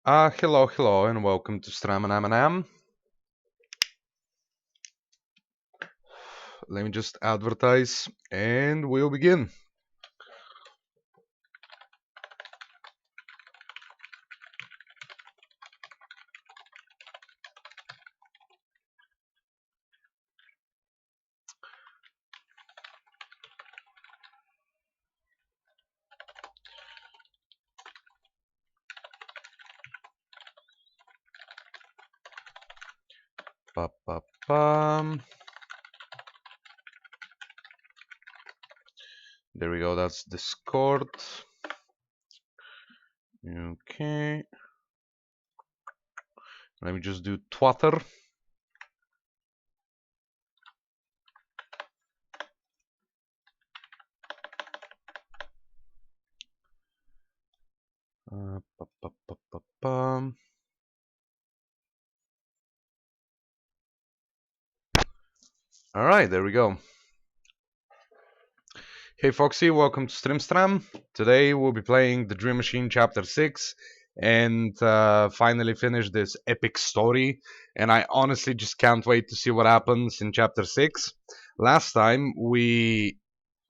Hello, and welcome to Stramanam. Let me just advertise, and we'll begin. Ba-ba-bum. There we go, that's Discord. Okay. Let me just do Twitter. Ba-ba-ba-ba-bum. Alright, there we go. Hey Foxy, welcome to Streamstram. Today we'll be playing The Dream Machine Chapter 6 and finally finish this epic story. And I honestly just can't wait to see what happens in Chapter 6. Last time we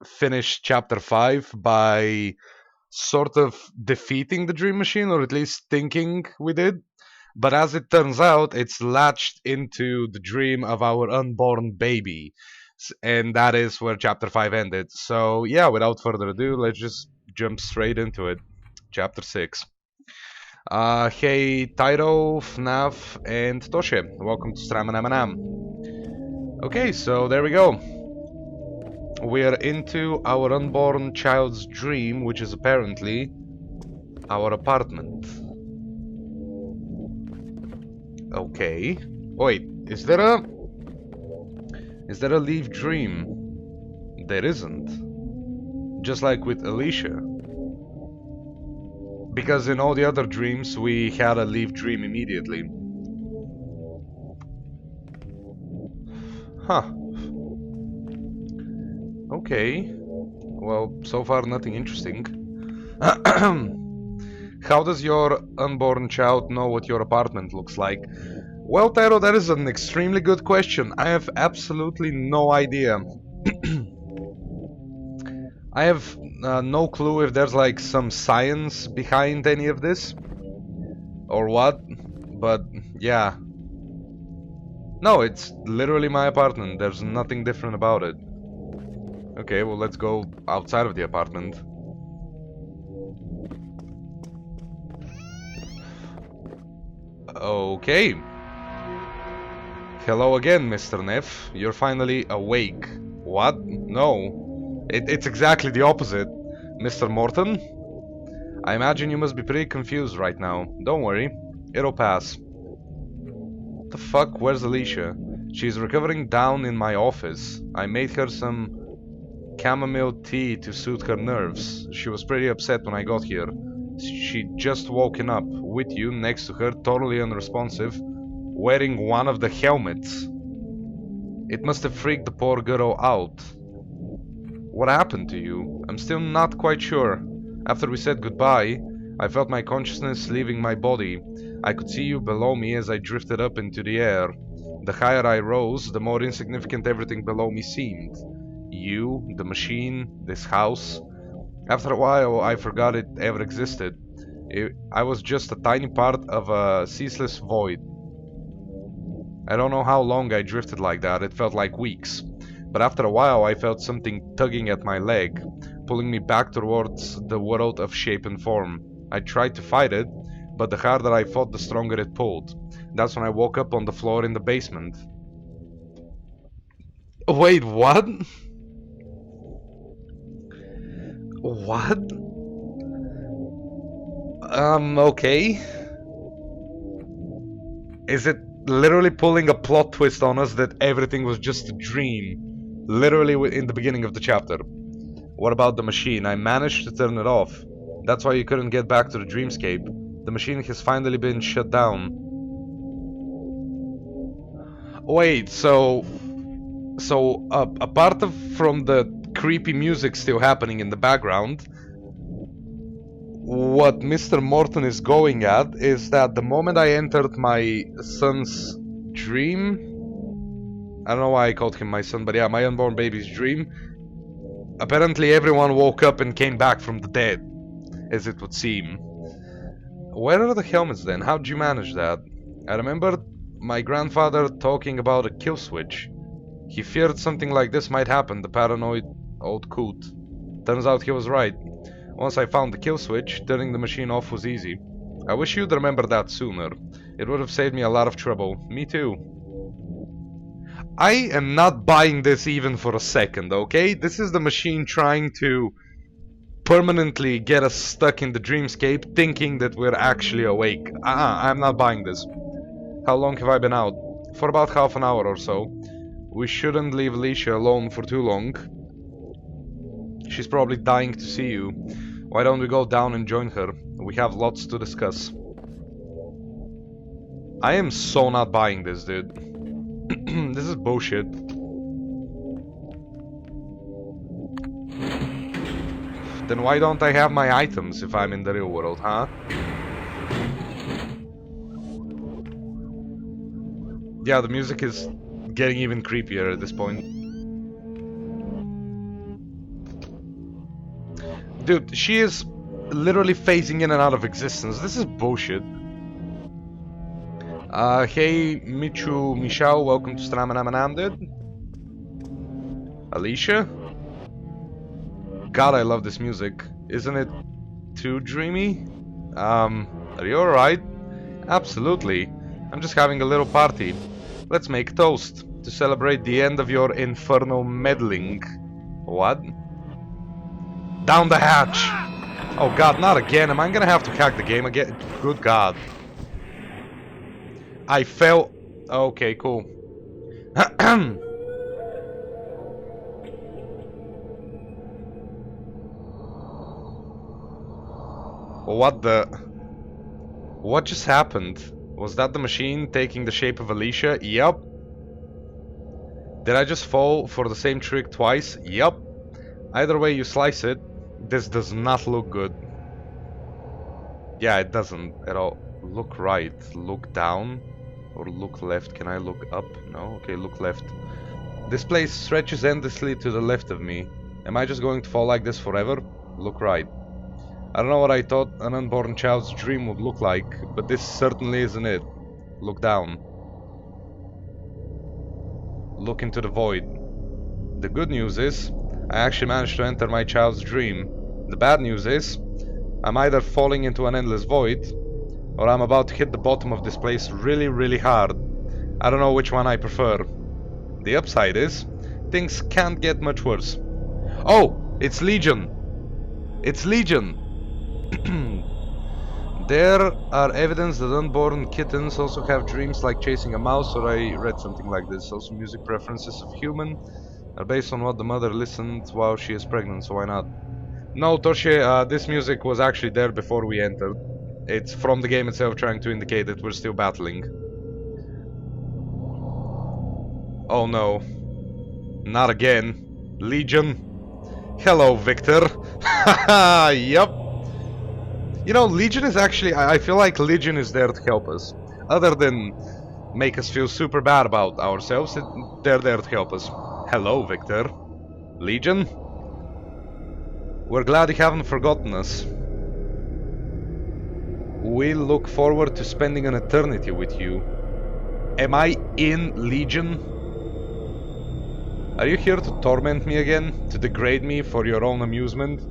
finished Chapter 5 by sort of defeating the Dream Machine, or at least thinking we did. But as it turns out, it's latched into the dream of our unborn baby. And that is where Chapter 5 ended. So, yeah, without further ado, let's just jump straight into it. Chapter 6. Hey, Tyro, FNAF, and Toshe. Welcome to Stramanam. Okay, so there we go. We are into our unborn child's dream, which is apparently our apartment. Okay. Wait, is there a leaf dream? There isn't. Just like with Alicia. Because in all the other dreams, we had a leaf dream immediately. Huh. Okay. Well, so far nothing interesting. How does your unborn child know what your apartment looks like? Well, Tyro, that is an extremely good question. I have absolutely no idea. I have no clue if there's like some science behind any of this or what, but yeah. No, it's literally my apartment. There's nothing different about it. Okay, well, let's go outside of the apartment. Okay. Hello again, Mr. Neff. You're finally awake. What? No. It's exactly the opposite. Mr. Morton? I imagine you must be pretty confused right now. Don't worry. It'll pass. What the fuck? Where's Alicia? She's recovering down in my office. I made her some chamomile tea to soothe her nerves. She was pretty upset when I got here. She'd just woken up, with you next to her, totally unresponsive, wearing one of the helmets. It must have freaked the poor girl out. What happened to you? I'm still not quite sure. After we said goodbye, I felt my consciousness leaving my body. I could see you below me as I drifted up into the air. The higher I rose, the more insignificant everything below me seemed. You, the machine, this house. After a while, I forgot it ever existed. I was just a tiny part of a ceaseless void. I don't know how long I drifted like that, it felt like weeks. But after a while, I felt something tugging at my leg, pulling me back towards the world of shape and form. I tried to fight it, but the harder I fought, the stronger it pulled. That's when I woke up on the floor in the basement. Wait, what? What? Okay. Is it literally pulling a plot twist on us that everything was just a dream? Literally in the beginning of the chapter. What about the machine? I managed to turn it off. That's why you couldn't get back to the dreamscape. The machine has finally been shut down. Wait, so apart from the creepy music still happening in the background, What Mr. Morton is going at is that the moment I entered my son's dream, I don't know why I called him my son, but yeah, my unborn baby's dream, apparently everyone woke up and came back from the dead, as it would seem. Where are the helmets then? How'd you manage that? I remember my grandfather talking about a kill switch. He feared something like this might happen, the paranoid old coot. Turns out he was right. Once I found the kill switch, turning the machine off was easy. I wish you'd remembered that sooner. It would have saved me a lot of trouble. Me too. I am not buying this even for a second, okay? This is the machine trying to permanently get us stuck in the dreamscape, thinking that we're actually awake. I'm not buying this. How long have I been out? For about half an hour or so. We shouldn't leave Alicia alone for too long. She's probably dying to see you. Why don't we go down and join her? We have lots to discuss. I am so not buying this, dude. This is bullshit. Then why don't I have my items if I'm in the real world, huh? Yeah, the music is getting even creepier at this point. Dude, she is literally phasing in and out of existence. This is bullshit. Hey, Michu Michao, welcome to Stramamanam, dude. Alicia? God, I love this music. Isn't it too dreamy? Are you alright? Absolutely. I'm just having a little party. Let's make a toast to celebrate the end of your infernal meddling. What? Down the hatch! Oh god, not again. Am I gonna have to hack the game again? Good god. I fell... Okay, cool. What the... What just happened? Was that the machine taking the shape of Alicia? Yup. Did I just fall for the same trick twice? Yup. Either way you slice it, this does not look good. Yeah, it doesn't at all. Look right, look down, or look left. Can I look up? No? Okay, look left. This place stretches endlessly to the left of me. Am I just going to fall like this forever? Look right. I don't know what I thought an unborn child's dream would look like, but this certainly isn't it. Look down. Look into the void. The good news is, I actually managed to enter my child's dream. The bad news is, I'm either falling into an endless void, or I'm about to hit the bottom of this place really, really hard. I don't know which one I prefer. The upside is, things can't get much worse. Oh, it's Legion! It's Legion! There are evidence that unborn kittens also have dreams like chasing a mouse, or I read something like this. Also, music preferences of human are based on what the mother listened while she is pregnant, so why not? No, Toshe, this music was actually there before we entered. It's from the game itself trying to indicate that we're still battling. Oh no. Not again. Legion. Hello, Victor. Haha, yup. You know, Legion is actually... I feel like Legion is there to help us. Other than make us feel super bad about ourselves, they're there to help us. Hello, Victor. Legion? We're glad you haven't forgotten us. We look forward to spending an eternity with you. Am I in Legion? Are you here to torment me again? To degrade me for your own amusement?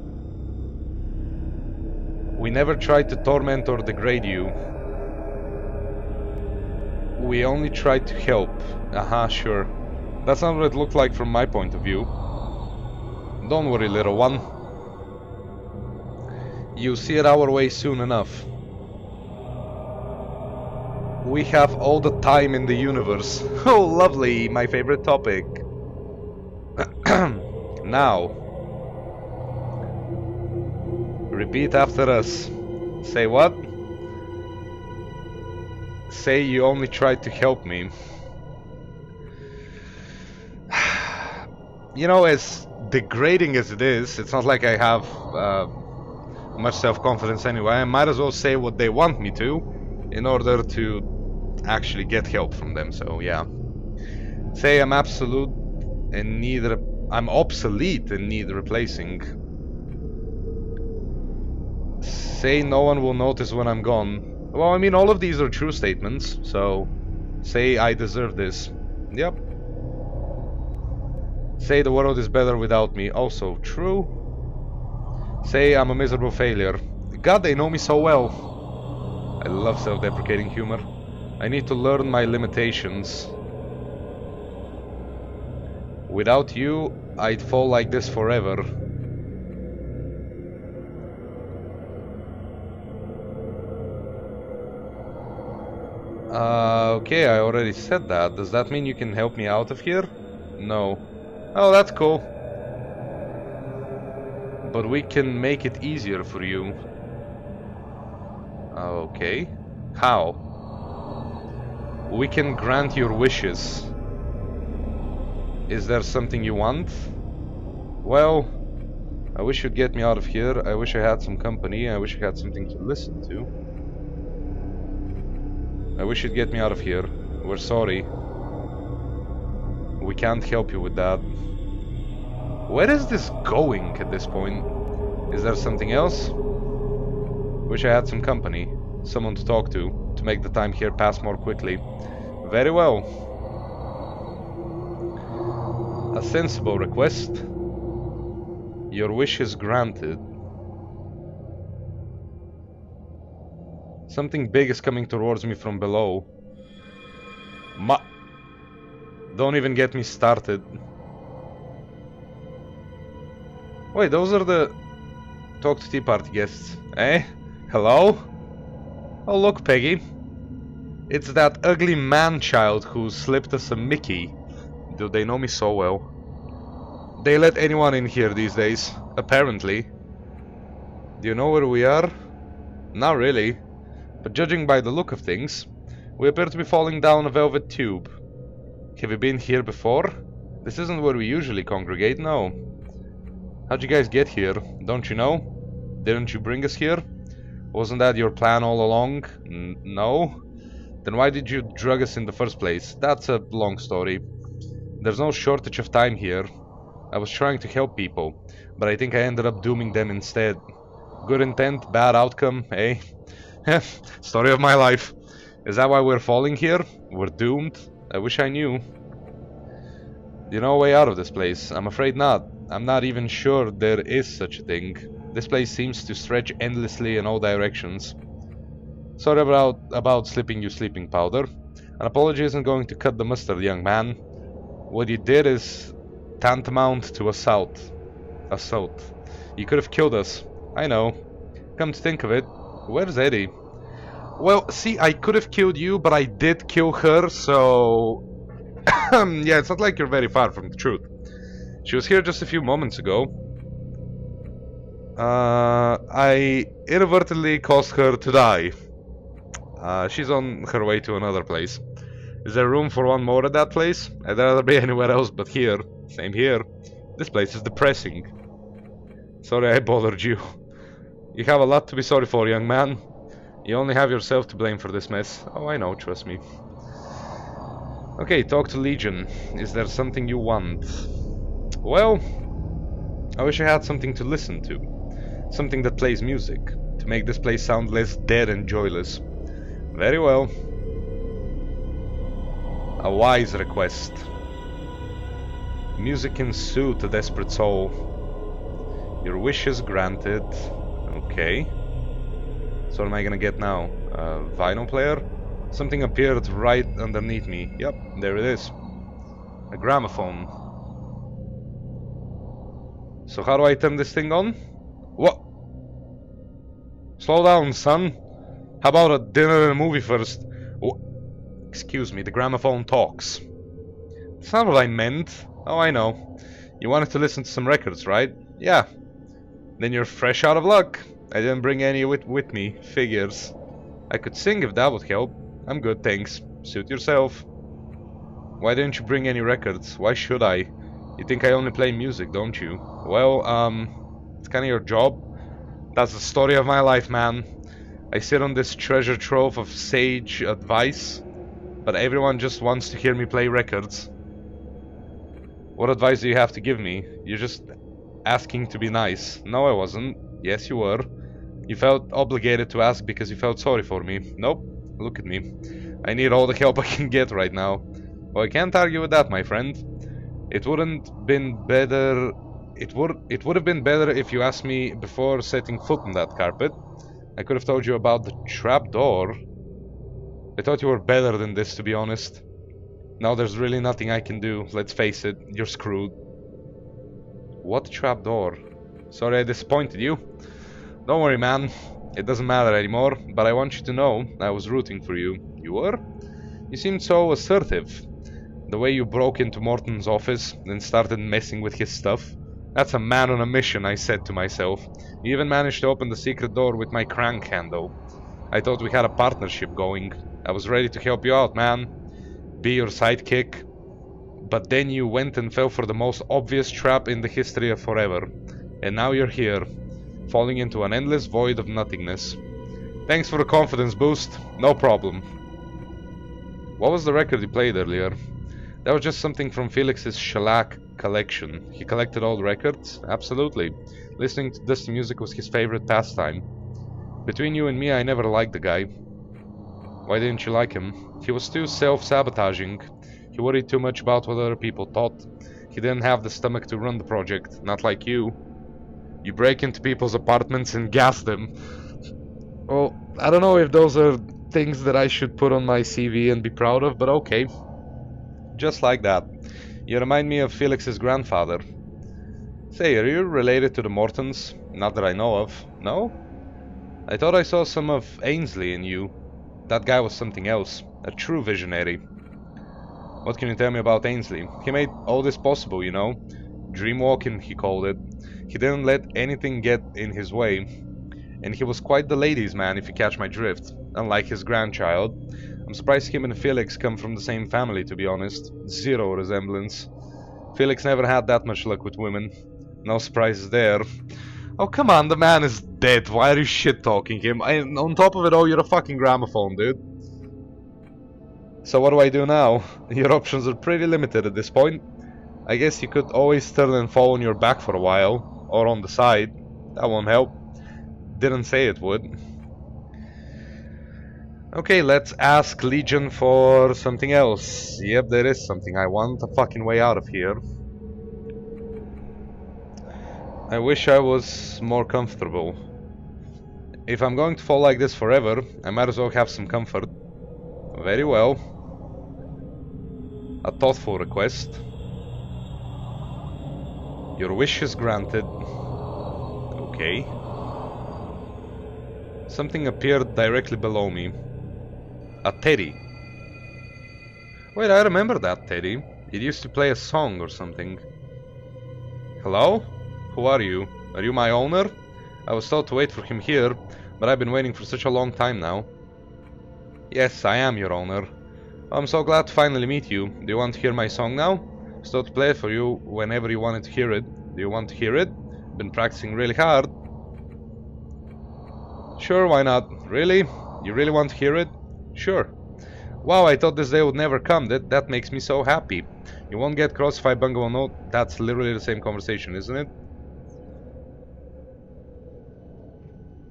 We never tried to torment or degrade you. We only tried to help. Aha, sure. That's not what it looked like from my point of view. Don't worry, little one. You'll see it our way soon enough. We have all the time in the universe. Oh, lovely, my favorite topic. Now, repeat after us. Say what? Say you only tried to help me. You know, as degrading as it is, it's not like I have much self-confidence anyway. I might as well say what they want me to in order to actually get help from them. So yeah. Say I'm absolute and I'm obsolete and need replacing. Say no one will notice when I'm gone. Well, I mean, all of these are true statements, so say I deserve this. Yep. Say the world is better without me. Also true. Say I'm a miserable failure. God, they know me so well. I love self-deprecating humor. I need to learn my limitations. Without you, I'd fall like this forever. Okay, I already said that. Does that mean you can help me out of here? No. Oh, that's cool. But we can make it easier for you. Okay. How? We can grant your wishes. Is there something you want? Well, I wish you'd get me out of here. I wish I had some company. I wish I had something to listen to. I wish you'd get me out of here. We're sorry. We can't help you with that. Where is this going at this point? Is there something else? Wish I had some company. Someone to talk to make the time here pass more quickly. Very well. A sensible request. Your wish is granted. Something big is coming towards me from below. Don't even get me started. Wait, those are the Talk to Tea Party guests. Eh? Hello? Oh look, Peggy. It's that ugly man-child who slipped us a Mickey. Do they know me so well? They let anyone in here these days, apparently. Do you know where we are? Not really. But judging by the look of things, we appear to be falling down a velvet tube. Have you been here before? This isn't where we usually congregate, no. How'd you guys get here? Don't you know? Didn't you bring us here? Wasn't that your plan all along? No? Then why did you drug us in the first place? That's a long story. There's no shortage of time here. I was trying to help people, but I think I ended up dooming them instead. Good intent, bad outcome, eh? Story of my life. Is that why we're falling here? We're doomed? I wish I knew. Do you know a way out of this place? I'm afraid not. I'm not even sure there is such a thing. This place seems to stretch endlessly in all directions. Sorry about slipping you sleeping powder. An apology isn't going to cut the mustard, young man. What you did is tantamount to assault. Assault. You could have killed us. I know. Come to think of it, where's Eddie? Well, see, I could have killed you, but I did kill her, so... yeah, it's not like you're very far from the truth. She was here just a few moments ago. I inadvertently caused her to die. She's on her way to another place. Is there room for one more at that place? I'd rather be anywhere else but here. Same here. This place is depressing. Sorry I bothered you. You have a lot to be sorry for, young man. You only have yourself to blame for this mess. Oh, I know, trust me. Okay, talk to Legion. Is there something you want? Well, I wish I had something to listen to. Something that plays music, to make this place sound less dead and joyless. Very well. A wise request. Music can soothe a desperate soul. Your wish is granted. Okay. So what am I gonna get now? A vinyl player? Something appeared right underneath me. Yep, there it is. A gramophone. So how do I turn this thing on? What? Slow down, son. How about a dinner and a movie first? Excuse me, the gramophone talks. That's not what I meant. Oh, I know. You wanted to listen to some records, right? Yeah. Then you're fresh out of luck. I didn't bring any with me. Figures. I could sing if that would help. I'm good, thanks. Suit yourself. Why didn't you bring any records? Why should I? You think I only play music, don't you? Well, it's kinda your job. That's the story of my life, man. I sit on this treasure trove of sage advice, but everyone just wants to hear me play records. What advice do you have to give me? You're just asking to be nice. No, I wasn't. Yes, you were. You felt obligated to ask because you felt sorry for me. Nope. Look at me. I need all the help I can get right now. Well, I can't argue with that, my friend. It wouldn't been better. It would have been better if you asked me before setting foot on that carpet. I could have told you about the trap door. I thought you were better than this, to be honest. Now there's really nothing I can do. Let's face it, you're screwed. What trap door? Sorry I disappointed you. Don't worry, man. It doesn't matter anymore, but I want you to know I was rooting for you. You were? You seemed so assertive. The way you broke into Morton's office and started messing with his stuff. That's a man on a mission, I said to myself. You even managed to open the secret door with my crank handle. I thought we had a partnership going. I was ready to help you out, man. Be your sidekick. But then you went and fell for the most obvious trap in the history of forever. And now you're here, falling into an endless void of nothingness. Thanks for the confidence boost. No problem. What was the record you played earlier? That was just something from Felix's shellac collection. He collected old records? Absolutely. Listening to dusty music was his favorite pastime. Between you and me, I never liked the guy. Why didn't you like him? He was too self-sabotaging. He worried too much about what other people thought. He didn't have the stomach to run the project, not like you. You break into people's apartments and gas them. Well, I don't know if those are things that I should put on my CV and be proud of, but okay. Just like that. You remind me of Felix's grandfather. Say, are you related to the Mortons? Not that I know of. No? I thought I saw some of Ainsley in you. That guy was something else. A true visionary. What can you tell me about Ainsley? He made all this possible, you know. Dreamwalking, he called it. He didn't let anything get in his way. And he was quite the ladies' man, if you catch my drift. Unlike his grandchild. I'm surprised him and Felix come from the same family, to be honest. Zero resemblance. Felix never had that much luck with women. No surprises there. Oh, come on, the man is dead. Why are you shit-talking him? And on top of it all, you're a fucking gramophone, dude. So what do I do now? Your options are pretty limited at this point. I guess you could always turn and fall on your back for a while. Or on the side. That won't help. Didn't say it would. Okay, let's ask Legion for something else. Yep, there is something. I want a fucking way out of here. I wish I was more comfortable. If I'm going to fall like this forever, I might as well have some comfort. Very well. A thoughtful request. Your wish is granted. Okay. Something appeared directly below me. A teddy. Wait, I remember that teddy. It used to play a song or something. Hello? Who are you? Are you my owner? I was told to wait for him here, but I've been waiting for such a long time now. Yes, I am your owner. I'm so glad to finally meet you. Do you want to hear my song now? I was told to play it for you whenever you wanted to hear it. Do you want to hear it? Been practicing really hard. Sure, why not? Really? You really want to hear it? Sure. Wow, I thought this day would never come. That makes me so happy. You won't get cross if I bungle a note. That's literally the same conversation, isn't it?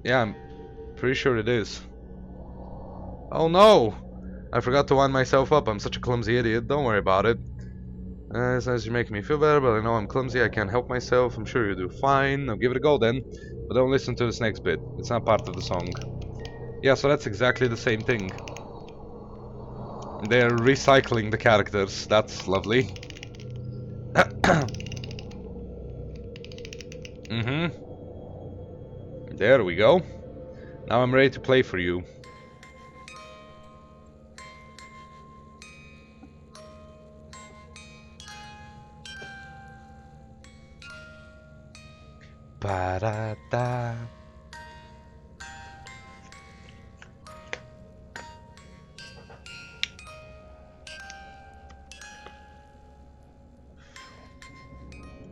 Yeah, I'm pretty sure it is. Oh no! I forgot to wind myself up. I'm such a clumsy idiot. Don't worry about it. As you make me feel better, but I know I'm clumsy. I can't help myself. I'm sure you do fine. Now give it a go then. But don't listen to this next bit. It's not part of the song. Yeah, so that's exactly the same thing. They're recycling the characters. That's lovely. There we go. Now I'm ready to play for you. Ba-da-da.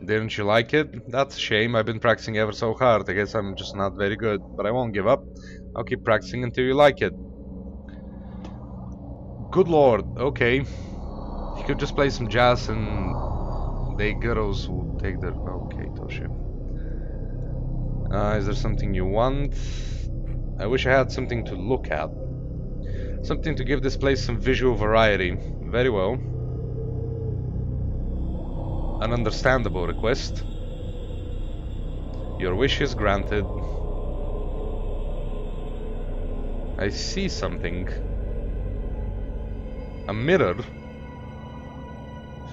Didn't you like it? That's a shame. I've been practicing ever so hard. I guess I'm just not very good, but I won't give up. I'll keep practicing until you like it. Good lord, okay. You could just play some jazz and they girls will take their... Okay, Toshi. Is there something you want? I wish I had something to look at. Something to give this place some visual variety. Very well. An understandable request. Your wish is granted. I see something. A mirror?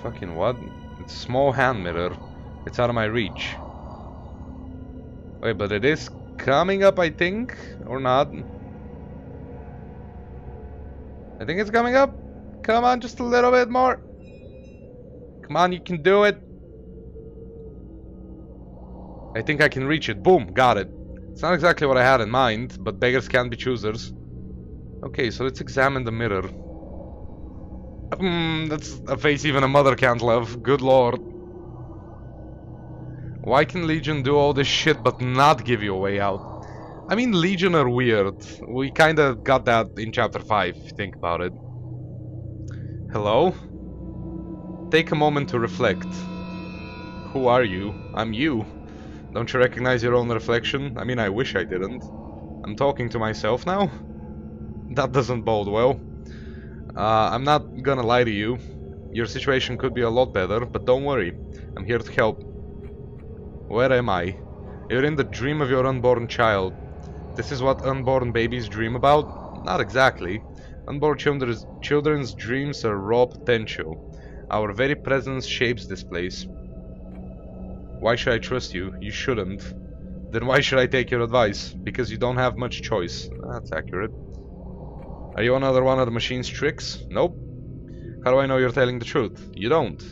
Fucking what? It's a small hand mirror. It's out of my reach. Wait, but it is coming up, I think? Or not? I think it's coming up. Come on, just a little bit more. Come on, you can do it. I think I can reach it. Boom, got it. It's not exactly what I had in mind, but beggars can't be choosers. Okay, so let's examine the mirror. That's a face even a mother can't love. Good lord. Why can Legion do all this shit but not give you a way out? I mean, Legion are weird. We kinda got that in Chapter 5, if you think about it. Hello? Take a moment to reflect. Who are you? I'm you. Don't you recognize your own reflection? I mean, I wish I didn't. I'm talking to myself now? That doesn't bode well. I'm not gonna lie to you. Your situation could be a lot better, but don't worry. I'm here to help. Where am I? You're in the dream of your unborn child. This is what unborn babies dream about? Not exactly. Unborn children's dreams are raw potential. Our very presence shapes this place. Why should I trust you? You shouldn't. Then why should I take your advice? Because you don't have much choice. That's accurate. Are you another one of the machine's tricks? Nope. How do I know you're telling the truth? You don't.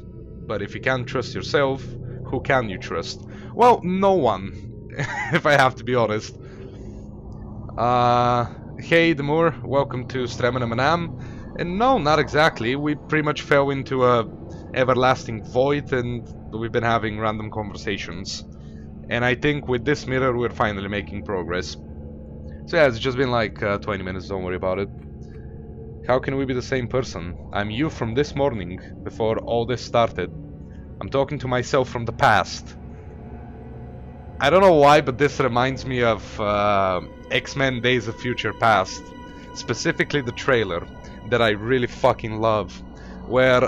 But if you can't trust yourself, who can you trust? Well, no one, if I have to be honest. Hey, Demur, welcome to Stremen Manam. And no, not exactly. We pretty much fell into a everlasting void and we've been having random conversations. And I think with this mirror, we're finally making progress. So yeah, it's just been like 20 minutes, don't worry about it. How can we be the same person? I'm you from this morning, before all this started. I'm talking to myself from the past. I don't know why, but this reminds me of X-Men Days of Future Past. Specifically the trailer, that I really fucking love. Where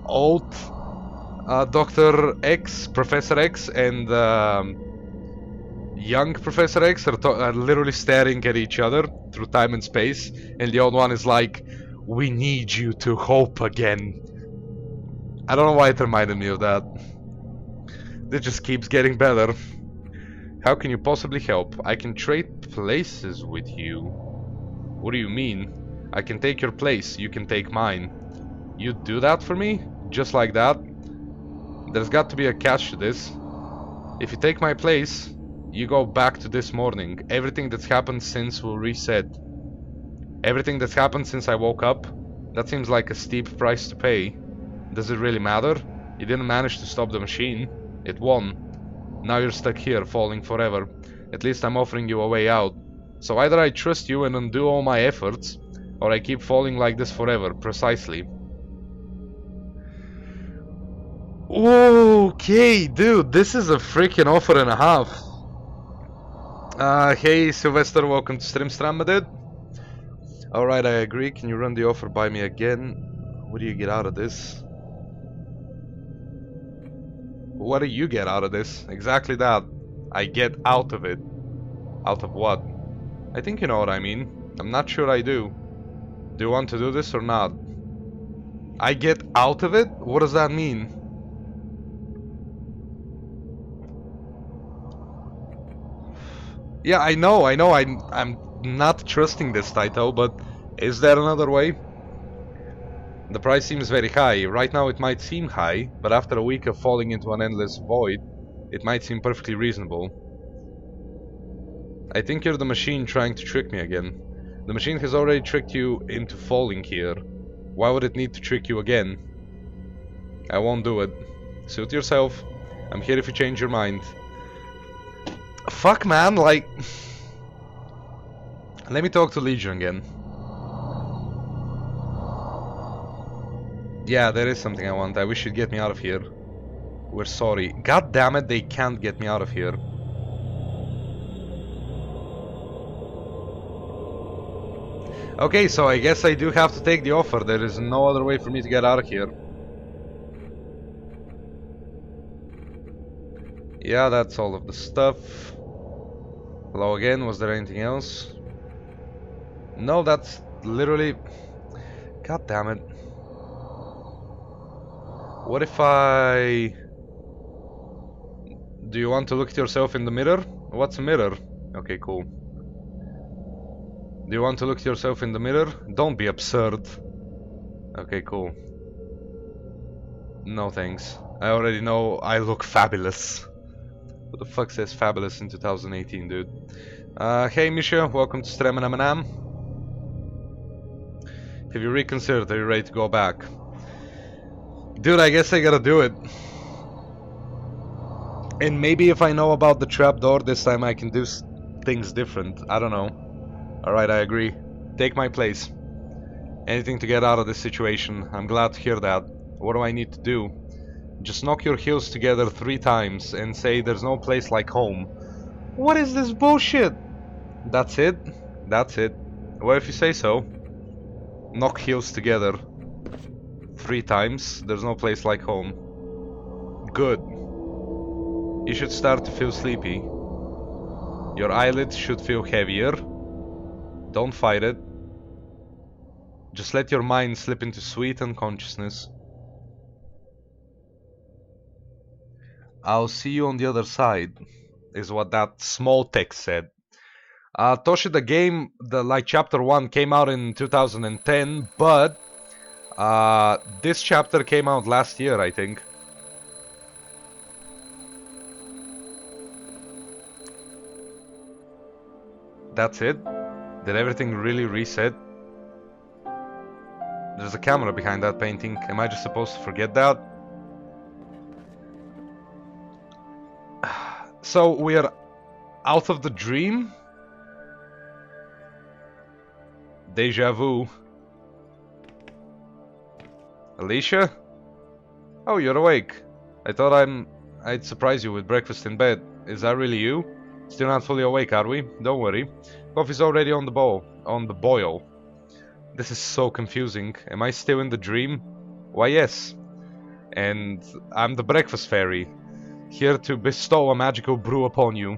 old Dr. X, Professor X, and young Professor X are literally staring at each other through time and space, and the old one is like, "We need you to hope again." I don't know why it reminded me of that. It just keeps getting better. How can you possibly help? I can trade places with you. What do you mean? I can take your place, you can take mine. You'd do that for me? Just like that? There's got to be a catch to this. If you take my place, you go back to this morning. Everything that's happened since will reset. Everything that's happened since I woke up? That seems like a steep price to pay. Does it really matter? You didn't manage to stop the machine. It won. Now you're stuck here, falling forever. At least I'm offering you a way out. So either I trust you and undo all my efforts, or I keep falling like this forever, precisely. Okay, dude, this is a freaking offer and a half. Hey, Sylvester, welcome to Stream, my dude. Alright, I agree. Can you run the offer by me again? What do you get out of this? What do you get out of this? Exactly that. I get out of it. Out of what? I think you know what I mean. I'm not sure I do. Do you want to do this or not? I get out of it? What does that mean? Yeah, I know, I'm not trusting this title, but is there another way? The price seems very high. Right now it might seem high, but after a week of falling into an endless void, it might seem perfectly reasonable. I think you're the machine trying to trick me again. The machine has already tricked you into falling here. Why would it need to trick you again? I won't do it. Suit yourself. I'm here if you change your mind. Fuck, man, like... Let me talk to Legion again. Yeah, there is something I want. I wish you'd get me out of here. We're sorry. God damn it, they can't get me out of here. Okay, so I guess I do have to take the offer. There is no other way for me to get out of here. Yeah, that's all of the stuff. Hello again, was there anything else? No, that's literally... God damn it. What if I... Do you want to look at yourself in the mirror? What's a mirror? Okay, cool. Do you want to look at yourself in the mirror? Don't be absurd. Okay, cool. No thanks. I already know I look fabulous. Who the fuck says fabulous in 2018, dude? Hey Misha, welcome to Stremen M&M. Have you reconsidered? Are you ready to go back? Dude, I guess I gotta do it. And maybe if I know about the trapdoor this time I can do things different. I don't know. Alright, I agree. Take my place. Anything to get out of this situation. I'm glad to hear that. What do I need to do? Just knock your heels together 3 times and say there's no place like home. What is this bullshit? That's it? That's it. Well, if you say so. Knock heels together 3 times. There's no place like home. Good. You should start to feel sleepy. Your eyelids should feel heavier. Don't fight it. Just let your mind slip into sweet unconsciousness. I'll see you on the other side, is what that small text said. Toshi, the game, chapter 1 came out in 2010, but this chapter came out last year, I think. That's it? Did everything really reset? There's a camera behind that painting. Am I just supposed to forget that? So we are out of the dream? Deja vu. Alicia? Oh, you're awake. I thought I'd surprise you with breakfast in bed. Is that really you? Still not fully awake, are we? Don't worry. Coffee's already on the boil. This is so confusing. Am I still in the dream? Why, yes. And I'm the breakfast fairy, here to bestow a magical brew upon you.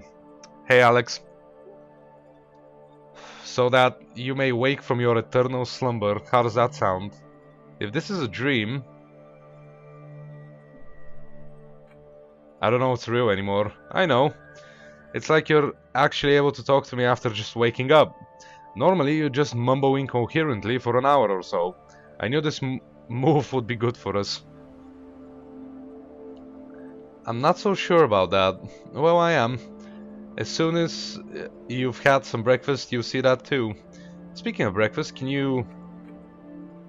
Hey, Alex. So that you may wake from your eternal slumber. How does that sound? If this is a dream... I don't know what's real anymore. I know. It's like you're actually able to talk to me after just waking up. Normally you just mumble incoherently for an hour or so. I knew this move would be good for us. I'm not so sure about that. Well, I am. As soon as you've had some breakfast, you'll see that too. Speaking of breakfast, can you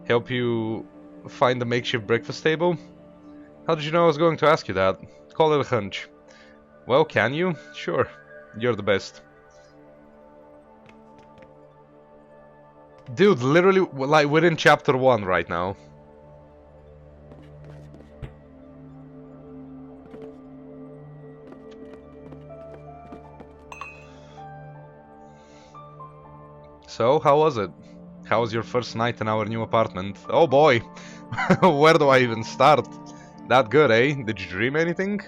help you find the makeshift breakfast table? How did you know I was going to ask you that? Call it a hunch. Well, can you? Sure. You're the best. Dude, literally, like, we're in chapter 1 right now. So, how was it? How was your first night in our new apartment? Oh boy! Where do I even start? That good, eh? Did you dream anything?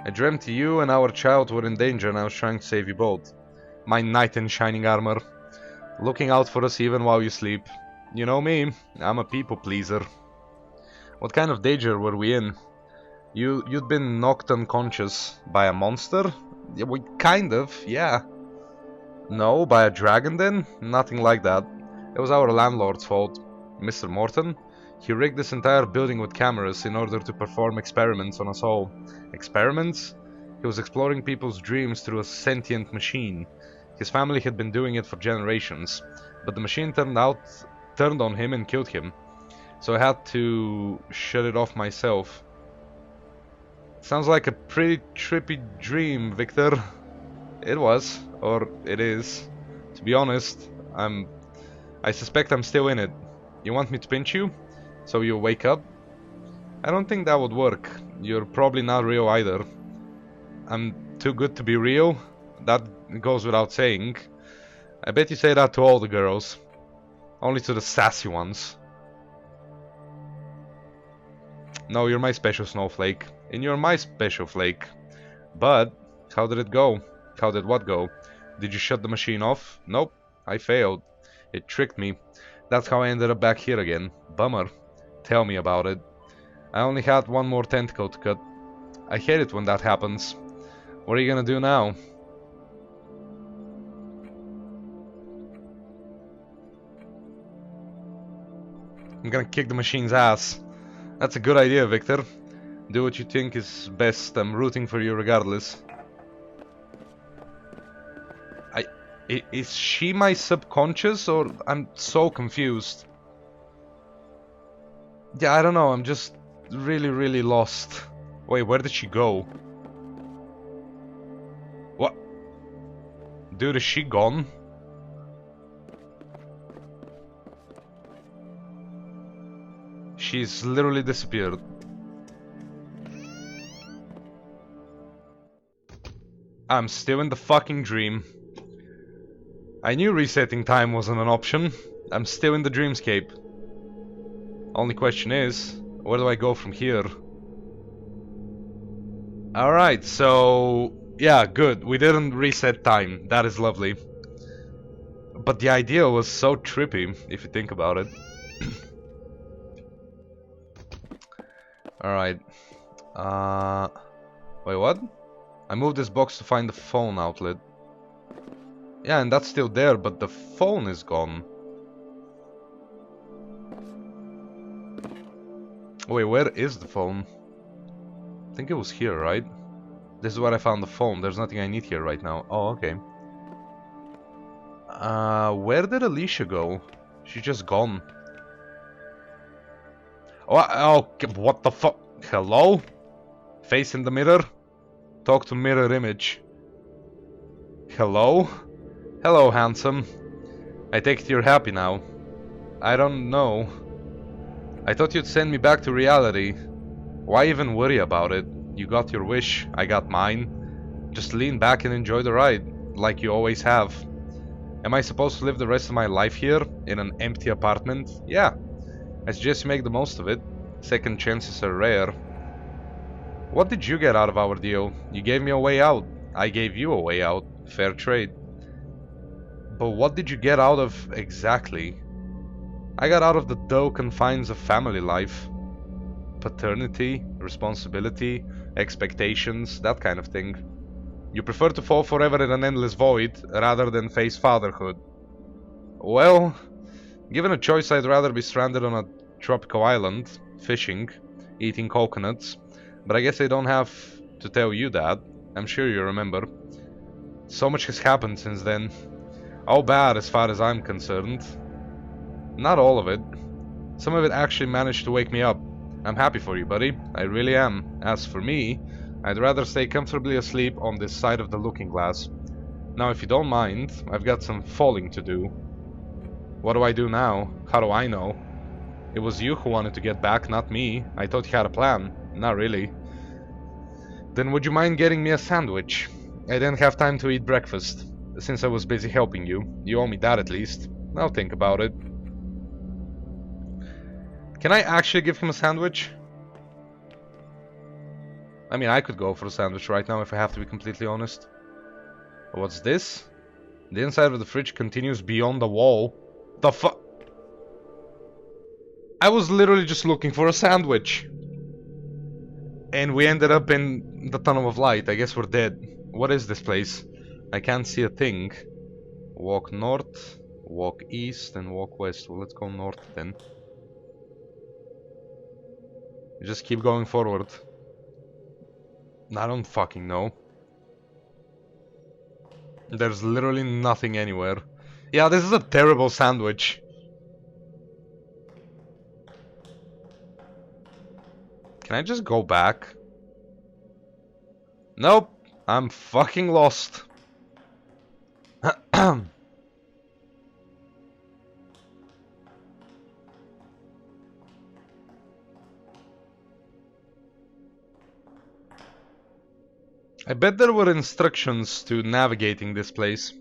I dreamt you and our child were in danger and I was trying to save you both. My knight in shining armor. Looking out for us even while you sleep. You know me, I'm a people pleaser. What kind of danger were we in? You'd been knocked unconscious by a monster? Yeah, kind of, yeah. No, by a dragon then? Nothing like that. It was our landlord's fault. Mr. Morton? He rigged this entire building with cameras in order to perform experiments on us all. Experiments? He was exploring people's dreams through a sentient machine. His family had been doing it for generations. but the machine turned on him and killed him. So I had to shut it off myself. Sounds like a pretty trippy dream, Victor. It was, or it is. To be honest, I suspect I'm still in it. You want me to pinch you? So you wake up? I don't think that would work. You're probably not real either. I'm too good to be real? That goes without saying. I bet you say that to all the girls. Only to the sassy ones. No, you're my special snowflake. And you're my special flake. But, how did it go? How did what go? Did you shut the machine off? Nope, I failed. It tricked me. That's how I ended up back here again. Bummer. Tell me about it. I only had one more tentacle to cut. I hate it when that happens. What are you gonna do now? I'm gonna kick the machine's ass. That's a good idea, Victor. Do what you think is best. I'm rooting for you regardless. Is she my subconscious, or I'm so confused? Yeah, I don't know. I'm just really lost. Wait, where did she go? What? Dude, is she gone? She's literally disappeared. I'm still in the fucking dream. I knew resetting time wasn't an option. I'm still in the dreamscape. Only question is, where do I go from here? Alright, so... yeah, good. We didn't reset time. That is lovely. But the idea was so trippy, if you think about it. Alright. Wait, what? I moved this box to find the phone outlet. Yeah, and that's still there, but the phone is gone. Wait, where is the phone? I think it was here, right? This is where I found the phone. There's nothing I need here right now. Oh, okay. Where did Alicia go? She's just gone. Oh, what the fuck? Hello? Face in the mirror? Talk to mirror image. Hello? Hello, handsome. I take it you're happy now. I don't know. I thought you'd send me back to reality. Why even worry about it? You got your wish, I got mine. Just lean back and enjoy the ride, like you always have. Am I supposed to live the rest of my life here, in an empty apartment? Yeah. I suggest you make the most of it. Second chances are rare. What did you get out of our deal? You gave me a way out. I gave you a way out. Fair trade. But what did you get out of exactly? I got out of the dull confines of family life. Paternity, responsibility, expectations, that kind of thing. You prefer to fall forever in an endless void rather than face fatherhood. Well, given a choice, I'd rather be stranded on a tropical island, fishing, eating coconuts, but I guess I don't have to tell you that. I'm sure you remember. So much has happened since then. All bad as far as I'm concerned. Not all of it. Some of it actually managed to wake me up. I'm happy for you, buddy. I really am. As for me, I'd rather stay comfortably asleep on this side of the looking glass. Now, if you don't mind, I've got some falling to do. What do I do now? How do I know? It was you who wanted to get back, not me. I thought you had a plan. Not really. Then would you mind getting me a sandwich? I didn't have time to eat breakfast, since I was busy helping you. You owe me that at least. I'll think about it. Can I actually give him a sandwich? I mean, I could go for a sandwich right now if I have to be completely honest. What's this? The inside of the fridge continues beyond the wall. The fuck? I was literally just looking for a sandwich. And we ended up in the tunnel of light. I guess we're dead. What is this place? I can't see a thing. Walk north, walk east, and walk west. Well, let's go north then. Just keep going forward. I don't fucking know. There's literally nothing anywhere. Yeah, this is a terrible sandwich. Can I just go back? Nope. I'm fucking lost. I bet there were instructions to navigating this place.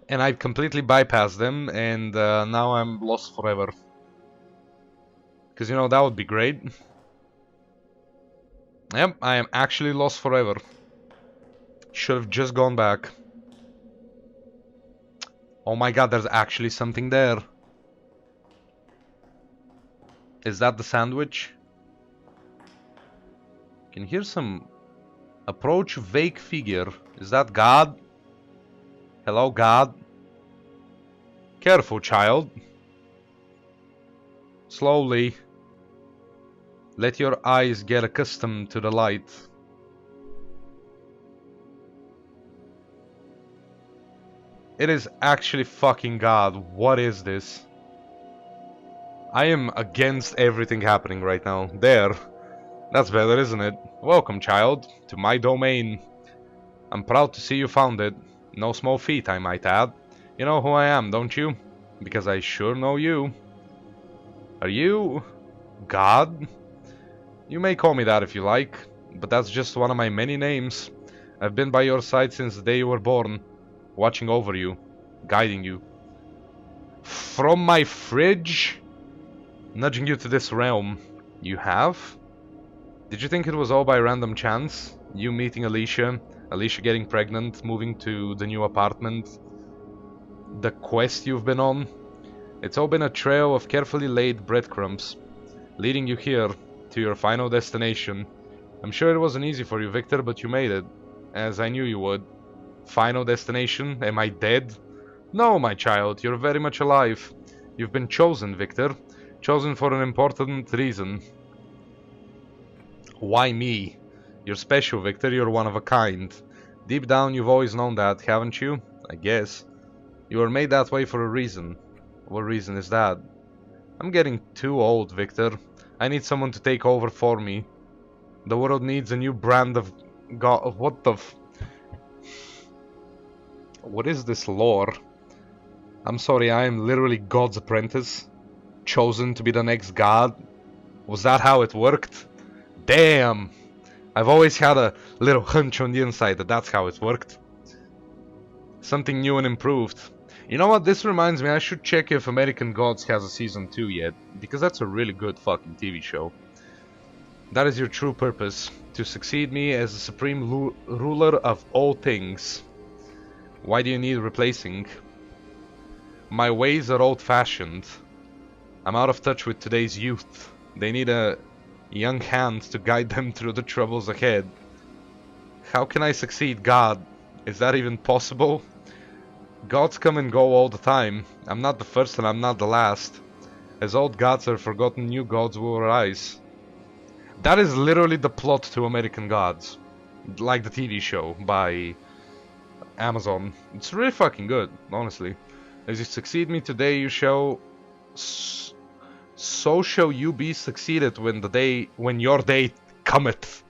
And I completely bypassed them, and now I'm lost forever. Because, you know, that would be great. Yep, I am actually lost forever. Should have just gone back. Oh my god, there's actually something there. Is that the sandwich? Can hear some approach vague figure. Is that God? Hello, God? Careful, child. Slowly. Let your eyes get accustomed to the light. It is actually fucking God. What is this? I am against everything happening right now. There. That's better, isn't it? Welcome, child, to my domain. I'm proud to see you found it. No small feat, I might add. You know who I am, don't you? Because I sure know you. Are you... God? You may call me that if you like, but that's just one of my many names. I've been by your side since the day you were born, watching over you, guiding you. From my fridge? Nudging you to this realm. You have? Did you think it was all by random chance? You meeting Alicia, Alicia getting pregnant, moving to the new apartment, the quest you've been on? It's all been a trail of carefully laid breadcrumbs, leading you here, to your final destination. I'm sure it wasn't easy for you, Victor, but you made it, as I knew you would. Final destination? Am I dead? No, my child, you're very much alive. You've been chosen, Victor. Chosen for an important reason. Why me? You're special, Victor, you're one of a kind. Deep down you've always known that, haven't you? I guess. You were made that way for a reason. What reason is that? I'm getting too old, Victor. I need someone to take over for me. The world needs a new brand of God. What the What is this lore? I'm sorry, I am literally God's apprentice. Chosen to be the next God. Was that how it worked? Damn! I've always had a little hunch on the inside that that's how it worked. Something new and improved. You know what, this reminds me, I should check if American Gods has a season 2 yet, because that's a really good fucking TV show. That is your true purpose, to succeed me as the supreme ruler of all things. Why do you need replacing? My ways are old-fashioned. I'm out of touch with today's youth. They need a young hand to guide them through the troubles ahead. How can I succeed, God? Is that even possible? Gods come and go all the time. I'm not the first and I'm not the last. As old gods are forgotten, new gods will arise. That is literally the plot to American Gods. Like the TV show by Amazon. It's really fucking good, honestly. As you succeed me today, you shall... So shall you be succeeded when your day cometh.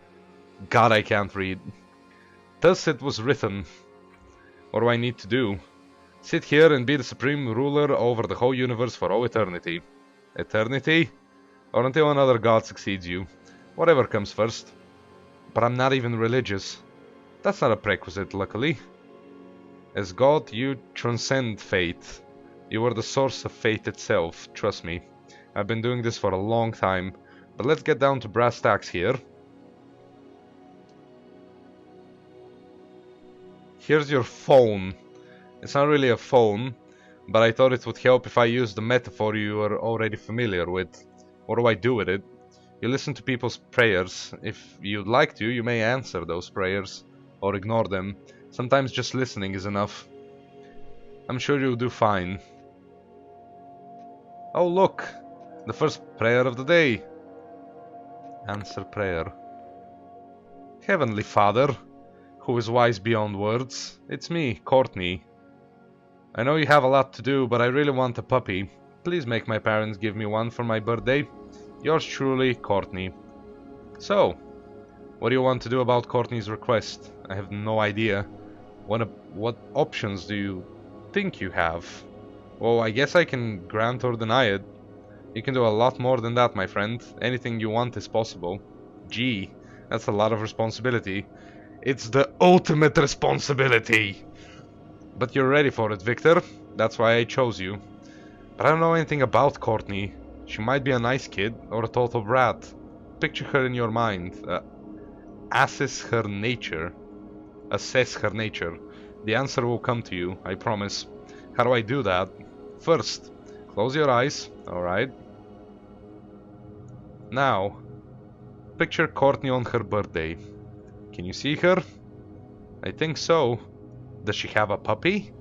God, I can't read. Thus it was written. What do I need to do? Sit here and be the supreme ruler over the whole universe for all eternity. Eternity? Or until another god succeeds you. Whatever comes first. But I'm not even religious. That's not a prerequisite, luckily. As God, you transcend fate. You are the source of fate itself, trust me. I've been doing this for a long time. But let's get down to brass tacks here. Here's your phone. It's not really a phone, but I thought it would help if I used the metaphor you are already familiar with. What do I do with it? You listen to people's prayers. If you'd like to, you may answer those prayers, or ignore them. Sometimes just listening is enough. I'm sure you'll do fine. Oh look! The first prayer of the day. Answer prayer. Heavenly Father, who is wise beyond words, it's me, Courtney. I know you have a lot to do, but I really want a puppy. Please make my parents give me one for my birthday. Yours truly, Courtney. So, what do you want to do about Courtney's request? I have no idea. What options do you think you have? Well, I guess I can grant or deny it. You can do a lot more than that, my friend. Anything you want is possible. Gee, that's a lot of responsibility. It's the ultimate responsibility! But you're ready for it, Victor. That's why I chose you. But I don't know anything about Courtney. She might be a nice kid, or a total brat. Picture her in your mind. Assess her nature. Assess her nature. The answer will come to you, I promise. How do I do that? First, close your eyes. Alright. Now, picture Courtney on her birthday. Can you see her? I think so. Does she have a puppy?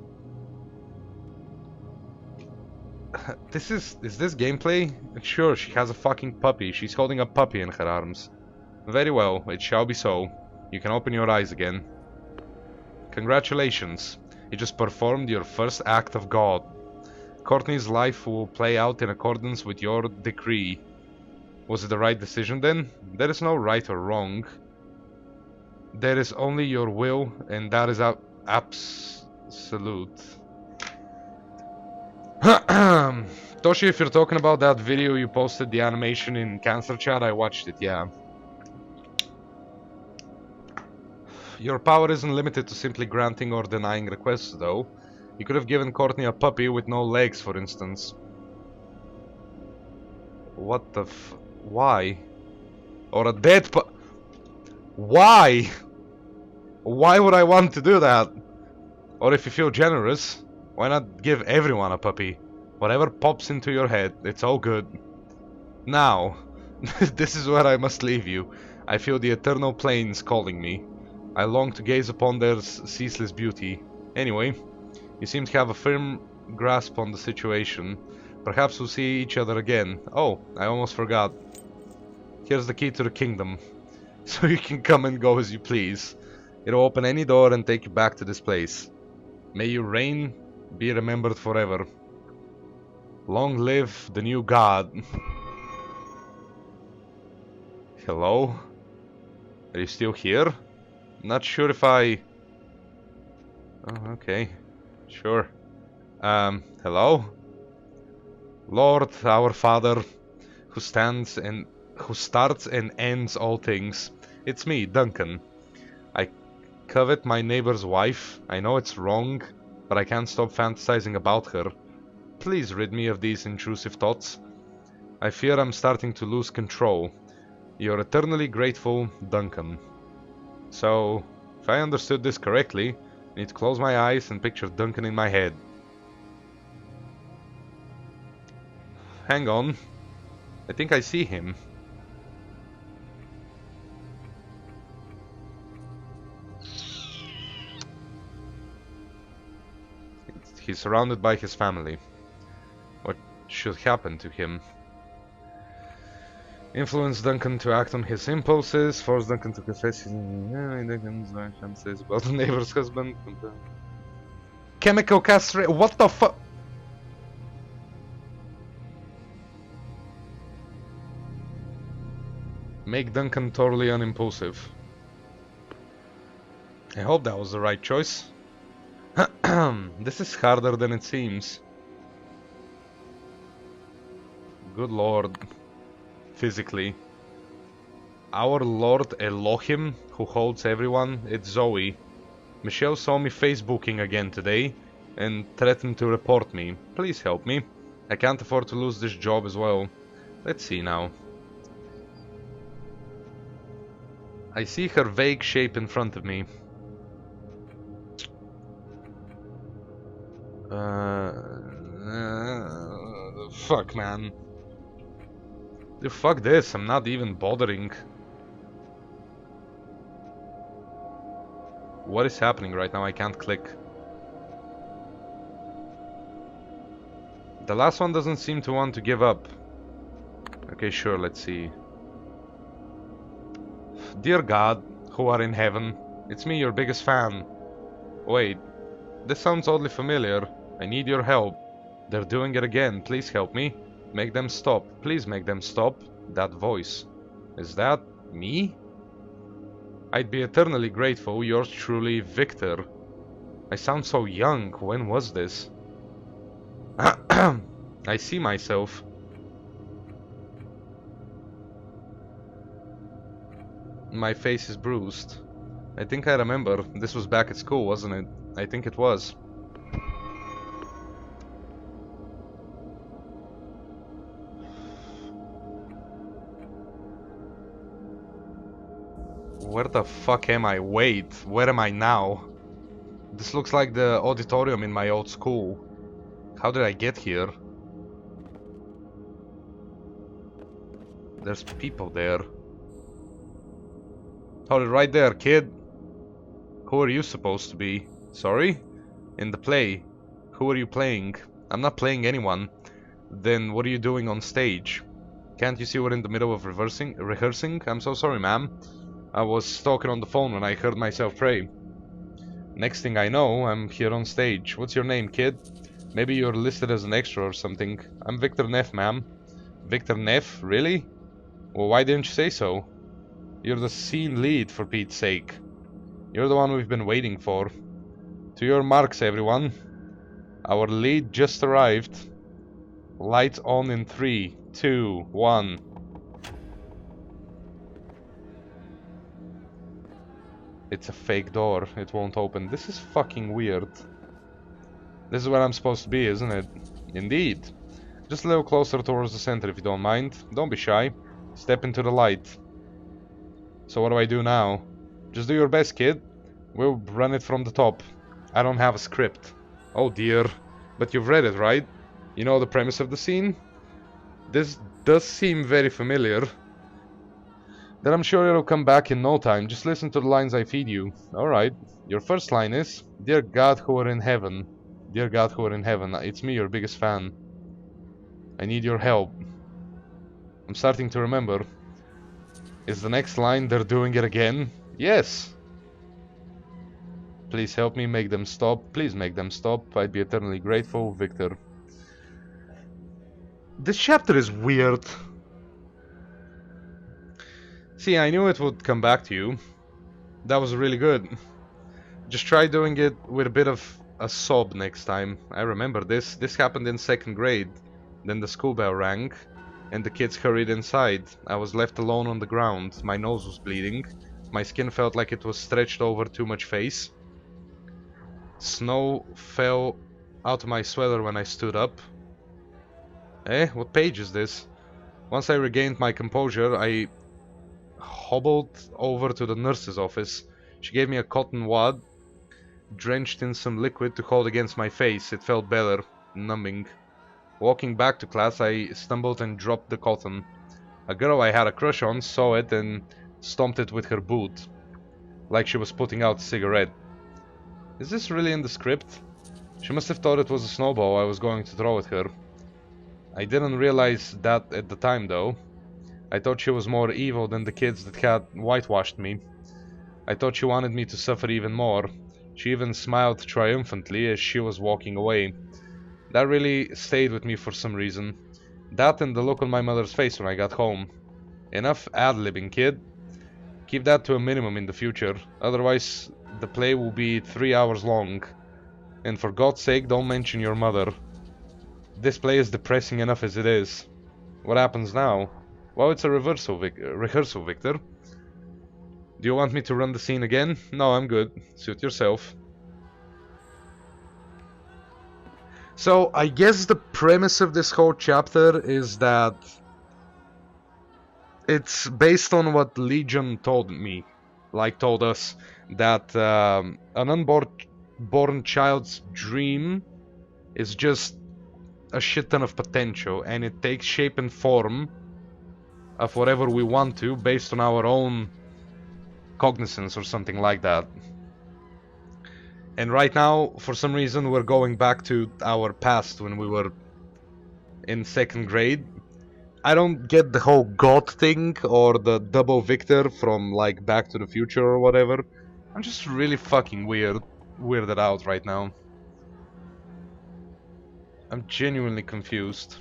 Is this gameplay? Sure, she has a fucking puppy. She's holding a puppy in her arms. Very well, it shall be so. You can open your eyes again. Congratulations. You just performed your first act of God. Courtney's life will play out in accordance with your decree. Was it the right decision then? There is no right or wrong. There is only your will, and that is absolute. Toshi, if you're talking about that video you posted, the animation in Cancer Chat, I watched it, yeah. Your power isn't limited to simply granting or denying requests, though. You could have given Courtney a puppy with no legs, for instance. What the Why? Or a dead Why? Why would I want to do that? Or if you feel generous, why not give everyone a puppy? Whatever pops into your head, it's all good. Now, this is where I must leave you. I feel the eternal plains calling me. I long to gaze upon their ceaseless beauty. Anyway, you seem to have a firm grasp on the situation. Perhaps we'll see each other again. Oh, I almost forgot. Here's the key to the kingdom. So you can come and go as you please. It'll open any door and take you back to this place. May your reign be remembered forever. Long live the new god. Hello? Are you still here? Not sure if I... Oh, okay. Sure. Hello? Lord, our Father, who starts and ends all things. It's me, Duncan. I covet my neighbor's wife. I know it's wrong, but I can't stop fantasizing about her. Please rid me of these intrusive thoughts. I fear I'm starting to lose control. Your eternally grateful, Duncan. So, if I understood this correctly, I need to close my eyes and picture Duncan in my head. Hang on. I think I see him. He's surrounded by his family. What should happen to him? Influence Duncan to act on his impulses, force Duncan to confess his says about the neighbor's husband. Chemical castrate. What the fuck? Make Duncan totally unimpulsive. I hope that was the right choice. This is harder than it seems. Good lord. Physically. Our Lord Elohim, who holds everyone, it's Zoe. Michelle saw me Facebooking again today and threatened to report me. Please help me. I can't afford to lose this job as well. Let's see now. I see her vague shape in front of me. Fuck, man. Dude, fuck this, I'm not even bothering. What is happening right now? I can't click. The last one doesn't seem to want to give up. Okay, sure, let's see. Dear God, who are in heaven, it's me, your biggest fan. Wait, this sounds oddly familiar. I need your help. They're doing it again. Please help me. Make them stop. Please make them stop. That voice. Is that me? I'd be eternally grateful. Yours truly, Victor. I sound so young. When was this? I see myself. My face is bruised. I think I remember. This was back at school, wasn't it? I think it was. Where the fuck am I? Wait, where am I now? This looks like the auditorium in my old school. How did I get here? There's people there. Hold it right there, kid. Who are you supposed to be? Sorry? In the play. Who are you playing? I'm not playing anyone. Then what are you doing on stage? Can't you see we're in the middle of rehearsing? I'm so sorry, ma'am. I was talking on the phone when I heard myself pray. Next thing I know, I'm here on stage. What's your name, kid? Maybe you're listed as an extra or something. I'm Victor Neff, ma'am. Victor Neff? Really? Well, why didn't you say so? You're the scene lead, for Pete's sake. You're the one we've been waiting for. To your marks, everyone. Our lead just arrived. Lights on in 3, 2, 1. It's a fake door. It won't open. This is fucking weird. This is where I'm supposed to be, isn't it? Indeed. Just a little closer towards the center if you don't mind. Don't be shy. Step into the light. So what do I do now? Just do your best, kid. We'll run it from the top. I don't have a script. Oh dear. But you've read it, right? You know the premise of the scene? This does seem very familiar. Then I'm sure it'll come back in no time. Just listen to the lines I feed you. Alright. Your first line is, Dear God who are in heaven. Dear God who are in heaven. It's me, your biggest fan. I need your help. I'm starting to remember. Is the next line, they're doing it again? Yes! Please help me make them stop. Please make them stop. I'd be eternally grateful, Victor. This chapter is weird. See, I knew it would come back to you. That was really good. Just try doing it with a bit of a sob next time. I remember this. This happened in 2nd grade. Then the school bell rang, and the kids hurried inside. I was left alone on the ground. My nose was bleeding. My skin felt like it was stretched over too much face. Snow fell out of my sweater when I stood up. What page is this? Once I regained my composure, I hobbled over to the nurse's office. She gave me a cotton wad, drenched in some liquid to hold against my face. It felt better, numbing. Walking back to class, I stumbled and dropped the cotton. A girl I had a crush on saw it and stomped it with her boot, like she was putting out a cigarette. Is this really in the script? She must have thought it was a snowball I was going to throw at her. I didn't realize that at the time, though. I thought she was more evil than the kids that had whitewashed me. I thought she wanted me to suffer even more. She even smiled triumphantly as she was walking away. That really stayed with me for some reason. That and the look on my mother's face when I got home. Enough ad-libbing, kid. Keep that to a minimum in the future. Otherwise, the play will be 3 hours long. And for God's sake, don't mention your mother. This play is depressing enough as it is. What happens now? Well, it's a rehearsal, Victor. Do you want me to run the scene again? No, I'm good. Suit yourself. So, I guess the premise of this whole chapter is that it's based on what Legion told me, told us, that an unborn child's dream is just a shit ton of potential, and it takes shape and form of whatever we want to, based on our own cognizance or something like that. And right now, for some reason, we're going back to our past when we were in 2nd grade. I don't get the whole God thing or the double Victor from Back to the Future or whatever. I'm just really fucking weirded out right now. I'm genuinely confused.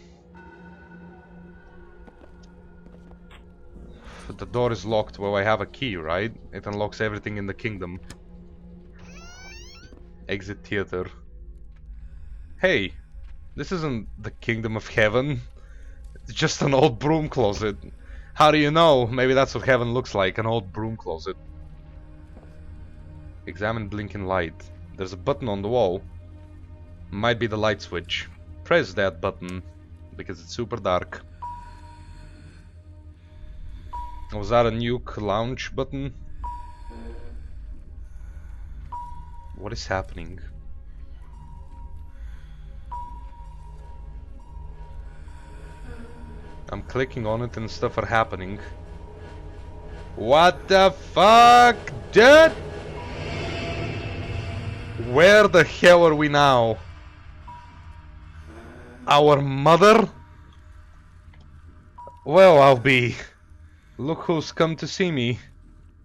The door is locked. Well, I have a key, right? It unlocks everything in the kingdom. Exit theater. Hey, this isn't the kingdom of heaven. It's just an old broom closet. How do you know? Maybe that's what heaven looks like, an old broom closet. Examine blinking light. There's a button on the wall. Might be the light switch. Press that button, because it's super dark. Was that a nuke launch button? What is happening? I'm clicking on it and stuff are happening. What the fuck, dude? Where the hell are we now? Our mother? Well, I'll be. Look who's come to see me.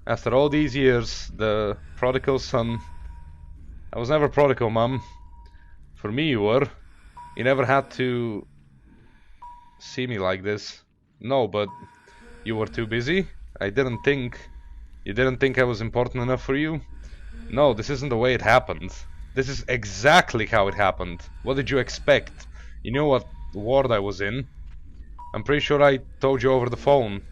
After all these years, the prodigal son. I was never prodigal, Mum. For me, you were. You never had to see me like this. No, but you were too busy. I didn't think. You didn't think I was important enough for you? No, this isn't the way it happened. This is exactly how it happened. What did you expect? You knew what ward I was in. I'm pretty sure I told you over the phone.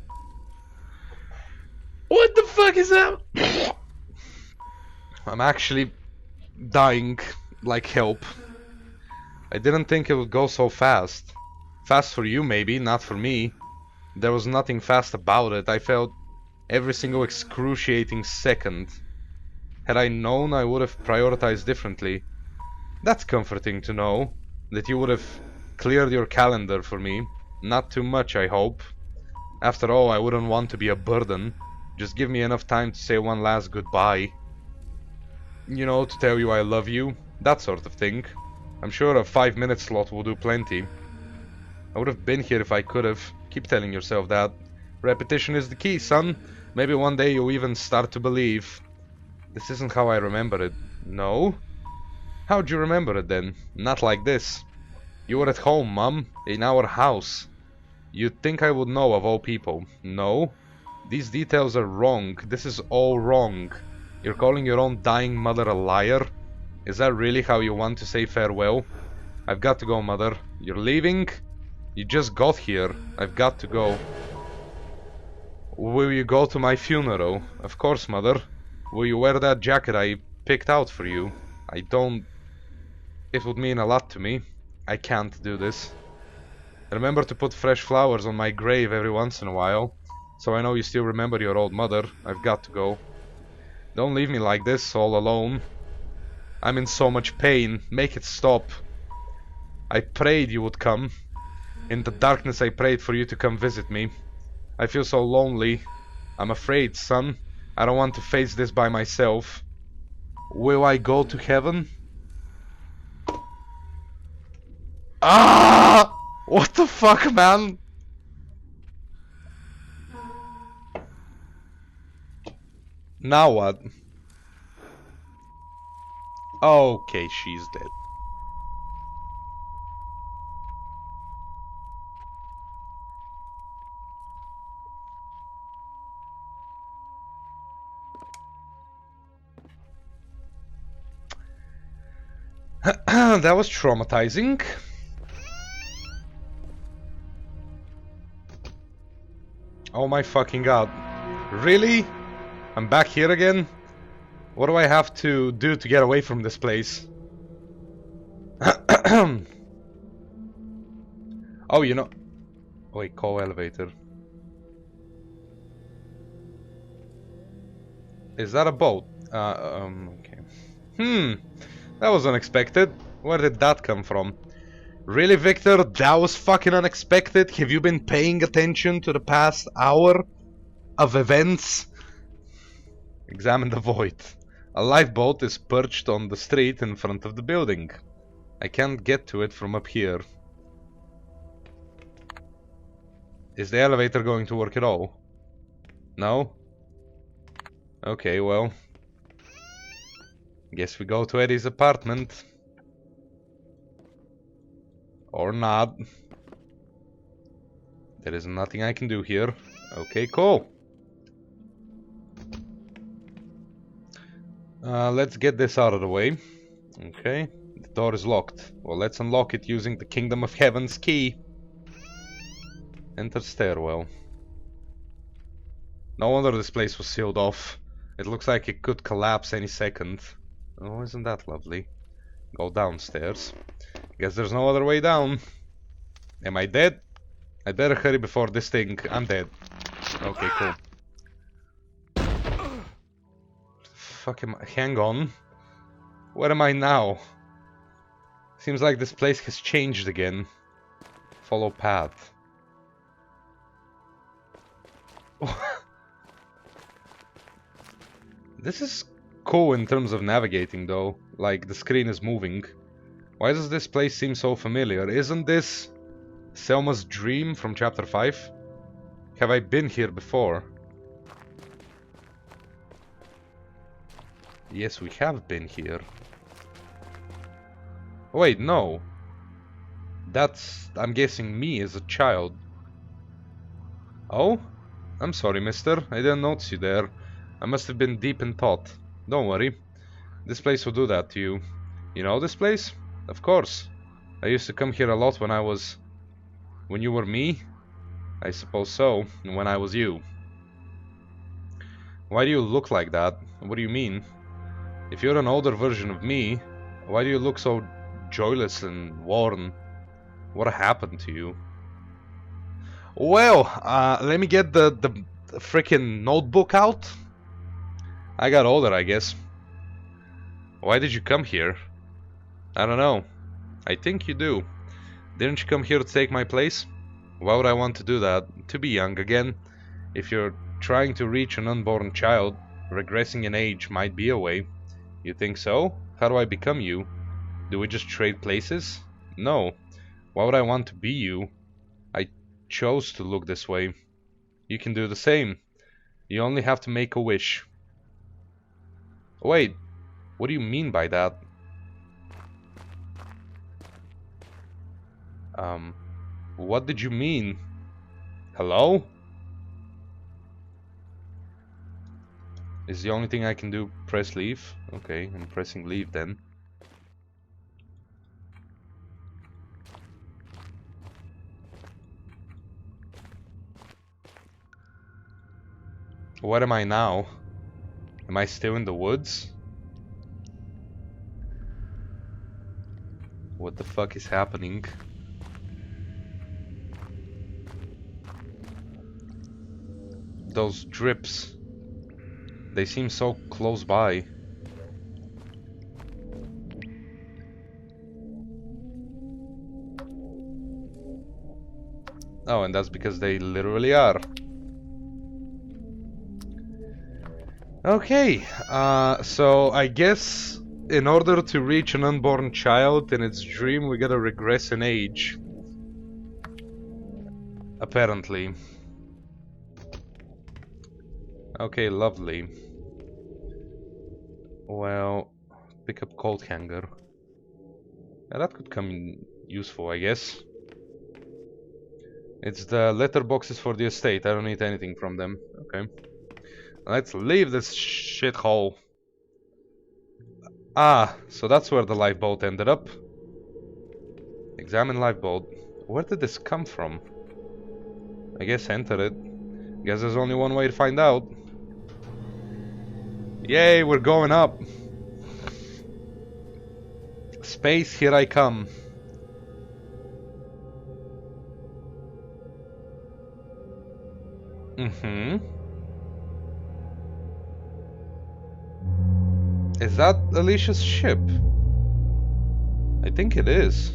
What the fuck is that? I'm actually dying like help. I didn't think it would go so fast. Fast for you maybe, not for me. There was nothing fast about it. I felt every single excruciating second. Had I known, I would have prioritized differently. That's comforting to know, that you would have cleared your calendar for me. Not too much, I hope. After all, I wouldn't want to be a burden. Just give me enough time to say one last goodbye. You know, to tell you I love you. That sort of thing. I'm sure a 5-minute slot will do plenty. I would have been here if I could have. Keep telling yourself that. Repetition is the key, son. Maybe one day you'll even start to believe. This isn't how I remember it. No? How'd you remember it then? Not like this. You were at home, Mum. In our house. You'd think I would know of all people. No? These details are wrong. This is all wrong. You're calling your own dying mother a liar? Is that really how you want to say farewell? I've got to go, Mother. You're leaving? You just got here. I've got to go. Will you go to my funeral? Of course, Mother. Will you wear that jacket I picked out for you? I don't... It would mean a lot to me. I can't do this. Remember to put fresh flowers on my grave every once in a while, so I know you still remember your old mother. I've got to go. Don't leave me like this, all alone. I'm in so much pain. Make it stop. I prayed you would come. In the darkness I prayed for you to come visit me. I feel so lonely. I'm afraid, son. I don't want to face this by myself. Will I go to heaven? Ah! What the fuck, man? Now what? Okay, she's dead. That was traumatizing. Oh my fucking god. Really? I'm back here again? What do I have to do to get away from this place? Oh, you know... Wait, call elevator. Is that a boat? Okay. That was unexpected. Where did that come from? Really, Victor? That was fucking unexpected? Have you been paying attention to the past hour of events? Examine the void. A lifeboat is perched on the street in front of the building. I can't get to it from up here. Is the elevator going to work at all? No? Okay, well. Guess we go to Eddie's apartment. Or not. There is nothing I can do here. Okay, cool. Let's get this out of the way. Okay, the door is locked. Well, let's unlock it using the Kingdom of Heaven's key. Enter stairwell. No wonder this place was sealed off. It looks like it could collapse any second. Oh, isn't that lovely? Go downstairs. Guess there's no other way down. Am I dead? I'd better hurry before this thing... I'm dead. Okay, cool. Fuck am I... Hang on. Where am I now? Seems like this place has changed again. Follow path. This is cool in terms of navigating though. Like, the screen is moving. Why does this place seem so familiar? Isn't this Selma's dream from chapter 5? Have I been here before? Yes, we have been here. Wait, no. That's, I'm guessing, me as a child. Oh? I'm sorry, mister. I didn't notice you there. I must have been deep in thought. Don't worry. This place will do that to you. You know this place? Of course. I used to come here a lot when I was... When you were me? I suppose so. When I was you. Why do you look like that? What do you mean? If you're an older version of me, why do you look so joyless and worn? What happened to you? Well, let me get the freaking notebook out. I got older, I guess. Why did you come here? I don't know. I think you do. Didn't you come here to take my place? Why would I want to do that? To be young again. If you're trying to reach an unborn child, regressing in age might be a way. You think so? How do I become you? Do we just trade places? No. Why would I want to be you? I chose to look this way. You can do the same. You only have to make a wish. Wait, what do you mean by that? What did you mean? Hello? Is the only thing I can do press leave? Okay, I'm pressing leave then. Where am I now? Am I still in the woods? What the fuck is happening? Those drips. They seem so close by. Oh, and that's because they literally are. Okay, so I guess in order to reach an unborn child in its dream, we gotta regress in age. Apparently. Okay, lovely. Well, pick up coat hanger. Yeah, that could come in useful, I guess. It's the letterboxes for the estate. I don't need anything from them. Okay. Let's leave this shithole. Ah, so that's where the lifeboat ended up. Examine lifeboat. Where did this come from? I guess enter it. Guess there's only one way to find out. Yay, we're going up. Space, here I come. Is that Alicia's ship? I think it is.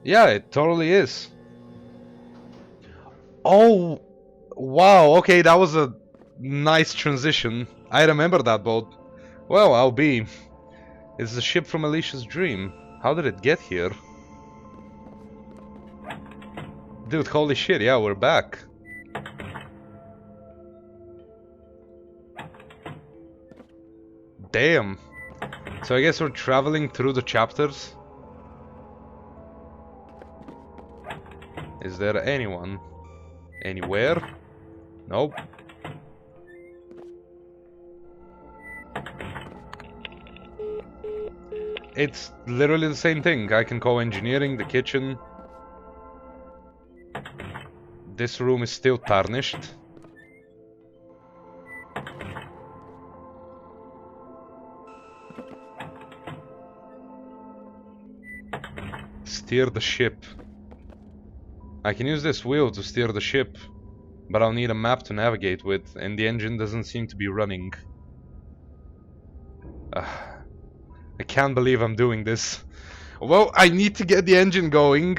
Yeah, it totally is. Oh, wow. Okay, that was a nice transition. I remember that boat. Well, I'll be. It's the ship from Alicia's dream. How did it get here? Dude, holy shit, yeah, we're back. Damn. So I guess we're traveling through the chapters. Is there anyone? Anywhere? Nope. It's literally the same thing. I can call engineering, the kitchen. This room is still tarnished. Steer the ship. I can use this wheel to steer the ship, but I'll need a map to navigate with, and the engine doesn't seem to be running. I can't believe I'm doing this. Well, I need to get the engine going.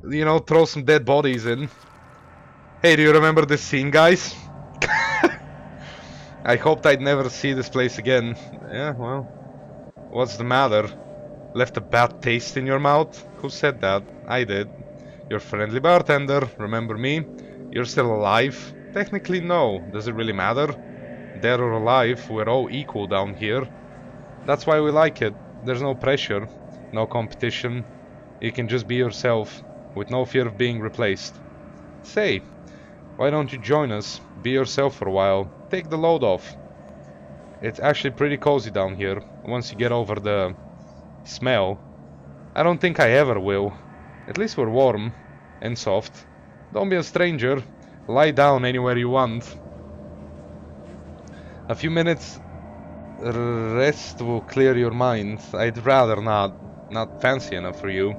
You know, throw some dead bodies in. Hey, do you remember this scene, guys? I hoped I'd never see this place again. Yeah, well, what's the matter? Left a bad taste in your mouth? Who said that? I did. Your friendly bartender, remember me? You're still alive? Technically, no. Does it really matter? Dead or alive, we're all equal down here. That's why we like it. There's no pressure, no competition. You can just be yourself, with no fear of being replaced. Say, why don't you join us? Be yourself for a while. Take the load off. It's actually pretty cozy down here, once you get over the smell. I don't think I ever will. At least we're warm and soft. Don't be a stranger. Lie down anywhere you want. A few minutes rest will clear your mind. I'd rather not. Not fancy enough for you.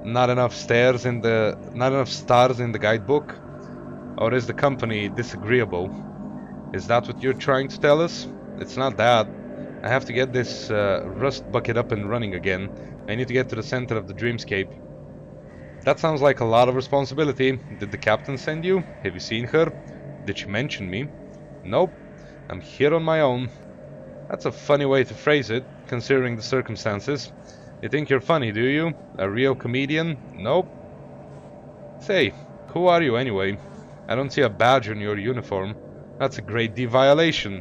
Not enough stars in the guidebook? Or is the company disagreeable? Is that what you're trying to tell us? It's not that. I have to get this rust bucket up and running again. I need to get to the center of the dreamscape. That sounds like a lot of responsibility. Did the captain send you? Have you seen her? Did she mention me? Nope. I'm here on my own. That's a funny way to phrase it, considering the circumstances. You think you're funny, do you? A real comedian? Nope. Say, who are you anyway? I don't see a badge on your uniform. That's a grade D violation.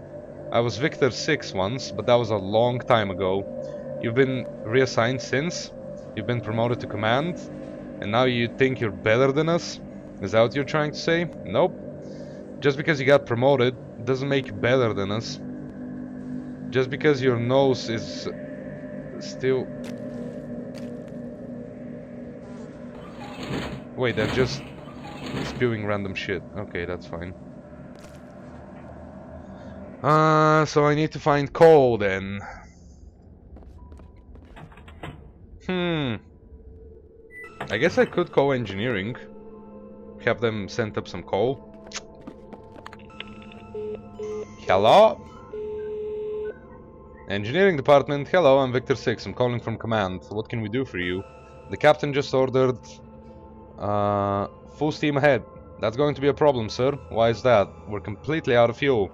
I was Victor 6 once, but that was a long time ago. You've been reassigned since? You've been promoted to command? And now you think you're better than us? Is that what you're trying to say? Nope. Just because you got promoted doesn't make you better than us. Just because your nose is still... Wait, they're just spewing random shit. Okay, that's fine. So I need to find coal then. I guess I could call engineering. Have them send up some coal. Hello? Engineering department, hello, I'm Victor 6, I'm calling from command. What can we do for you? The captain just ordered... full steam ahead. That's going to be a problem, sir. Why is that? We're completely out of fuel.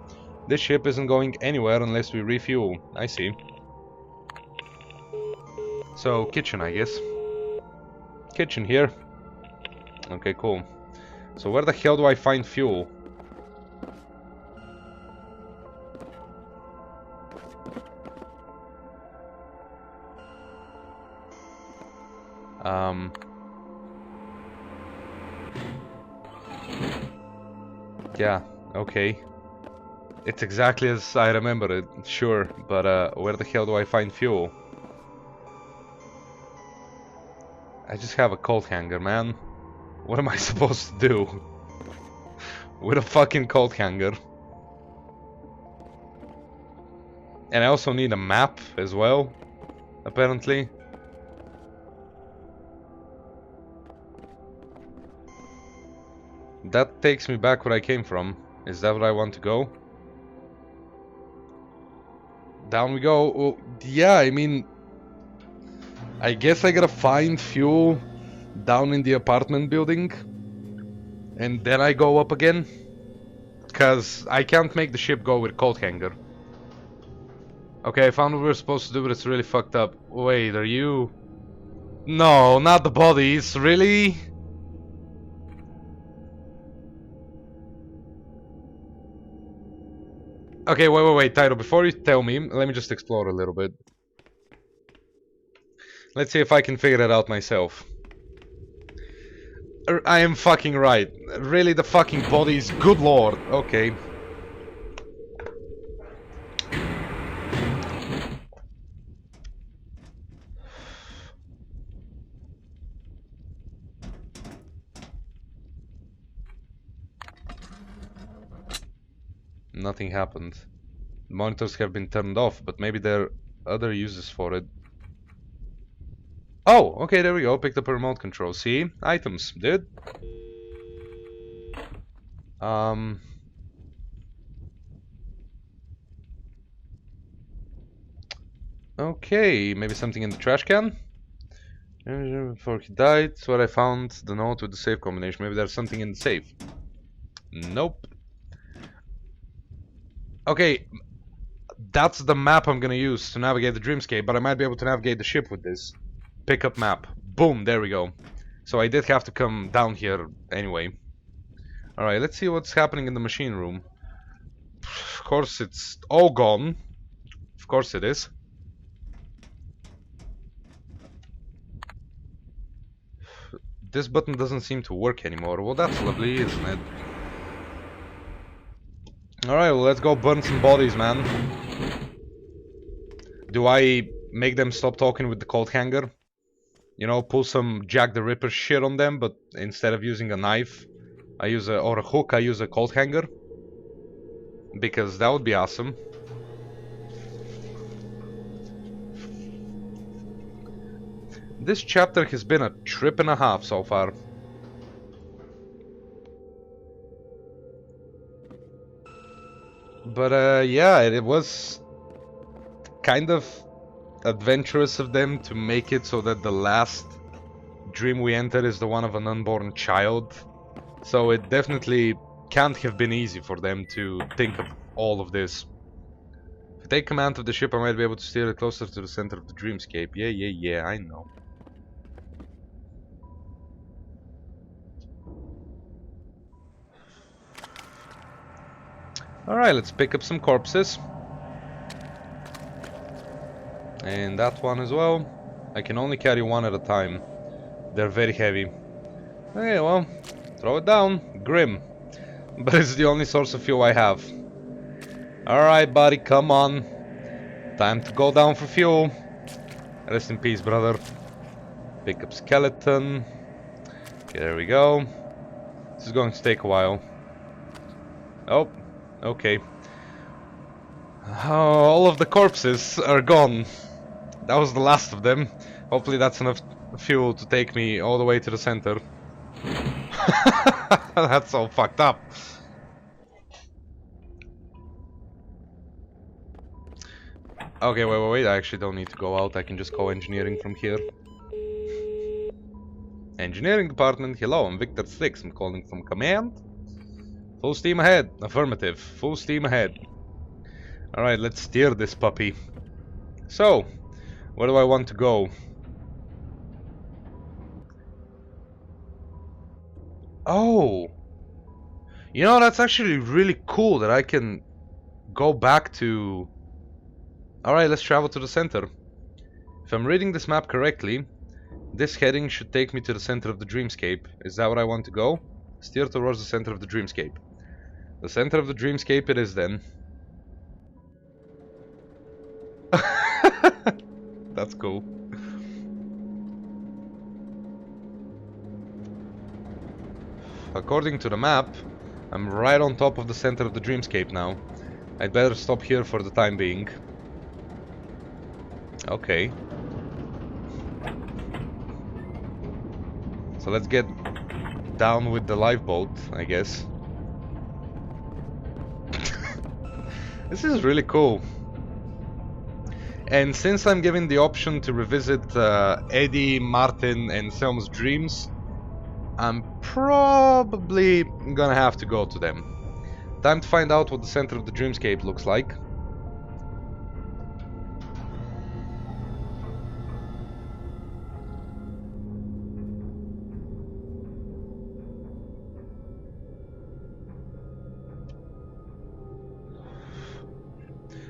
This ship isn't going anywhere unless we refuel. I see. So, kitchen, I guess. Kitchen here. Okay, cool. So where the hell do I find fuel? Yeah, okay. It's exactly as I remember it, sure, but where the hell do I find fuel? I just have a coat hanger, man. What am I supposed to do? With a fucking coat hanger. And I also need a map as well, apparently. That takes me back where I came from. Is that where I want to go? Down we go. Oh, yeah, I mean... I guess I gotta find fuel down in the apartment building. And then I go up again. Because I can't make the ship go with coat hanger. Okay, I found what we were supposed to do, but it's really fucked up. Wait, are you... No, not the bodies. Really? Okay, wait, Tyro, before you tell me, let me just explore a little bit. Let's see if I can figure it out myself. I am fucking right. Really, the fucking bodies. Good lord. Okay. Nothing happened. The monitors have been turned off, but maybe there are other uses for it. Oh, okay, there we go. Picked up a remote control. See? Items, dude. Okay, maybe something in the trash can? Before he died, that's where I found the note with the safe combination. Maybe there's something in the safe. Nope. Okay, that's the map I'm gonna use to navigate the dreamscape, but I might be able to navigate the ship with this. Pick up map. Boom, there we go. So I did have to come down here anyway. Alright, let's see what's happening in the machine room. Of course, it's all gone. Of course it is. This button doesn't seem to work anymore. Well, that's lovely, isn't it? Alright, well, let's go burn some bodies, man. Do I make them stop talking with the coat hanger? You know, pull some Jack the Ripper shit on them, but instead of using a knife, or a hook, I use a coat hanger. Because that would be awesome. This chapter has been a trip and a half so far. But yeah, it was kind of adventurous of them to make it so that the last dream we enter is the one of an unborn child. So it definitely can't have been easy for them to think of all of this. If I take command of the ship, I might be able to steer it closer to the center of the dreamscape. Yeah, I know. Alright, let's pick up some corpses. And that one as well. I can only carry one at a time. They're very heavy. Okay, well, throw it down. Grim. But it's the only source of fuel I have. Alright, buddy, come on. Time to go down for fuel. Rest in peace, brother. Pick up skeleton. Okay, there we go. This is going to take a while. Oh, okay. All of the corpses are gone. That was the last of them. Hopefully that's enough fuel to take me all the way to the center. That's all fucked up. Okay, wait. I actually don't need to go out. I can just go engineering from here. Engineering department. Hello, I'm Victor 6. I'm calling from command. Full steam ahead. Affirmative. Full steam ahead. Alright, let's steer this puppy. So, where do I want to go? Oh! You know, that's actually really cool that I can go back to... Alright, let's travel to the center. If I'm reading this map correctly, this heading should take me to the center of the dreamscape. Is that where I want to go? Steer towards the center of the dreamscape. The center of the dreamscape it is then. That's cool. According to the map, I'm right on top of the center of the dreamscape now. I'd better stop here for the time being. Okay. So let's get down with the lifeboat, I guess. This is really cool. And since I'm given the option to revisit Eddie, Martin, and Selma's dreams, I'm probably gonna have to go to them. Time to find out what the center of the dreamscape looks like.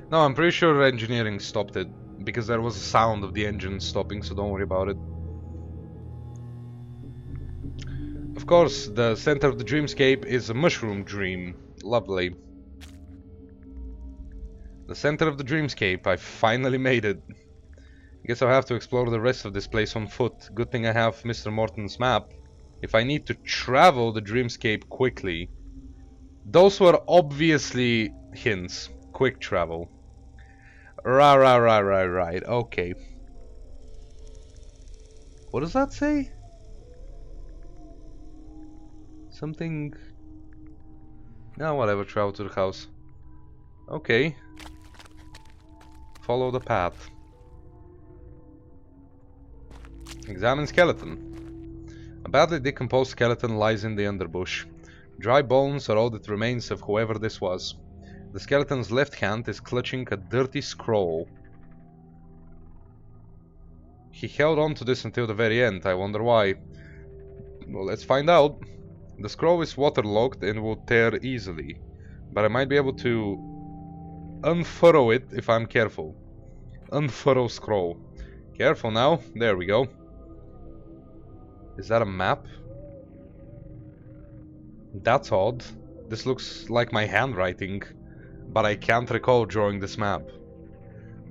No, I'm pretty sure engineering stopped it, because there was a sound of the engine stopping, so don't worry about it. Of course, the center of the dreamscape is a mushroom dream. Lovely. The center of the dreamscape. I finally made it. Guess I'll have to explore the rest of this place on foot. Good thing I have Mr. Morton's map. If I need to travel the dreamscape quickly. Those were obviously hints. Quick travel. Right. Okay. What does that say? Something... No, whatever. Travel to the house. Okay. Follow the path. Examine skeleton. A badly decomposed skeleton lies in the underbush. Dry bones are all that remains of whoever this was. The skeleton's left hand is clutching a dirty scroll. He held on to this until the very end. I wonder why. Well, let's find out. The scroll is waterlogged and will tear easily, but I might be able to unfurrow it if I'm careful. Unfurrow scroll. Careful now. There we go. Is that a map? That's odd. This looks like my handwriting, but I can't recall drawing this map.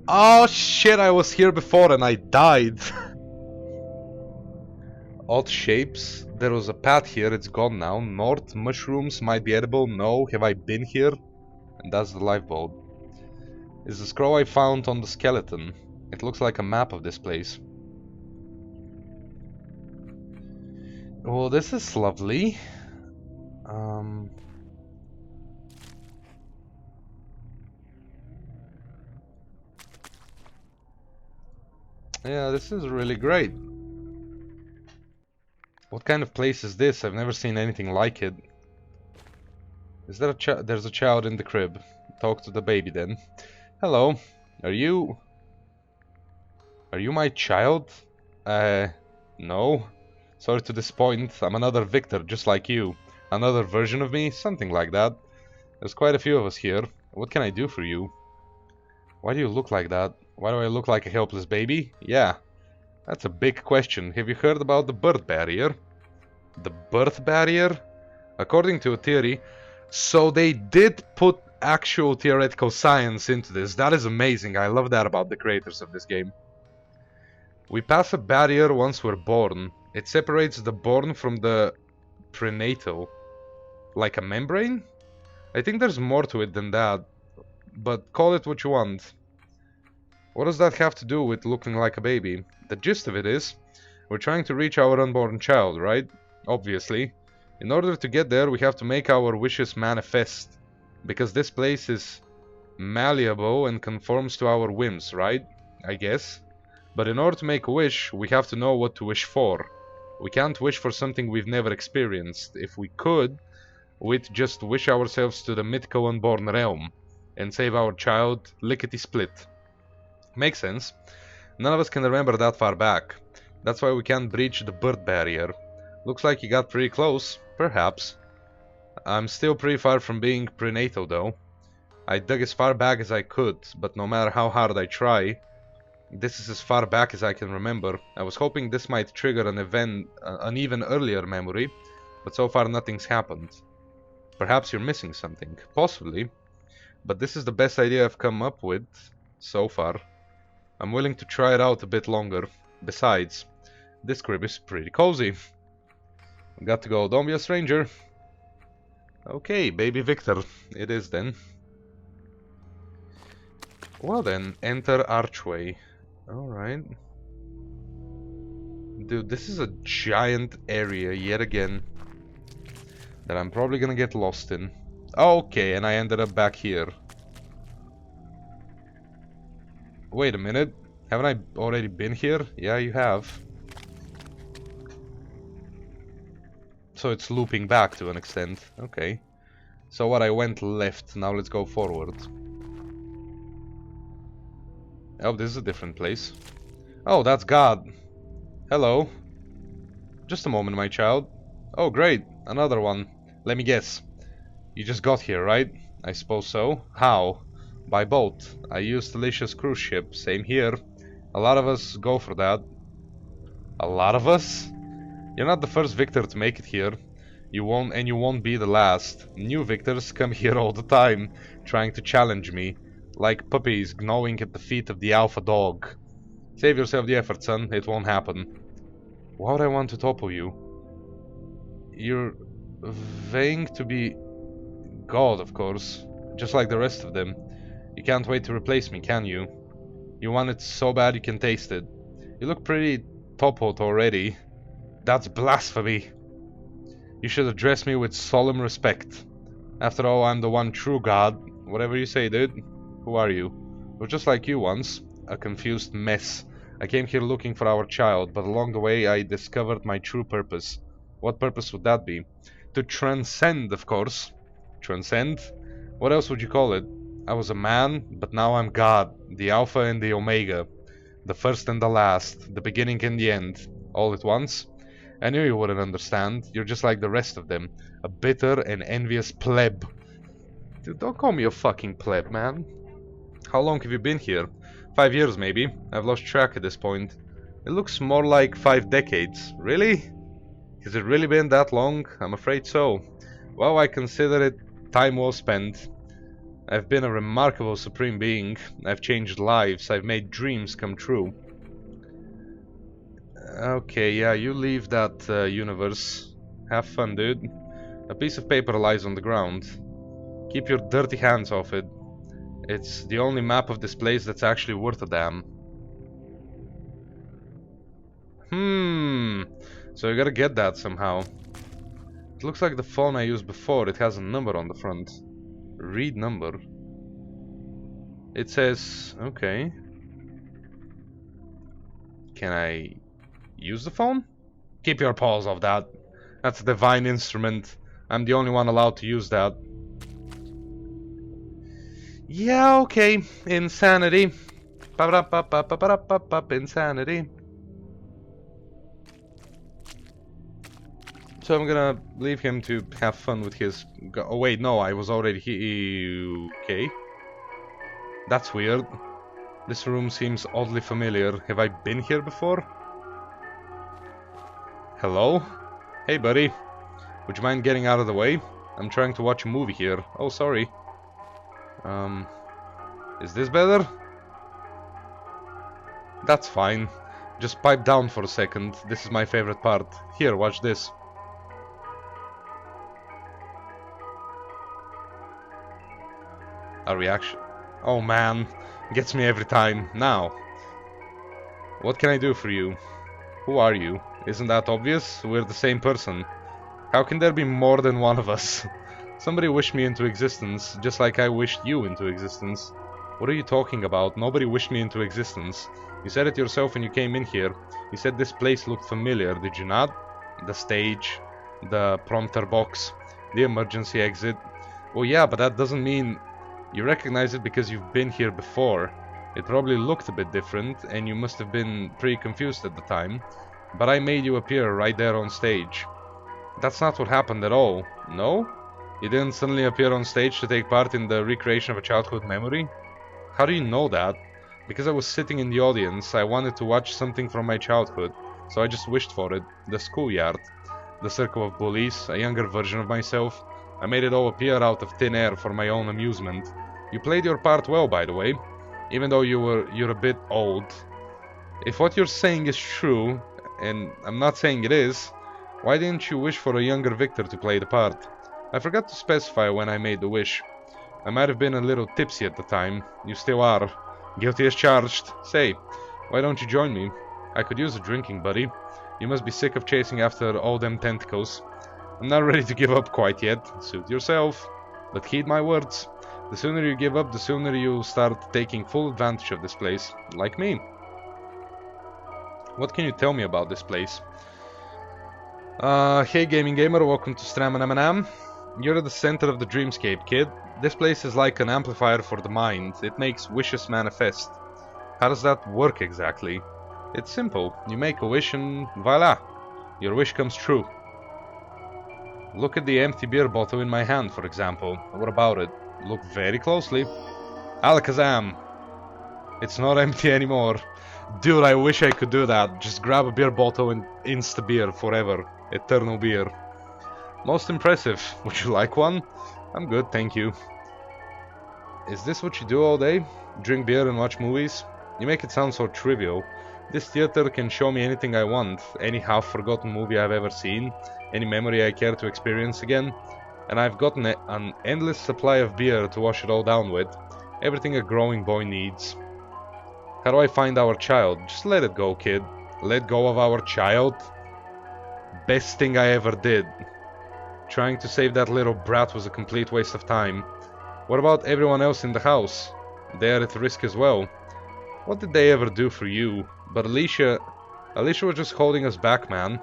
Oh shit, I was here before and I died. Odd shapes. There was a path here, it's gone now. North, mushrooms might be edible. No, have I been here? And that's the lifeboat. Is the scroll I found on the skeleton. It looks like a map of this place. Well, this is lovely. Yeah, this is really great. What kind of place is this? I've never seen anything like it. Is there a there's a child in the crib. Talk to the baby then. Hello. Are you my child? No. Sorry to disappoint. I'm another Victor, just like you. Another version of me? Something like that. There's quite a few of us here. What can I do for you? Why do you look like that? Why do I look like a helpless baby? Yeah. That's a big question. Have you heard about the birth barrier? The birth barrier? According to a theory, so they did put actual theoretical science into this. That is amazing. I love that about the creators of this game. We pass a barrier once we're born. It separates the born from the prenatal. Like a membrane? I think there's more to it than that. But call it what you want. What does that have to do with looking like a baby? The gist of it is, we're trying to reach our unborn child, right? Obviously. In order to get there, we have to make our wishes manifest. Because this place is malleable and conforms to our whims, right? I guess. But in order to make a wish, we have to know what to wish for. We can't wish for something we've never experienced. If we could, we'd just wish ourselves to the mythical unborn realm and save our child lickety-split. Makes sense. None of us can remember that far back. That's why we can't breach the birth barrier. Looks like you got pretty close. Perhaps. I'm still pretty far from being prenatal though. I dug as far back as I could, but no matter how hard I try, this is as far back as I can remember. I was hoping this might trigger an even earlier memory, but so far nothing's happened. Perhaps you're missing something. Possibly. But this is the best idea I've come up with so far. I'm willing to try it out a bit longer. Besides, this crib is pretty cozy. Got to go. Don't be a stranger. Okay, baby Victor. It is then. Well then, enter archway. Alright. Dude, this is a giant area yet again that I'm probably gonna get lost in. Okay, and I ended up back here. Wait a minute. Haven't I already been here? Yeah, you have. So it's looping back to an extent. Okay. So what, I went left. Now let's go forward. Oh, this is a different place. Oh, that's God. Hello. Just a moment, my child. Oh, great. Another one. Let me guess. You just got here, right? I suppose so. How? By boat. I used Alicia's cruise ship. Same here. A lot of us go for that. A lot of us? You're not the first victor to make it here. You won't be the last. New victors come here all the time, trying to challenge me, like puppies gnawing at the feet of the alpha dog. Save yourself the effort, son. It won't happen. Why would I want to topple you? You're vying to be God, of course, just like the rest of them. You can't wait to replace me, can you? You want it so bad you can taste it. You look pretty toppled already. That's blasphemy. You should address me with solemn respect. After all, I'm the one true God. Whatever you say, dude. Who are you? I was just like you once, a confused mess. I came here looking for our child, but along the way I discovered my true purpose. What purpose would that be? To transcend, of course. Transcend? What else would you call it? I was a man, but now I'm God, the Alpha and the Omega, the first and the last, the beginning and the end, all at once. I knew you wouldn't understand. You're just like the rest of them, a bitter and envious pleb. Dude, don't call me a fucking pleb, man. How long have you been here? 5 years, maybe. I've lost track at this point. It looks more like 5 decades. Really? Has it really been that long? I'm afraid so. Well, I consider it time well spent. I've been a remarkable supreme being. I've changed lives. I've made dreams come true. Okay, yeah, you leave that universe. Have fun, dude. A piece of paper lies on the ground. Keep your dirty hands off it. It's the only map of this place that's actually worth a damn. So you gotta get that somehow. It looks like the phone I used before. It has a number on the front. Read number. It says... okay. Can I use the phone? Keep your paws off that. That's a divine instrument. I'm the only one allowed to use that. Yeah, okay. Insanity. Insanity. So I'm gonna leave him to have fun with his... oh wait, no, I was already here. Okay. That's weird. This room seems oddly familiar. Have I been here before? Hello? Hey buddy. Would you mind getting out of the way? I'm trying to watch a movie here. Oh, sorry. Is this better? That's fine. Just pipe down for a second. This is my favorite part. Here, watch this. A reaction. Oh man, gets me every time. Now, what can I do for you? Who are you? Isn't that obvious? We're the same person. How can there be more than one of us? Somebody wished me into existence, just like I wished you into existence. What are you talking about? Nobody wished me into existence. You said it yourself when you came in here. You said this place looked familiar, did you not? The stage, the prompter box, the emergency exit. Well, yeah, but that doesn't mean you recognize it because you've been here before. It probably looked a bit different, and you must have been pretty confused at the time. But I made you appear right there on stage. That's not what happened at all, no? You didn't suddenly appear on stage to take part in the recreation of a childhood memory? How do you know that? Because I was sitting in the audience, I wanted to watch something from my childhood, so I just wished for it. The schoolyard, the circle of bullies, a younger version of myself. I made it all appear out of thin air for my own amusement. You played your part well, by the way, even though you're a bit old. If what you're saying is true, and I'm not saying it is, why didn't you wish for a younger Victor to play the part? I forgot to specify when I made the wish. I might have been a little tipsy at the time. You still are. Guilty as charged. Say, why don't you join me? I could use a drinking buddy. You must be sick of chasing after all them tentacles. I'm not ready to give up quite yet. Suit yourself. But heed my words. The sooner you give up, the sooner you'll start taking full advantage of this place. Like me. What can you tell me about this place? Hey gaming gamer, welcome to Stram. You're at the center of the dreamscape, kid. This place is like an amplifier for the mind. It makes wishes manifest. How does that work exactly? It's simple. You make a wish and voila! Your wish comes true. Look at the empty beer bottle in my hand, for example. What about it? Look very closely. Alakazam! It's not empty anymore. Dude, I wish I could do that. Just grab a beer bottle and insta beer forever. Eternal beer. Most impressive. Would you like one? I'm good, thank you. Is this what you do all day? Drink beer and watch movies? You make it sound so trivial. This theater can show me anything I want, any half-forgotten movie I've ever seen, any memory I care to experience again, and I've got an endless supply of beer to wash it all down with. Everything a growing boy needs. How do I find our child? Just let it go, kid. Let go of our child? Best thing I ever did. Trying to save that little brat was a complete waste of time. What about everyone else in the house? They are at risk as well. What did they ever do for you? But Alicia was just holding us back, man.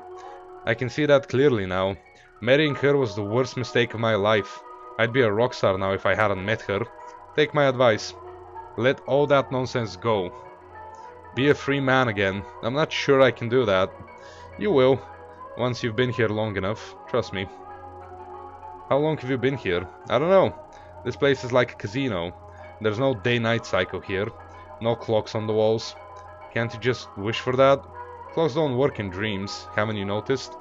I can see that clearly now. Marrying her was the worst mistake of my life. I'd be a rock star now if I hadn't met her. Take my advice. Let all that nonsense go. Be a free man again. I'm not sure I can do that. You will, once you've been here long enough. Trust me. How long have you been here? I don't know. This place is like a casino. There's no day-night cycle here. No clocks on the walls. Can't you just wish for that? Clocks don't work in dreams, haven't you noticed?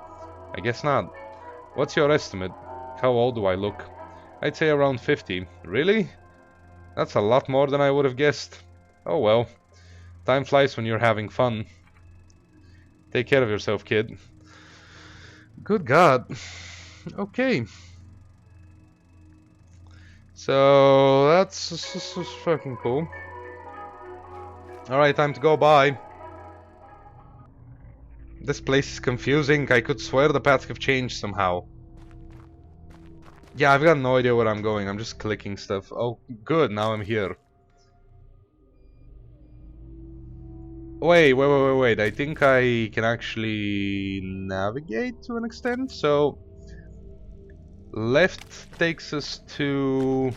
I guess not. What's your estimate? How old do I look? I'd say around 50. Really? That's a lot more than I would have guessed. Oh well. Time flies when you're having fun. Take care of yourself, kid. Good God. Okay. So that's fucking cool. Alright, time to go. Bye. This place is confusing. I could swear the paths have changed somehow. Yeah, I've got no idea where I'm going. I'm just clicking stuff. Oh, good. Now I'm here. Wait. I think I can actually navigate to an extent. So, left takes us to...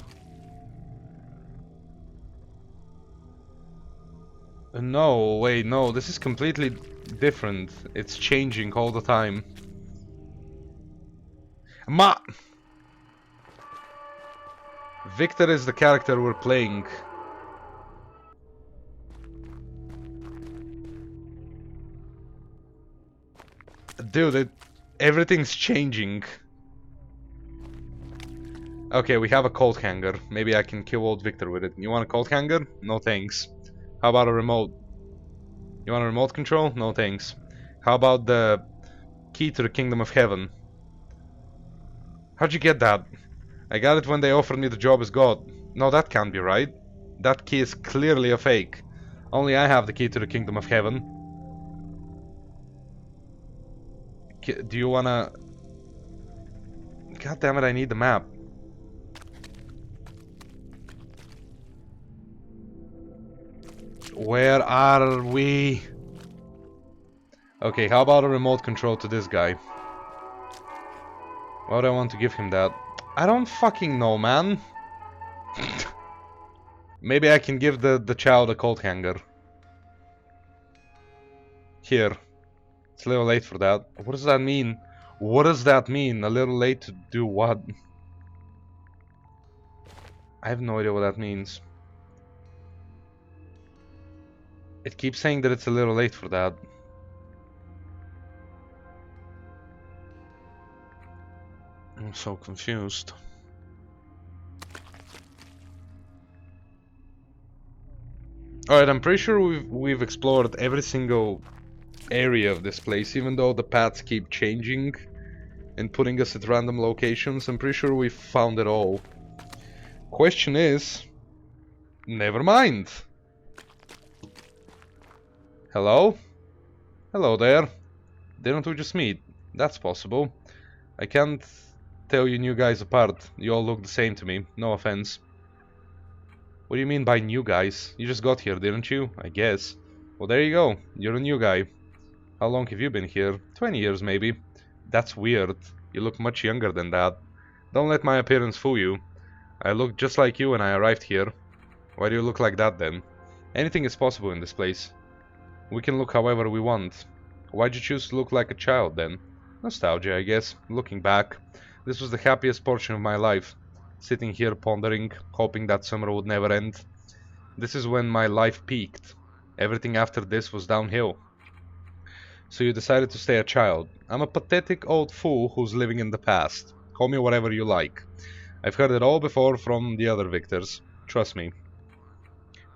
No, wait, no. This is completely different. It's changing all the time. Victor is the character we're playing. Dude, everything's changing. Okay, we have a coat hanger. Maybe I can kill old Victor with it. You want a coat hanger? No thanks. How about a remote? You want a remote control? No thanks. How about the key to the kingdom of heaven? How'd you get that? I got it when they offered me the job as God. No, that can't be right. That key is clearly a fake. Only I have the key to the kingdom of heaven. Do you wanna... God damn it, I need the map. Where are we? Okay, how about a remote control to this guy? Why would I want to give him that? I don't fucking know, man. Maybe I can give the child a coat hanger. Here. It's a little late for that. What does that mean? What does that mean? A little late to do what? I have no idea what that means. It keeps saying that it's a little late for that. I'm so confused. Alright, I'm pretty sure we've explored every single area of this place, even though the paths keep changing and putting us at random locations. I'm pretty sure we've found it all. Question is... Never mind. Hello? Hello there. Didn't we just meet? That's possible. I can't tell you new guys apart. You all look the same to me. No offense. What do you mean by new guys? You just got here, didn't you? I guess. Well, there you go. You're a new guy. How long have you been here? 20 years, maybe. That's weird. You look much younger than that. Don't let my appearance fool you. I look just like you when I arrived here. Why do you look like that, then? Anything is possible in this place. We can look however we want. Why'd you choose to look like a child, then? Nostalgia, I guess. Looking back, this was the happiest portion of my life. Sitting here pondering, hoping that summer would never end. This is when my life peaked. Everything after this was downhill. So you decided to stay a child. I'm a pathetic old fool who's living in the past. Call me whatever you like. I've heard it all before from the other victors. Trust me.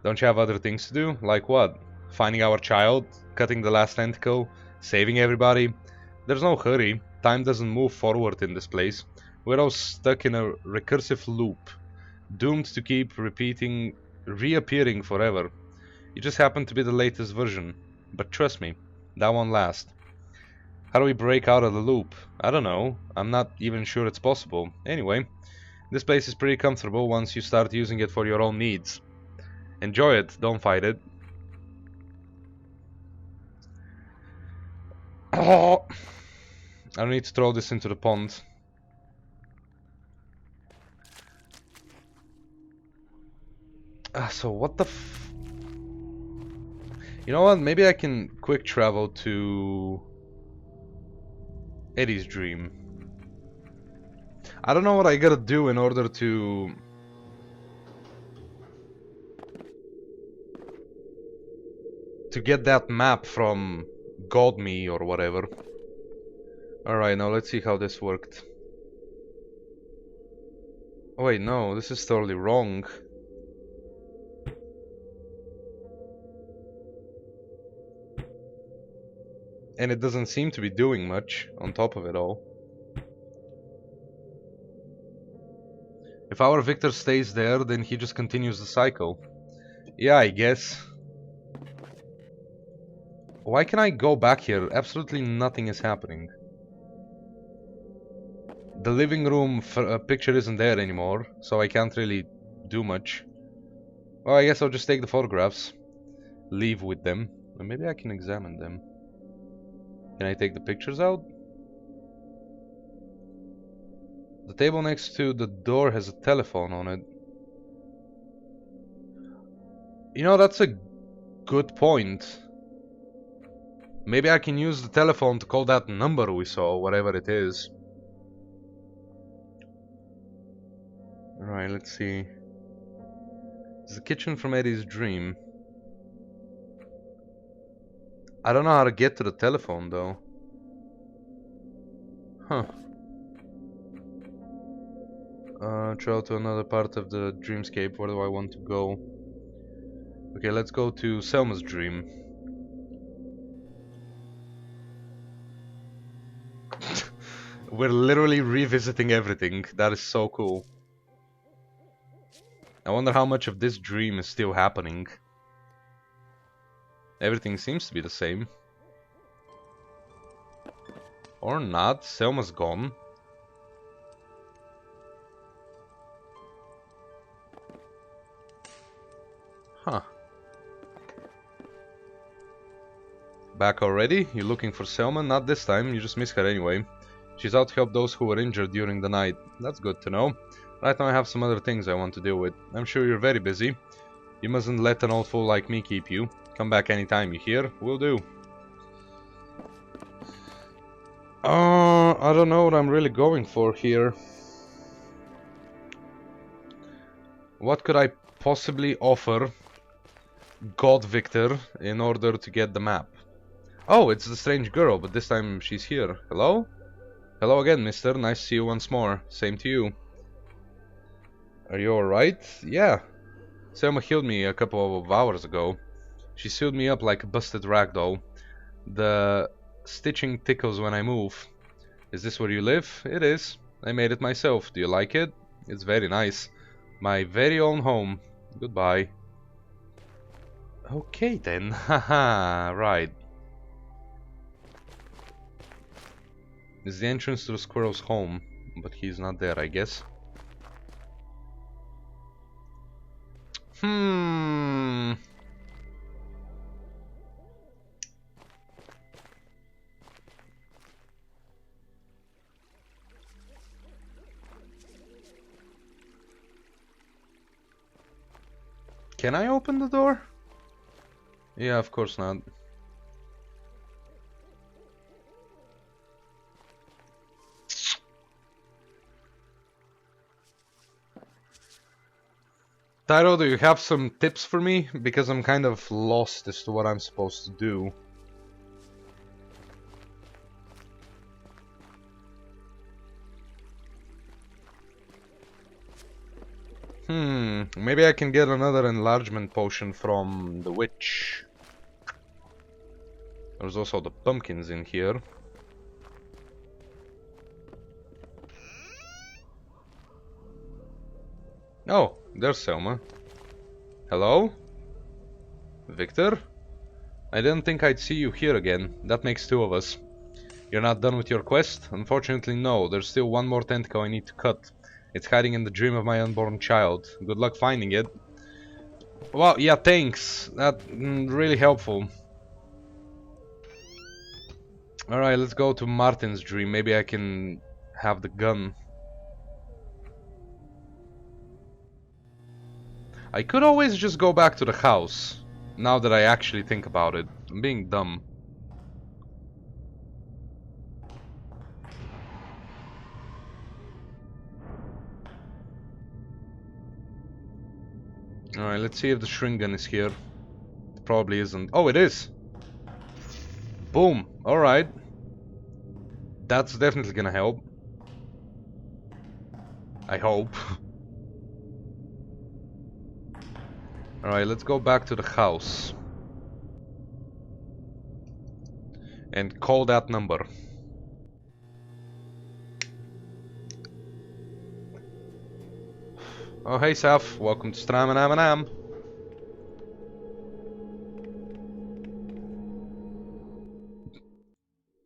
Don't you have other things to do? Like what? Finding our child? Cutting the last tentacle? Saving everybody? There's no hurry. Time doesn't move forward in this place. We're all stuck in a recursive loop, doomed to keep reappearing forever. You just happen to be the latest version. But trust me, that won't last. How do we break out of the loop? I don't know. I'm not even sure it's possible. Anyway, this place is pretty comfortable once you start using it for your own needs. Enjoy it, don't fight it. Oh, I don't need to throw this into the pond. So what the You know what? Maybe I can quick travel to Eddie's dream. I don't know what I gotta do in order to get that map from GodMe or whatever. Alright, now let's see how this worked. Oh wait, no, this is totally wrong. And it doesn't seem to be doing much on top of it all. If our Victor stays there, then he just continues the cycle. Yeah, I guess. Why can I go back here? Absolutely nothing is happening. The living room picture isn't there anymore, so I can't really do much. Well, I guess I'll just take the photographs. Leave with them. And maybe I can examine them. Can I take the pictures out? The table next to the door has a telephone on it. You know, that's a good point. Maybe I can use the telephone to call that number we saw, whatever it is. Alright, let's see. It's the kitchen from Eddie's dream. I don't know how to get to the telephone, though. Huh. Travel to another part of the dreamscape. Where do I want to go? Okay, let's go to Selma's dream. We're literally revisiting everything. That is so cool. I wonder how much of this dream is still happening. Everything seems to be the same. Or not. Selma's gone. Huh. Back already? You looking for Selma? Not this time, you just miss her anyway. She's out to help those who were injured during the night. That's good to know. Right now I have some other things I want to deal with. I'm sure you're very busy. You mustn't let an old fool like me keep you. Come back anytime, you hear? Will do. I don't know what I'm really going for here. What could I possibly offer God Victor in order to get the map? Oh, it's the strange girl, but this time she's here. Hello? Hello again, mister. Nice to see you once more. Same to you. Are you alright? Yeah. Selma healed me a couple of hours ago. She sewed me up like a busted ragdoll. The stitching tickles when I move. Is this where you live? It is. I made it myself. Do you like it? It's very nice. My very own home. Goodbye. Okay then. Haha, right. This is the entrance to the squirrel's home, but he's not there, I guess. Can I open the door? Yeah, of course not. Tyro, do you have some tips for me? Because I'm kind of lost as to what I'm supposed to do. Maybe I can get another enlargement potion from the witch. There's also the pumpkins in here. Oh, there's Selma. Hello? Victor? I didn't think I'd see you here again. That makes two of us. You're not done with your quest? Unfortunately, no. There's still one more tentacle I need to cut. It's hiding in the dream of my unborn child. Good luck finding it. Well, yeah, thanks. That's really helpful. Alright, let's go to Martin's dream. Maybe I can have the gun. I could always just go back to the house. Now that I actually think about it. I'm being dumb. Alright, let's see if the shrink gun is here. It probably isn't. Oh, it is! Boom! Alright. That's definitely gonna help. I hope. Alright, let's go back to the house. And call that number. Oh, hey Saf, welcome to Stramanam.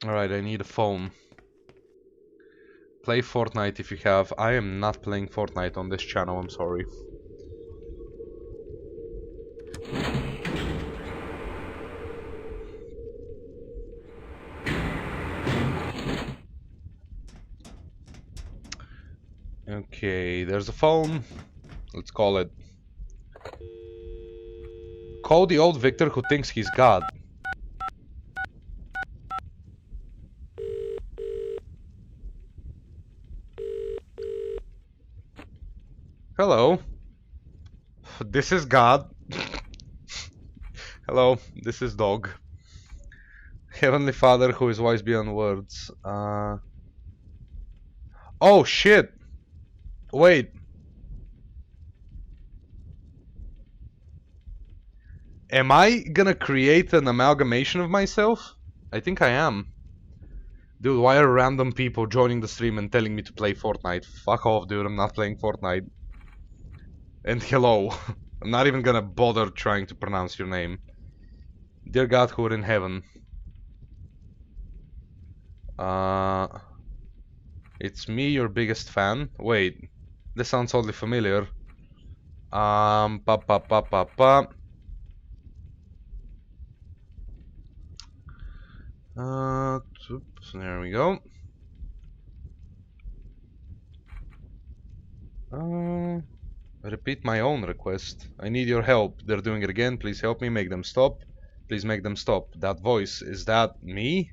Alright, I need a phone. Play Fortnite if you have. I am not playing Fortnite on this channel, I'm sorry. Okay, there's a phone. Let's call it. Call the old Victor who thinks he's God. Hello. This is God. Hello, this is Dog. Heavenly Father who is wise beyond words. Oh shit! Wait. Am I gonna create an amalgamation of myself? I think I am. Dude, why are random people joining the stream and telling me to play Fortnite? Fuck off, dude, I'm not playing Fortnite. And hello. I'm not even gonna bother trying to pronounce your name. Dear God who are in heaven. It's me, your biggest fan. Wait, this sounds oddly familiar. Pa pa pa pa pa. There we go. Repeat my own request. I need your help. They're doing it again. Please help me make them stop. Please make them stop. That voice, is that me?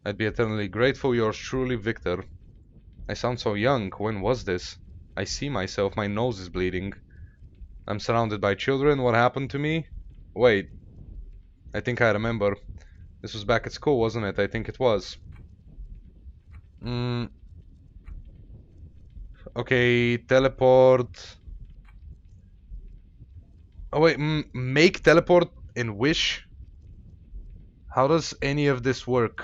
I'd be eternally grateful. Yours truly, Victor. I sound so young. When was this? I see myself. My nose is bleeding. I'm surrounded by children. What happened to me? Wait. I think I remember. This was back at school, wasn't it? I think it was. Okay, teleport. Oh wait, make teleport and wish? How does any of this work?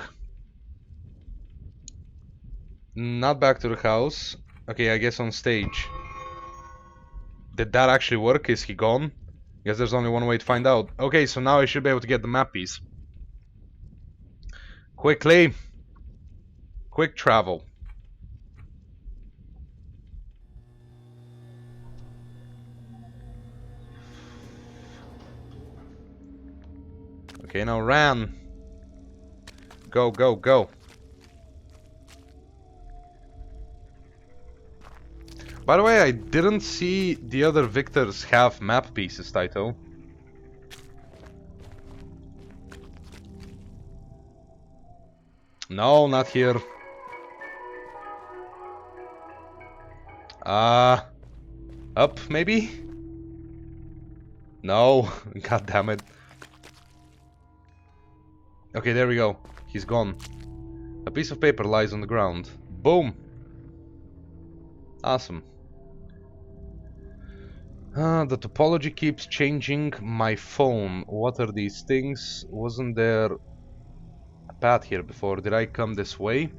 Not back to the house. Okay, I guess on stage. Did that actually work? Is he gone? Guess there's only one way to find out. Okay, so now I should be able to get the map piece. Quickly! Quick travel. Okay, now ran. Go, go, go. By the way, I didn't see the other victors have map pieces, Taito. No, not here. Up, maybe? No, god damn it. Okay, there we go. He's gone. A piece of paper lies on the ground. Boom! Awesome. The topology keeps changing my phone. What are these things? Wasn't there a path here before? Did I come this way?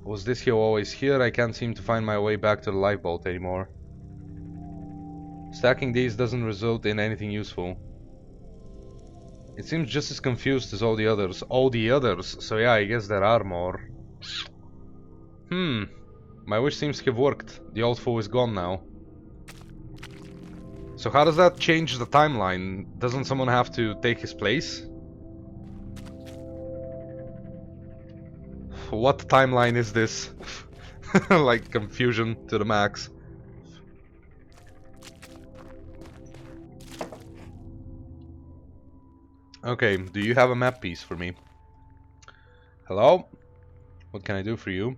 Was this here always here? I can't seem to find my way back to the lifeboat anymore. Stacking these doesn't result in anything useful. It seems just as confused as all the others. All the others? So yeah, I guess there are more. My wish seems to have worked. The old fool is gone now. So how does that change the timeline? Doesn't someone have to take his place? What timeline is this? Like confusion to the max. Okay, do you have a map piece for me? Hello? What can I do for you?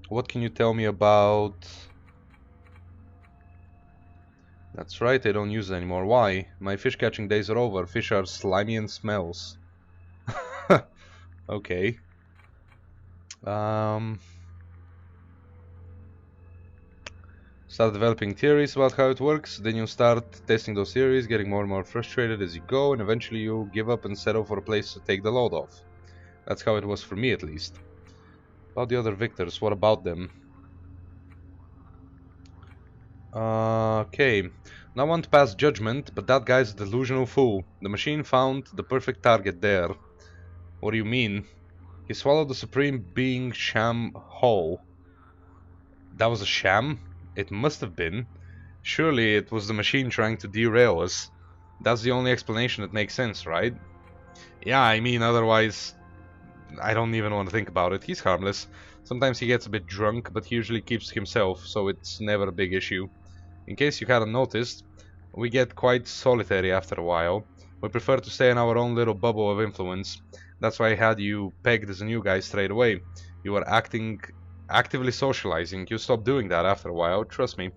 What can you tell me about... That's right, I don't use it anymore. Why? My fish catching days are over. Fish are slimy and smells. Okay. Start developing theories about how it works, then you start testing those theories, getting more and more frustrated as you go, and eventually you give up and settle for a place to take the load off. That's how it was for me, at least. About the other victors, what about them? Okay. Not one to pass judgment, but that guy's a delusional fool. The machine found the perfect target there. What do you mean? He swallowed the Supreme Being sham whole. That was a sham? It must have been. Surely it was the machine trying to derail us. That's the only explanation that makes sense, right? Yeah, I mean, otherwise, I don't even want to think about it. He's harmless. Sometimes he gets a bit drunk, but he usually keeps to himself, so it's never a big issue. In case you hadn't noticed, we get quite solitary after a while. We prefer to stay in our own little bubble of influence. That's why I had you pegged as a new guy straight away. You were actively socializing. You stopped doing that after a while, trust me.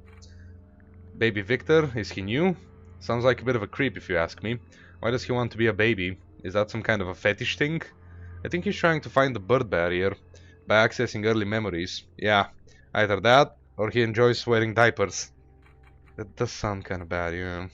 Baby Victor, is he new? Sounds like a bit of a creep if you ask me. Why does he want to be a baby? Is that some kind of a fetish thing? I think he's trying to find the birth barrier by accessing early memories. Yeah, either that or he enjoys wearing diapers. That does sound kind of bad, yeah.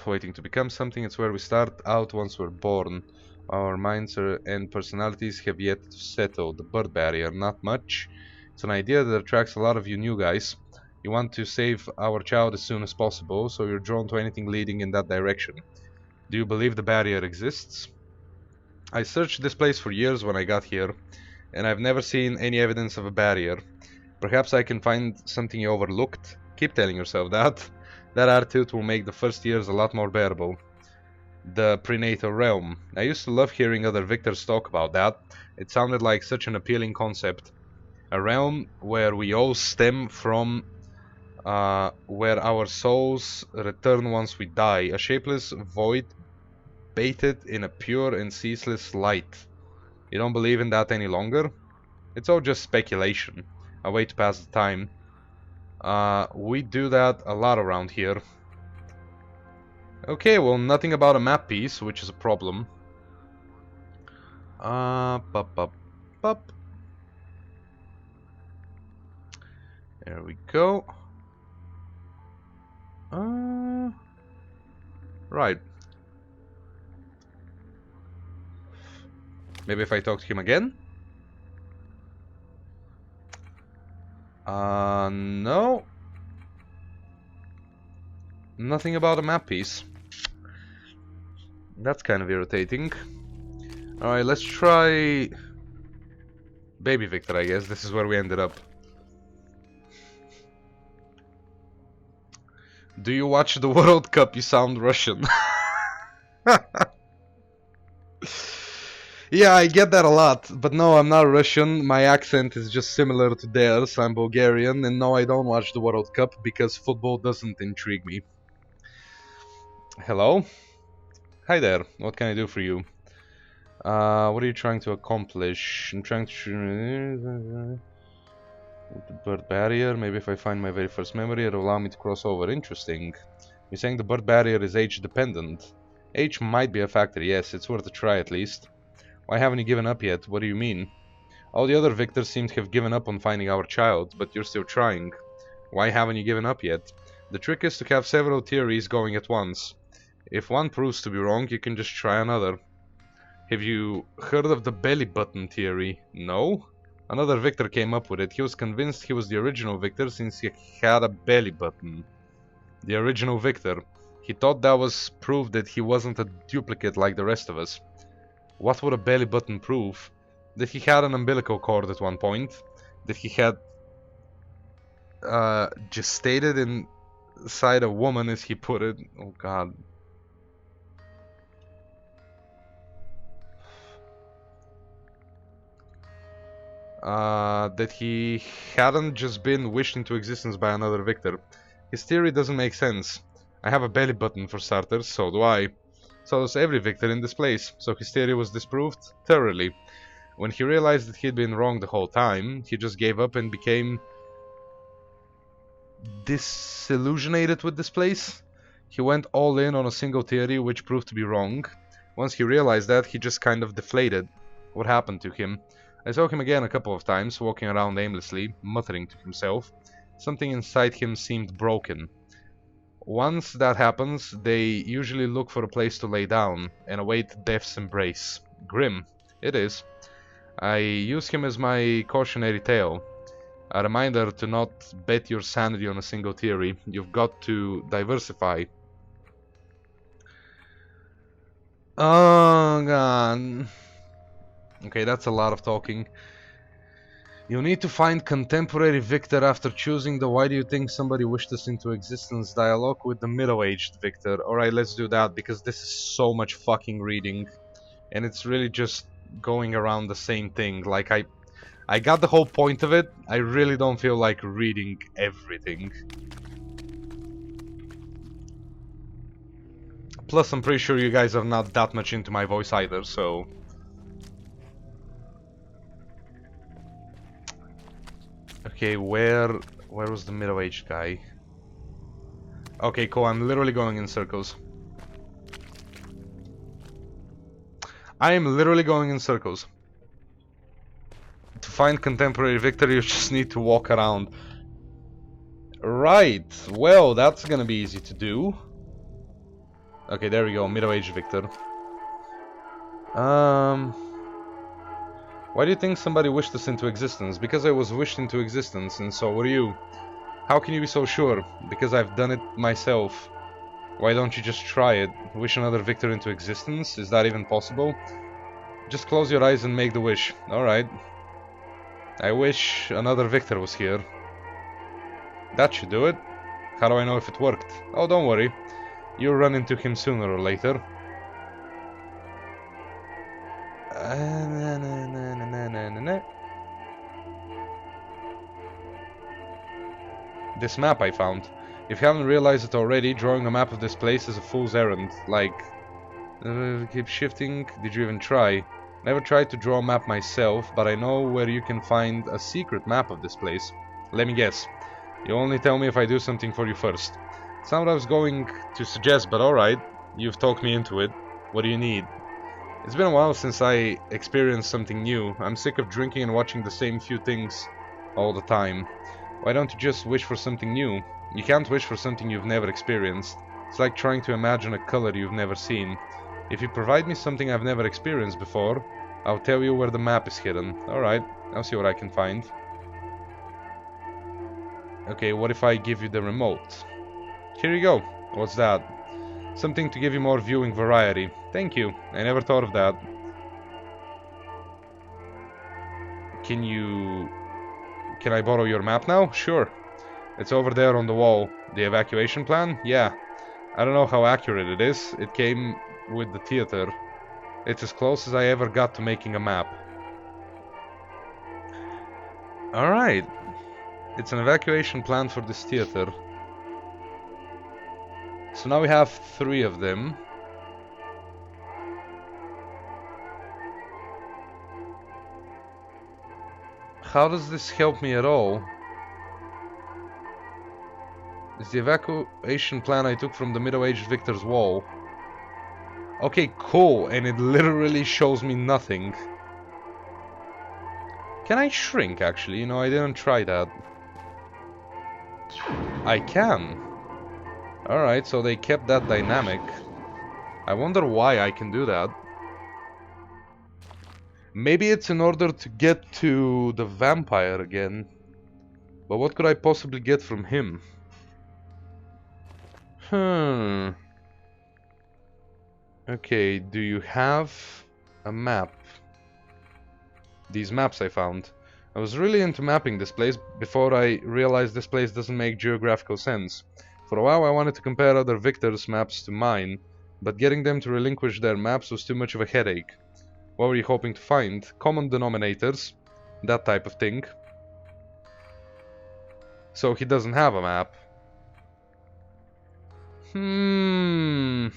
Waiting to become something, it's where we start out once we're born. Our minds and personalities have yet to settle. The birth barrier, not much. It's an idea that attracts a lot of you new guys. You want to save our child as soon as possible, so you're drawn to anything leading in that direction. Do you believe the barrier exists? I searched this place for years when I got here, and I've never seen any evidence of a barrier. Perhaps I can find something you overlooked. Keep telling yourself that. That attitude will make the first years a lot more bearable. The prenatal realm. I used to love hearing other victors talk about that. It sounded like such an appealing concept. A realm where we all stem from, where our souls return once we die. A shapeless void bathed in a pure and ceaseless light. You don't believe in that any longer? It's all just speculation. A way to pass the time. We do that a lot around here. Okay, well, nothing about a map piece, which is a problem. Bup, bup, bup. There we go. Right. Maybe if I talk to him again? No. Nothing about a map piece. That's kind of irritating. Alright, let's try... Baby Victor, I guess. This is where we ended up. Do you watch the World Cup? You sound Russian. Yeah, I get that a lot, but no, I'm not Russian. My accent is just similar to theirs. I'm Bulgarian, and no, I don't watch the World Cup because football doesn't intrigue me. Hello? Hi there, what can I do for you? What are you trying to accomplish? I'm trying to... With the bird barrier, maybe if I find my very first memory, it'll allow me to cross over. Interesting. You're saying the bird barrier is age dependent. Age might be a factor, yes, it's worth a try at least. Why haven't you given up yet? What do you mean? All the other victors seem to have given up on finding our child, but you're still trying. Why haven't you given up yet? The trick is to have several theories going at once. If one proves to be wrong, you can just try another. Have you heard of the belly button theory? No? Another victor came up with it. He was convinced he was the original victor since he had a belly button. The original victor. He thought that was proof that he wasn't a duplicate like the rest of us. What would a belly button prove? That he had an umbilical cord at one point. That he had gestated inside a woman, as he put it. Oh god. That he hadn't just been wished into existence by another victor. His theory doesn't make sense. I have a belly button for starters, so do I. So does every victor in this place, so his theory was disproved thoroughly. When he realized that he'd been wrong the whole time, he just gave up and became disillusionated with this place. He went all in on a single theory which proved to be wrong. Once he realized that, he just kind of deflated. What happened to him? I saw him again a couple of times, walking around aimlessly, muttering to himself. Something inside him seemed broken. Once that happens, they usually look for a place to lay down and await death's embrace. Grim. It is. I use him as my cautionary tale. A reminder to not bet your sanity on a single theory. You've got to diversify. Oh god. Okay, that's a lot of talking. You need to find contemporary Victor after choosing the why do you think somebody wished us into existence dialogue with the middle-aged Victor. Alright, let's do that, because this is so much fucking reading. And it's really just going around the same thing. Like, I got the whole point of it. I really don't feel like reading everything. Plus, I'm pretty sure you guys are not that much into my voice either, so... Okay, where was the middle-aged guy? Okay, cool, I'm literally going in circles. I am literally going in circles. To find contemporary Victor, you just need to walk around. Right, well, that's gonna be easy to do. Okay, there we go, middle-aged Victor. Why do you think somebody wished us into existence? Because I was wished into existence, and so were you. How can you be so sure? Because I've done it myself. Why don't you just try it? Wish another Victor into existence? Is that even possible? Just close your eyes and make the wish. Alright. I wish another Victor was here. That should do it. How do I know if it worked? Oh, don't worry. You'll run into him sooner or later. This map I found. If you haven't realized it already, drawing a map of this place is a fool's errand. Like, keep shifting. Did you even try? Never tried to draw a map myself, but I know where you can find a secret map of this place. Let me guess. You only tell me if I do something for you first. It's not what I was going to suggest, but alright. You've talked me into it. What do you need? It's been a while since I experienced something new. I'm sick of drinking and watching the same few things all the time. Why don't you just wish for something new? You can't wish for something you've never experienced. It's like trying to imagine a color you've never seen. If you provide me something I've never experienced before, I'll tell you where the map is hidden. Alright, I'll see what I can find. Okay, what if I give you the remote? Here you go. What's that? Something to give you more viewing variety. Thank you. I never thought of that. Can I borrow your map now? Sure. It's over there on the wall. The evacuation plan? Yeah. I don't know how accurate it is. It came with the theater. It's as close as I ever got to making a map. Alright. It's an evacuation plan for this theater. So now we have 3 of them. How does this help me at all? It's the evacuation plan I took from the middle-aged Victor's wall. Okay, cool, and it literally shows me nothing. Can I shrink, actually? You know, I didn't try that. I can. Alright, so they kept that dynamic. I wonder why I can do that. Maybe it's in order to get to the vampire again. But what could I possibly get from him? Okay, do you have a map? These maps I found. I was really into mapping this place before I realized this place doesn't make geographical sense. For a while I wanted to compare other victors' maps to mine, but getting them to relinquish their maps was too much of a headache. What were you hoping to find? Common denominators, that type of thing. So he doesn't have a map. Who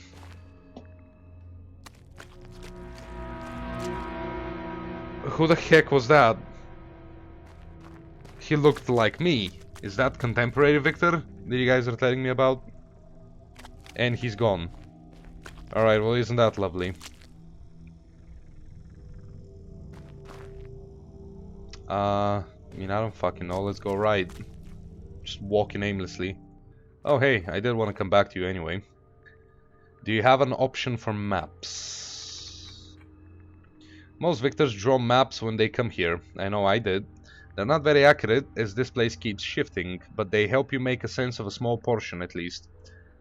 the heck was that? He looked like me. Is that contemporary Victor that you guys are telling me about? And he's gone. Alright, well, isn't that lovely? I mean, I don't fucking know. Let's go right. Just walking aimlessly. Oh, hey, I did want to come back to you anyway. Do you have an option for maps? Most victors draw maps when they come here. I know I did. They're not very accurate, as this place keeps shifting, but they help you make a sense of a small portion at least.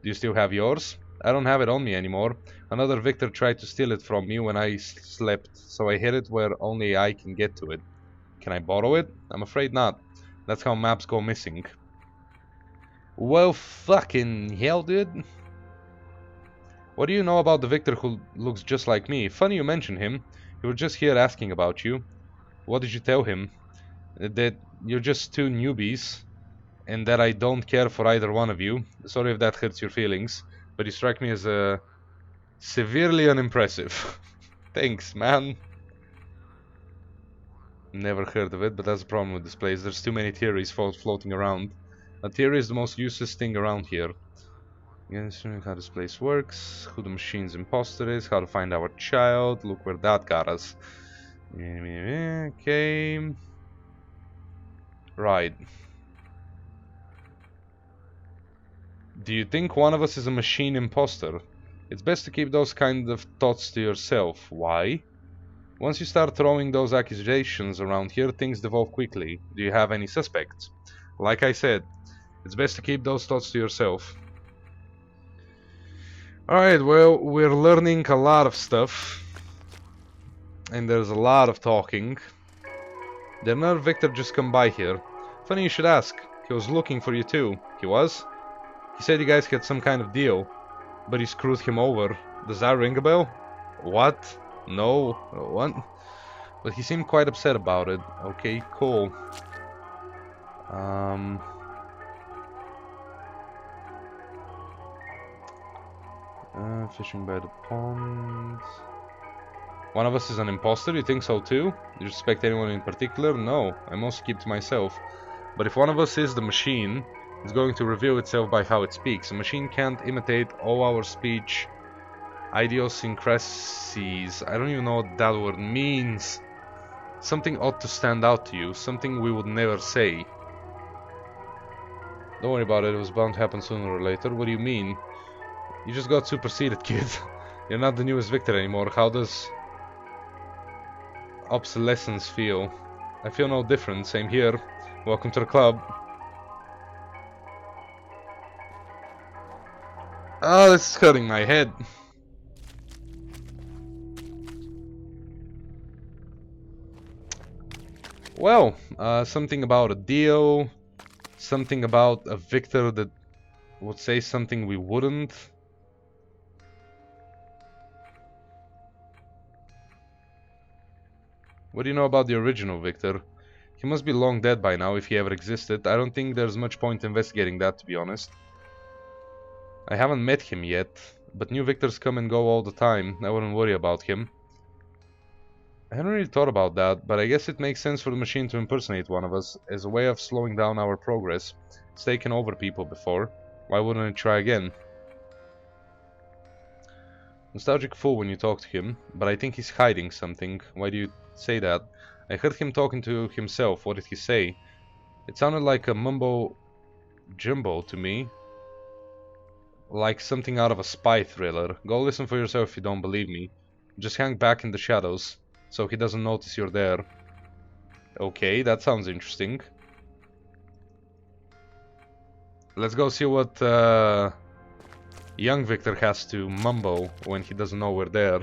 Do you still have yours? I don't have it on me anymore. Another victor tried to steal it from me when I slept, so I hid it where only I can get to it. Can I borrow it? I'm afraid not. That's how maps go missing. Well, fucking hell, dude. What do you know about the victor who looks just like me? Funny you mention him. He was just here asking about you. What did you tell him? That you're just two newbies, and that I don't care for either one of you. Sorry if that hurts your feelings, but you strike me as severely unimpressive. Thanks, man. Never heard of it, but that's the problem with this place. There's too many theories floating around. A theory is the most useless thing around here. Yes, how this place works, who the machine's imposter is, how to find our child. Look where that got us. Okay. Right. Do you think one of us is a machine imposter? It's best to keep those kind of thoughts to yourself. Why? Once you start throwing those accusations around here, things devolve quickly. Do you have any suspects? Like I said, it's best to keep those thoughts to yourself. Alright, well, we're learning a lot of stuff. And there's a lot of talking. Did another Victor just come by here? Funny you should ask. He was looking for you too. He was? He said you guys had some kind of deal, but he screwed him over. Does that ring a bell? What? No. What? But he seemed quite upset about it. Okay, cool. Fishing by the pond. One of us is an imposter? You think so too? Do you suspect anyone in particular? No, I mostly keep to myself. But if one of us is the machine, it's going to reveal itself by how it speaks. A machine can't imitate all our speech idiosyncrasies. I don't even know what that word means. Something ought to stand out to you, something we would never say. Don't worry about it, it was bound to happen sooner or later. What do you mean? You just got superseded, kid. You're not the newest victor anymore. How does obsolescence feel? I feel no different. Same here. Welcome to the club. Oh, this is hurting my head. Well, something about a deal. Something about a victor that would say something we wouldn't. What do you know about the original Victor? He must be long dead by now if he ever existed. I don't think there's much point investigating that, to be honest. I haven't met him yet, but new Victors come and go all the time. I wouldn't worry about him. I hadn't really thought about that, but I guess it makes sense for the machine to impersonate one of us as a way of slowing down our progress. It's taken over people before. Why wouldn't I try again? Nostalgic fool when you talk to him, but I think he's hiding something. Why do you say that? I heard him talking to himself. What did he say? It sounded like a mumbo jumbo to me. Like something out of a spy thriller. Go listen for yourself if you don't believe me. Just hang back in the shadows, so he doesn't notice you're there. Okay, that sounds interesting. Let's go see what young Victor has to mumble when he doesn't know we're there.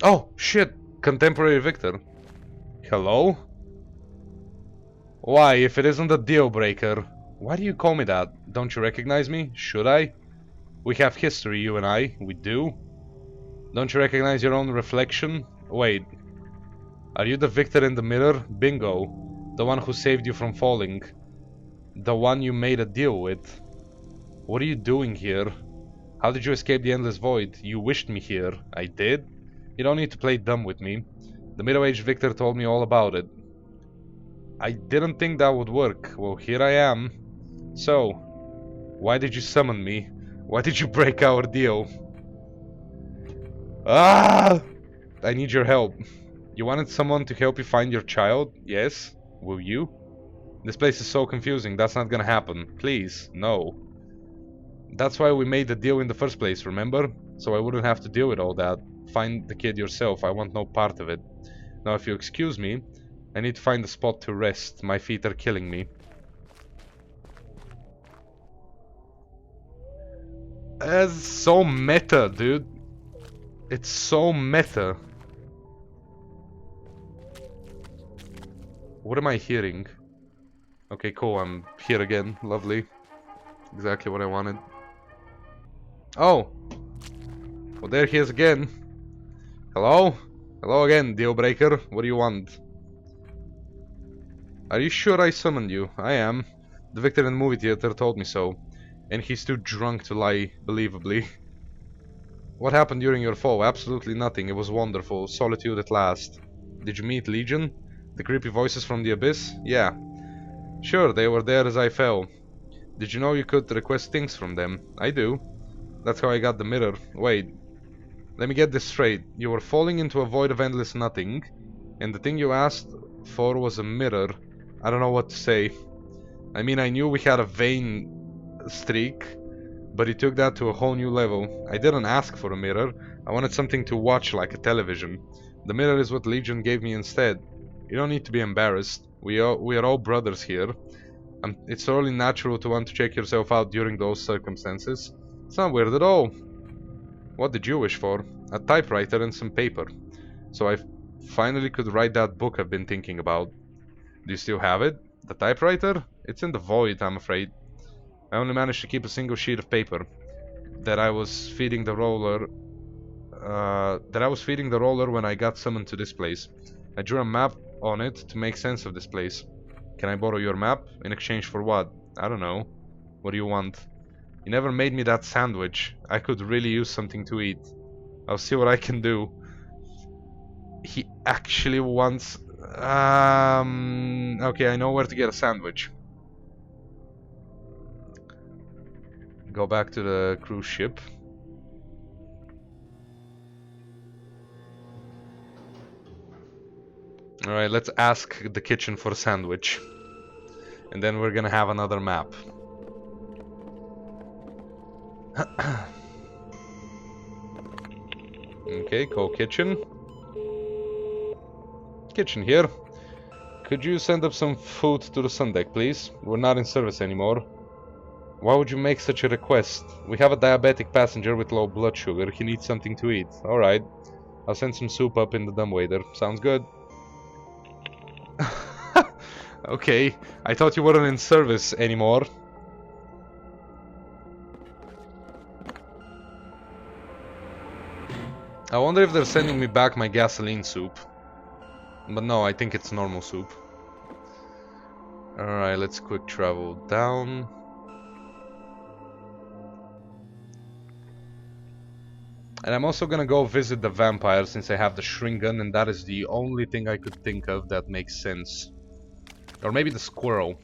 Oh, shit! Contemporary Victor. Hello? Why, if it isn't a deal breaker? Why do you call me that? Don't you recognize me? Should I? We have history, you and I. We do. Don't you recognize your own reflection? Wait. Are you the Victor in the mirror? Bingo. The one who saved you from falling. The one you made a deal with. What are you doing here? How did you escape the endless void? You wished me here. I did? You don't need to play dumb with me. The middle-aged Victor told me all about it. I didn't think that would work. Well, here I am. So, why did you summon me? Why did you break our deal? Ah! I need your help. You wanted someone to help you find your child? Yes? Will you? This place is so confusing. That's not gonna happen. Please, no. That's why we made the deal in the first place, remember? So I wouldn't have to deal with all that. Find the kid yourself. I want no part of it. Now, if you excuse me, I need to find a spot to rest. My feet are killing me. That's so meta, dude. It's so meta. What am I hearing? Okay, cool. I'm here again. Lovely. Exactly what I wanted. Oh! Well, there he is again. Hello? Hello again, deal breaker. What do you want? Are you sure I summoned you? I am. The Victor in the movie theater told me so. And he's too drunk to lie, believably. What happened during your fall? Absolutely nothing. It was wonderful. Solitude at last. Did you meet Legion? The creepy voices from the abyss? Yeah. Sure, they were there as I fell. Did you know you could request things from them? I do. That's how I got the mirror. Wait. Let me get this straight. You were falling into a void of endless nothing, and the thing you asked for was a mirror. I don't know what to say. I mean, I knew we had a vain streak, but he took that to a whole new level. I didn't ask for a mirror. I wanted something to watch like a television. The mirror is what Legion gave me instead. You don't need to be embarrassed. We are all brothers here. It's totally natural to want to check yourself out during those circumstances. It's not weird at all. What did you wish for? A typewriter and some paper. So I finally could write that book I've been thinking about. Do you still have it? The typewriter? It's in the void, I'm afraid. I only managed to keep a single sheet of paper that I was feeding the roller when I got summoned to this place. I drew a map on it to make sense of this place. Can I borrow your map? In exchange for what? I don't know. What do you want? You never made me that sandwich. I could really use something to eat. I'll see what I can do. He actually wants... Okay, I know where to get a sandwich. Go back to the cruise ship. Alright, let's ask the kitchen for a sandwich. And then we're gonna have another map. Okay, call kitchen. Kitchen here. Could you send up some food to the sun deck, please? We're not in service anymore. Why would you make such a request? We have a diabetic passenger with low blood sugar. He needs something to eat. Alright. I'll send some soup up in the dumbwaiter. Sounds good. Okay. I thought you weren't in service anymore. I wonder if they're sending me back my gasoline soup. But no, I think it's normal soup. Alright, let's quick travel down. And I'm also gonna go visit the vampire since I have the shrink gun, and that is the only thing I could think of that makes sense. Or maybe the squirrel.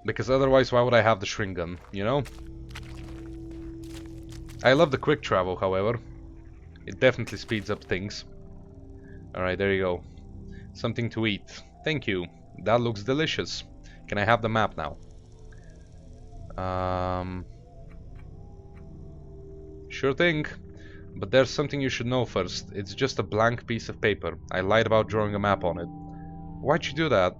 Because otherwise, why would I have the shrink gun, you know? I love the quick travel, however. It definitely speeds up things. Alright, there you go. Something to eat. Thank you. That looks delicious. Can I have the map now? Sure thing. But there's something you should know first. It's just a blank piece of paper. I lied about drawing a map on it. Why'd you do that?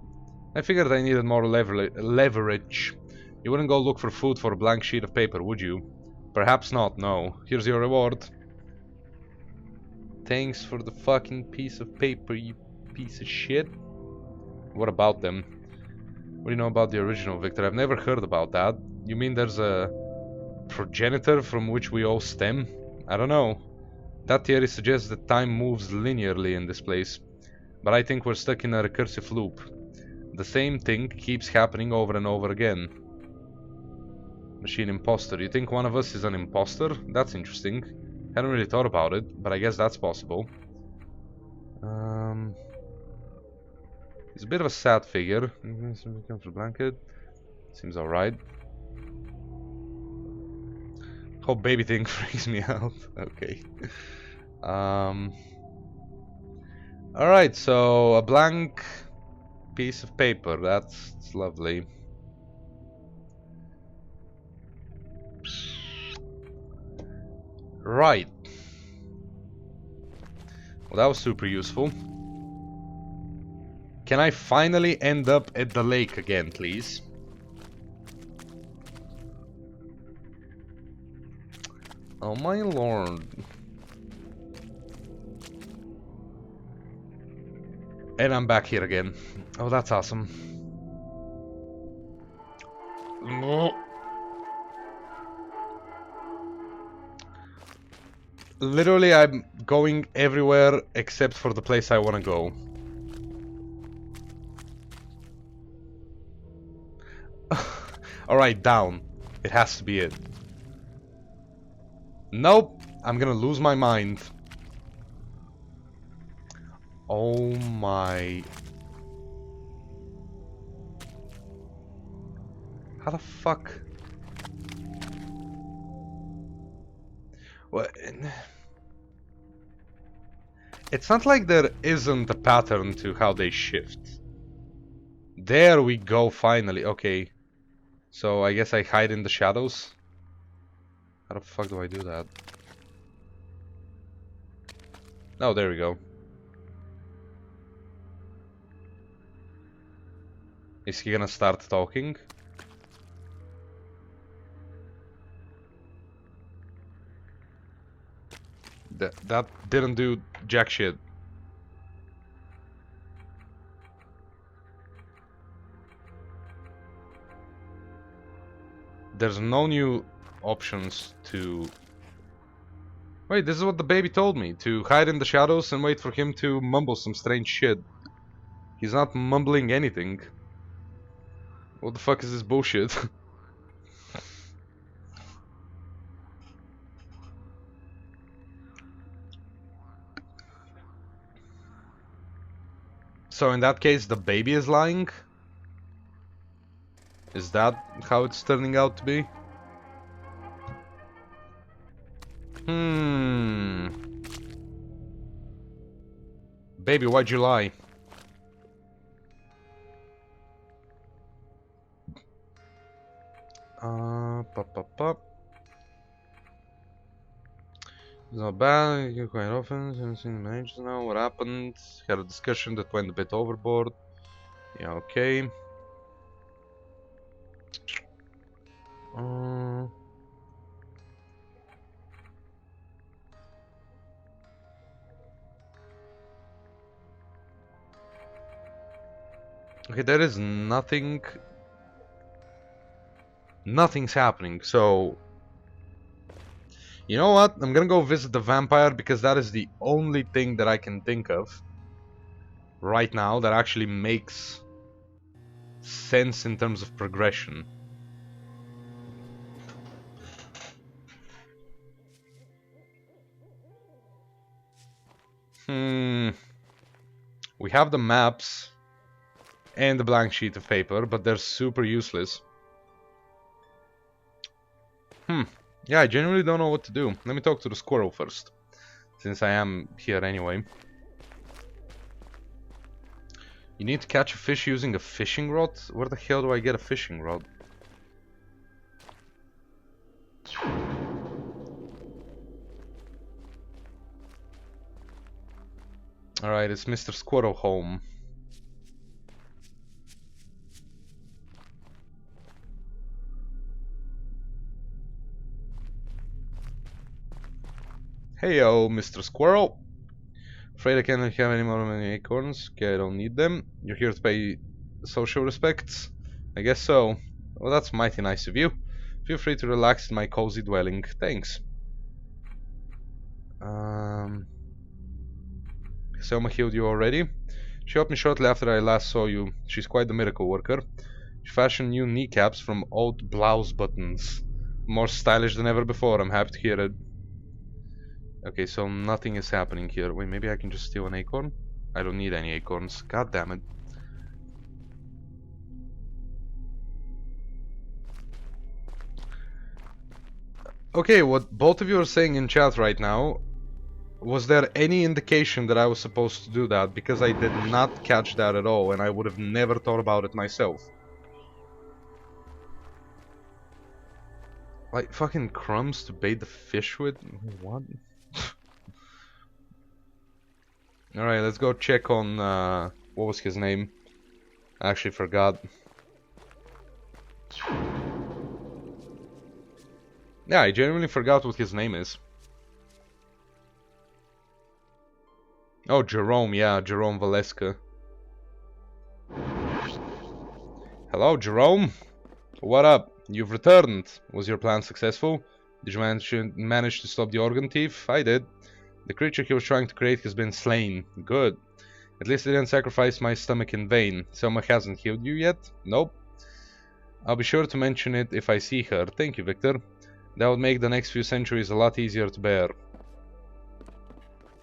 I figured I needed more leverage. You wouldn't go look for food for a blank sheet of paper, would you? Perhaps not, no. Here's your reward. Thanks for the fucking piece of paper, you piece of shit. What about them? What do you know about the original, Victor? I've never heard about that. You mean there's a progenitor from which we all stem? I don't know. That theory suggests that time moves linearly in this place. But I think we're stuck in a recursive loop. The same thing keeps happening over and over again. Machine imposter. You think one of us is an imposter? That's interesting. Hadn't really thought about it, but I guess that's possible. He's a bit of a sad figure. Comfortable blanket. Seems alright. Whole baby thing freaks me out. Okay. Alright, so a blank piece of paper. That's lovely. Right. Well, that was super useful. Can I finally end up at the lake again, please? Oh my lord. And I'm back here again. Oh, that's awesome. Literally, I'm going everywhere except for the place I want to go. Alright, down. It has to be it. Nope. I'm gonna lose my mind. Oh my... How the fuck? What? It's not like there isn't a pattern to how they shift. There we go, finally. Okay. So I guess I hide in the shadows. How the fuck do I do that? Oh, there we go. Is he gonna start talking? That didn't do jack shit. There's no new options to... Wait, this is what the baby told me. To hide in the shadows and wait for him to mumble some strange shit. He's not mumbling anything. What the fuck is this bullshit? So in that case, the baby is lying? Is that how it's turning out to be? Baby, why'd you lie? It's not bad, you quite often, haven't seen the ages now. What happened? Had a discussion that went a bit overboard. Yeah, okay. Okay, there is nothing. Nothing's happening, so... You know what? I'm gonna go visit the vampire because that is the only thing that I can think of right now that actually makes sense in terms of progression. We have the maps. and a blank sheet of paper, but they're super useless. Yeah, I genuinely don't know what to do. Let me talk to the squirrel first, since I am here anyway. You need to catch a fish using a fishing rod? Where the hell do I get a fishing rod? Alright, it's Mr. Squirrel home. Heyo, Mr. Squirrel. Afraid I cannot have any more many acorns. Okay, I don't need them. You're here to pay social respects? I guess so. Well, that's mighty nice of you. Feel free to relax in my cozy dwelling. Thanks. Selma healed you already? She helped me shortly after I last saw you. She's quite the miracle worker. She fashioned new kneecaps from old blouse buttons. More stylish than ever before. I'm happy to hear it. Okay, so nothing is happening here. Wait, maybe I can just steal an acorn? I don't need any acorns. God damn it. Okay, what both of you are saying in chat right now, was there any indication that I was supposed to do that? Because I did not catch that at all, and I would have never thought about it myself. Like, fucking crumbs to bait the fish with? What? Alright, let's go check on, what was his name? I actually forgot. Yeah, I genuinely forgot what his name is. Oh, Jerome, yeah, Jerome Valeska. Hello, Jerome. What up? You've returned. Was your plan successful? Did you manage to stop the organ thief? I did. The creature he was trying to create has been slain. Good. At least I didn't sacrifice my stomach in vain. Selma hasn't healed you yet? Nope. I'll be sure to mention it if I see her. Thank you, Victor. That would make the next few centuries a lot easier to bear.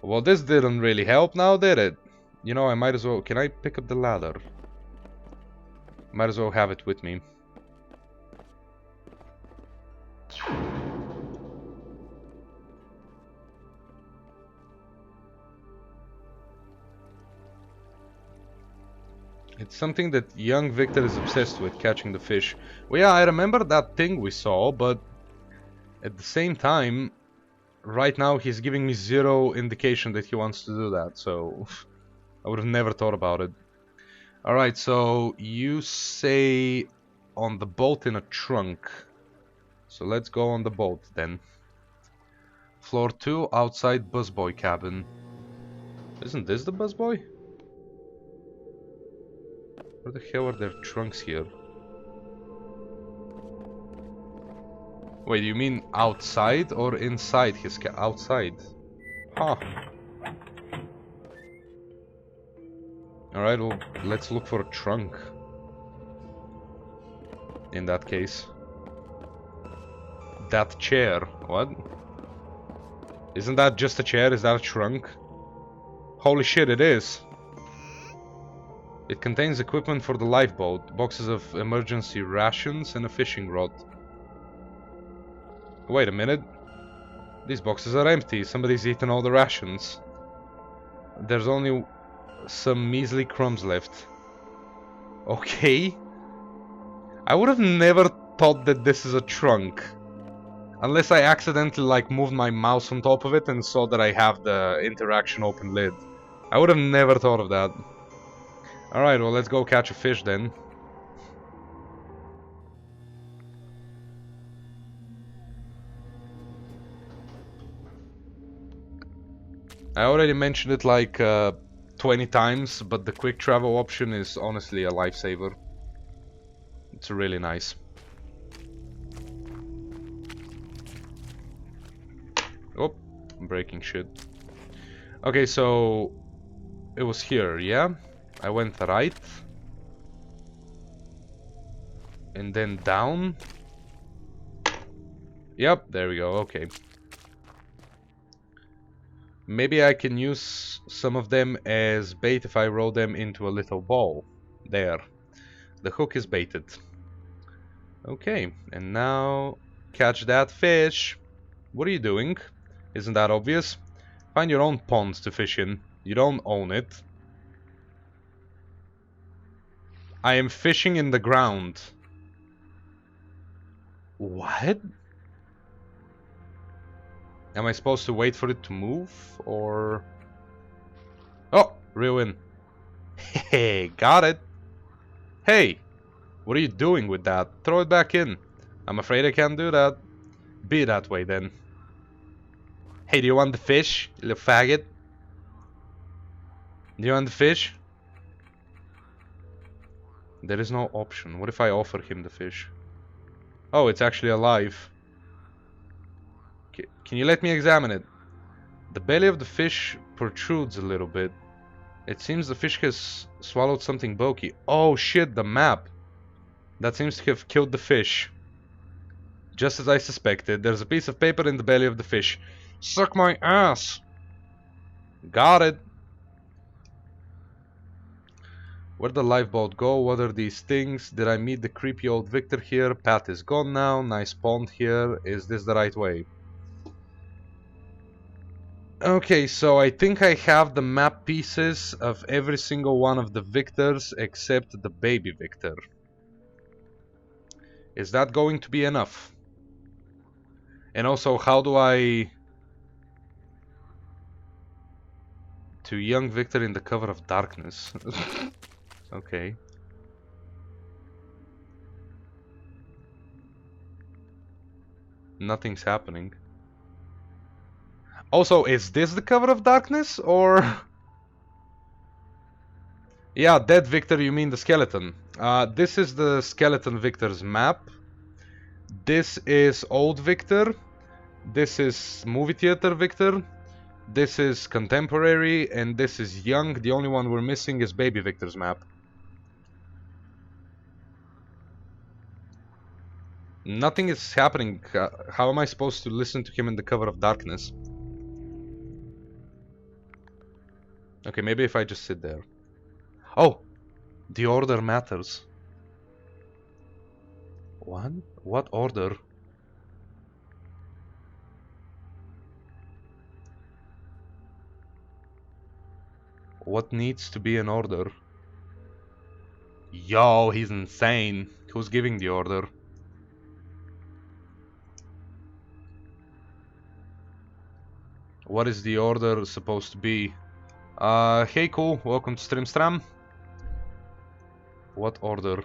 Well, this didn't really help now, did it? You know, I might as well... Can I pick up the ladder? Might as well have it with me. It's something that young Victor is obsessed with, catching the fish. Well, yeah, I remember that thing we saw, but at the same time, right now he's giving me zero indication that he wants to do that, so I would have never thought about it. Alright, so you say on the boat in a trunk. So let's go on the boat then. Floor 2, outside busboy cabin. Isn't this the busboy? Where the hell are there trunks here? Wait, you mean outside or inside his outside? Huh. Alright, well, let's look for a trunk. In that case. That chair. What? Isn't that just a chair? Is that a trunk? Holy shit, it is. It contains equipment for the lifeboat, boxes of emergency rations, and a fishing rod. Wait a minute. These boxes are empty. Somebody's eaten all the rations. There's only some measly crumbs left. Okay. I would have never thought that this is a trunk. Unless I accidentally like moved my mouse on top of it and saw that I have the interaction open lid. I would have never thought of that. Alright, well, let's go catch a fish then. I already mentioned it like 20 times, but the quick travel option is honestly a lifesaver. It's really nice. Oh, I'm breaking shit. Okay, so it was here, yeah? I went right. And then down. Yep, there we go, okay. Maybe I can use some of them as bait if I roll them into a little ball. There. The hook is baited. Okay, and now catch that fish. What are you doing? Isn't that obvious? Find your own pond to fish in. You don't own it. I am fishing in the ground. What? Am I supposed to wait for it to move? Or... Oh! Ruin. Hey, got it. Hey! What are you doing with that? Throw it back in. I'm afraid I can't do that. Be that way then. Hey, do you want the fish, you little faggot? Do you want the fish? There is no option. What if I offer him the fish? Oh, it's actually alive. Can you let me examine it? The belly of the fish protrudes a little bit. It seems the fish has swallowed something bulky. Oh shit, the map. That seems to have killed the fish. Just as I suspected, there's a piece of paper in the belly of the fish. Suck my ass! Got it! Where'd the lifeboat go? What are these things? Did I meet the creepy old Victor here? Path is gone now. Nice pond here. Is this the right way? Okay, so I think I have the map pieces of every single one of the Victors except the baby Victor. Is that going to be enough? And also, how do I... To young Victor in the cover of darkness. Okay. Nothing's happening. Also, is this the cover of darkness, or... Yeah, dead Victor, you mean the skeleton. This is the skeleton Victor's map. This is old Victor. This is movie theater Victor. This is contemporary, and this is young. The only one we're missing is baby Victor's map. Nothing is happening. How am I supposed to listen to him in the cover of darkness? Okay, maybe if I just sit there. Oh! The order matters. What? What order? What needs to be in order? Yo, he's insane. Who's giving the order? What is the order supposed to be? Hey cool, welcome to Streamstram. What order?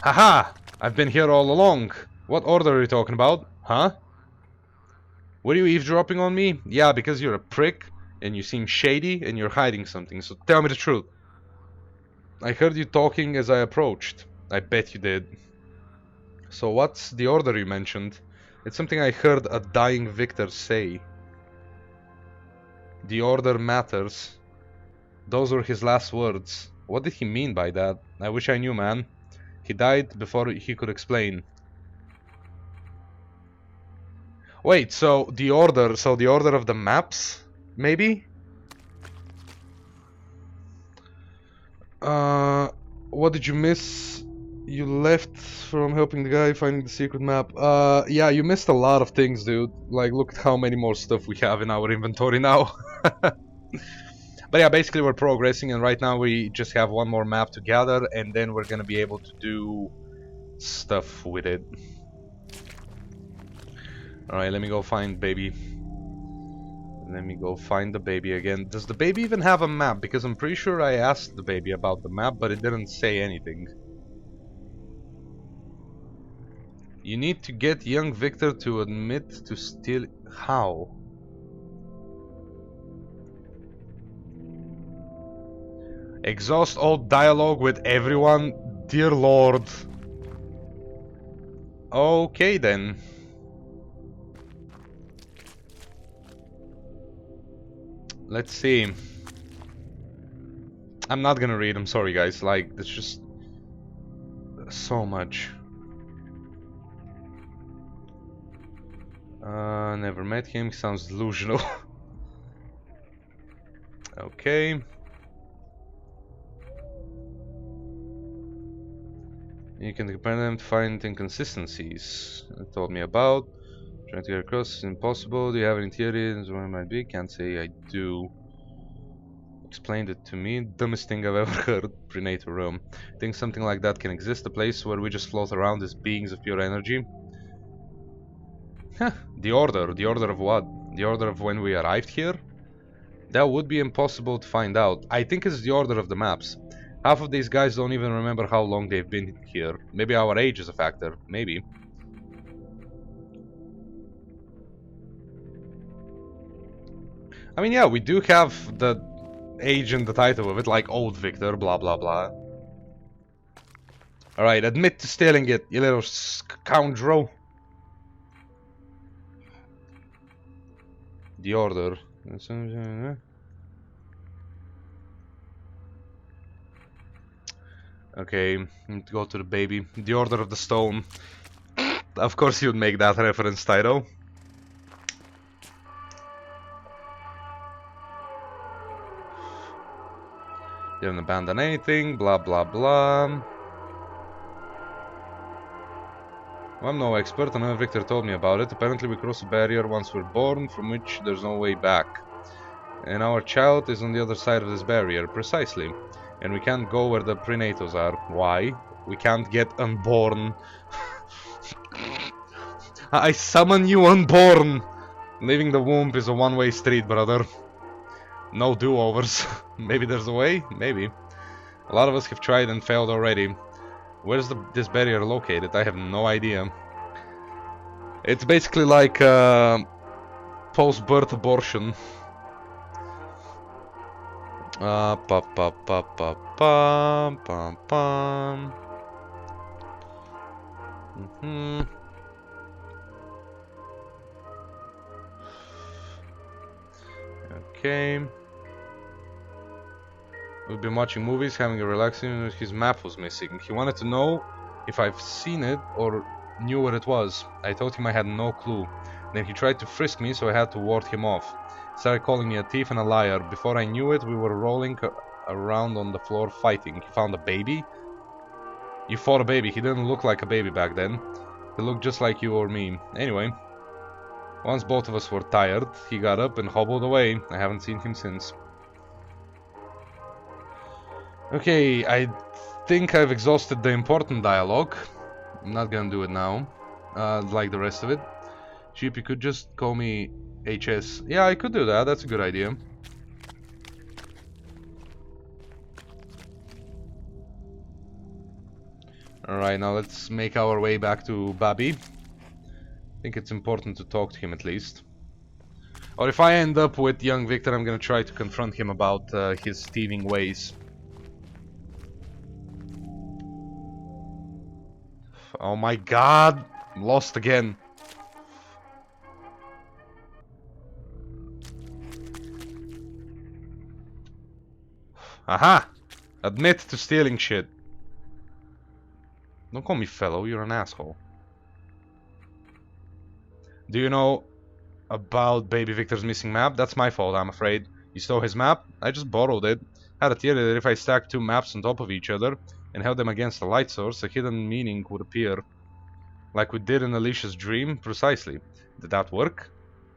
Haha! I've been here all along. What order are you talking about? Huh? Were you eavesdropping on me? Yeah, because you're a prick, and you seem shady, and you're hiding something, so tell me the truth. I heard you talking as I approached. I bet you did. So what's the order you mentioned? It's something I heard a dying Victor say. The order matters. Those were his last words. What did he mean by that? I wish I knew, man. He died before he could explain. Wait, so the order of the maps? Maybe? What did you miss? You left from helping the guy finding the secret map. Yeah, you missed a lot of things, dude. Like, look at how many more stuff we have in our inventory now. But yeah, basically we're progressing, and right now we just have one more map to gather, and then we're gonna be able to do stuff with it. Alright, let me go find baby. Let me go find the baby again. Does the baby even have a map? Because I'm pretty sure I asked the baby about the map, but it didn't say anything. You need to get young Victor to admit to steal... How? Exhaust all dialogue with everyone? Dear Lord. Okay then. Let's see. I'm not gonna read, I'm sorry guys, like, there's just so much. Never met him. He sounds delusional. Okay. You can compare them to find inconsistencies. It told me about. Trying to get across is impossible. Do you have any theories where it might be? Can't say I do. Explained it to me. Dumbest thing I've ever heard. Prenatal realm. Think something like that can exist? A place where we just float around as beings of pure energy? Huh. The order. The order of what? The order of when we arrived here? That would be impossible to find out. I think it's the order of the maps. Half of these guys don't even remember how long they've been here. Maybe our age is a factor. Maybe. I mean, yeah, we do have the age in the title of it, like Old Victor, blah blah blah. Alright, admit to stealing it, you little scoundrel. The order. Okay, need to go to the baby. The Order of the Stone. Of course you'd make that reference, Tyro. Didn't abandon anything, blah blah blah. Well, I'm no expert, another Victor told me about it. Apparently we cross a barrier once we're born, from which there's no way back. And our child is on the other side of this barrier, precisely. And we can't go where the prenatals are. Why? We can't get unborn. I summon you unborn! Leaving the womb is a one-way street, brother. No do-overs. Maybe there's a way? Maybe. A lot of us have tried and failed already. Where's this barrier located? I have no idea. It's basically like post-birth abortion. Pa pa pa pa pam pam pam. Okay. We've been watching movies, having a relaxing. His map was missing. He wanted to know if I've seen it or knew where it was. I told him I had no clue. Then he tried to frisk me, so I had to ward him off. Started calling me a thief and a liar. Before I knew it, we were rolling around on the floor fighting. He found a baby? You fought a baby. He didn't look like a baby back then. He looked just like you or me. Anyway, once both of us were tired, he got up and hobbled away. I haven't seen him since. Okay, I think I've exhausted the important dialogue. I'm not gonna do it now, like the rest of it. Sheep, you could just call me HS. Yeah, I could do that. That's a good idea. Alright, now let's make our way back to Babi. I think it's important to talk to him at least. Or if I end up with young Victor, I'm gonna try to confront him about his thieving ways. Oh my god! I'm lost again. Aha! Admit to stealing shit. Don't call me fellow, you're an asshole. Do you know about Baby Victor's missing map? That's my fault, I'm afraid. You stole his map? I just borrowed it. Had a theory that if I stacked two maps on top of each other and held them against a light source, a hidden meaning would appear. Like we did in Alicia's dream? Precisely. Did that work?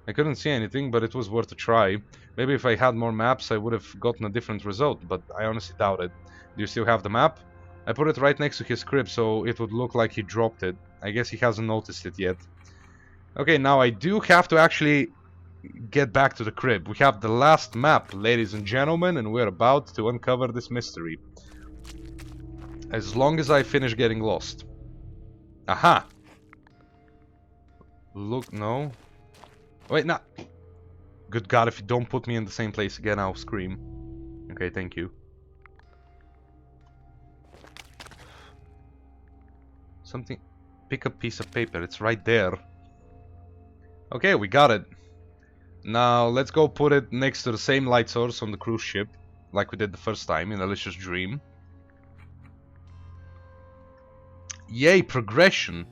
I couldn't see anything, but it was worth a try. Maybe if I had more maps I would have gotten a different result, but I honestly doubt it. Do you still have the map? I put it right next to his crib so it would look like he dropped it. I guess he hasn't noticed it yet. Okay, now I do have to actually get back to the crib. We have the last map, ladies and gentlemen, and we're about to uncover this mystery. As long as I finish getting lost. Aha! Look, no. Wait, nah. Good God, if you don't put me in the same place again, I'll scream. Okay, thank you. Something... Pick a piece of paper, it's right there. Okay, we got it. Now, let's go put it next to the same light source on the cruise ship, like we did the first time in Alicia's dream. Yay, progression!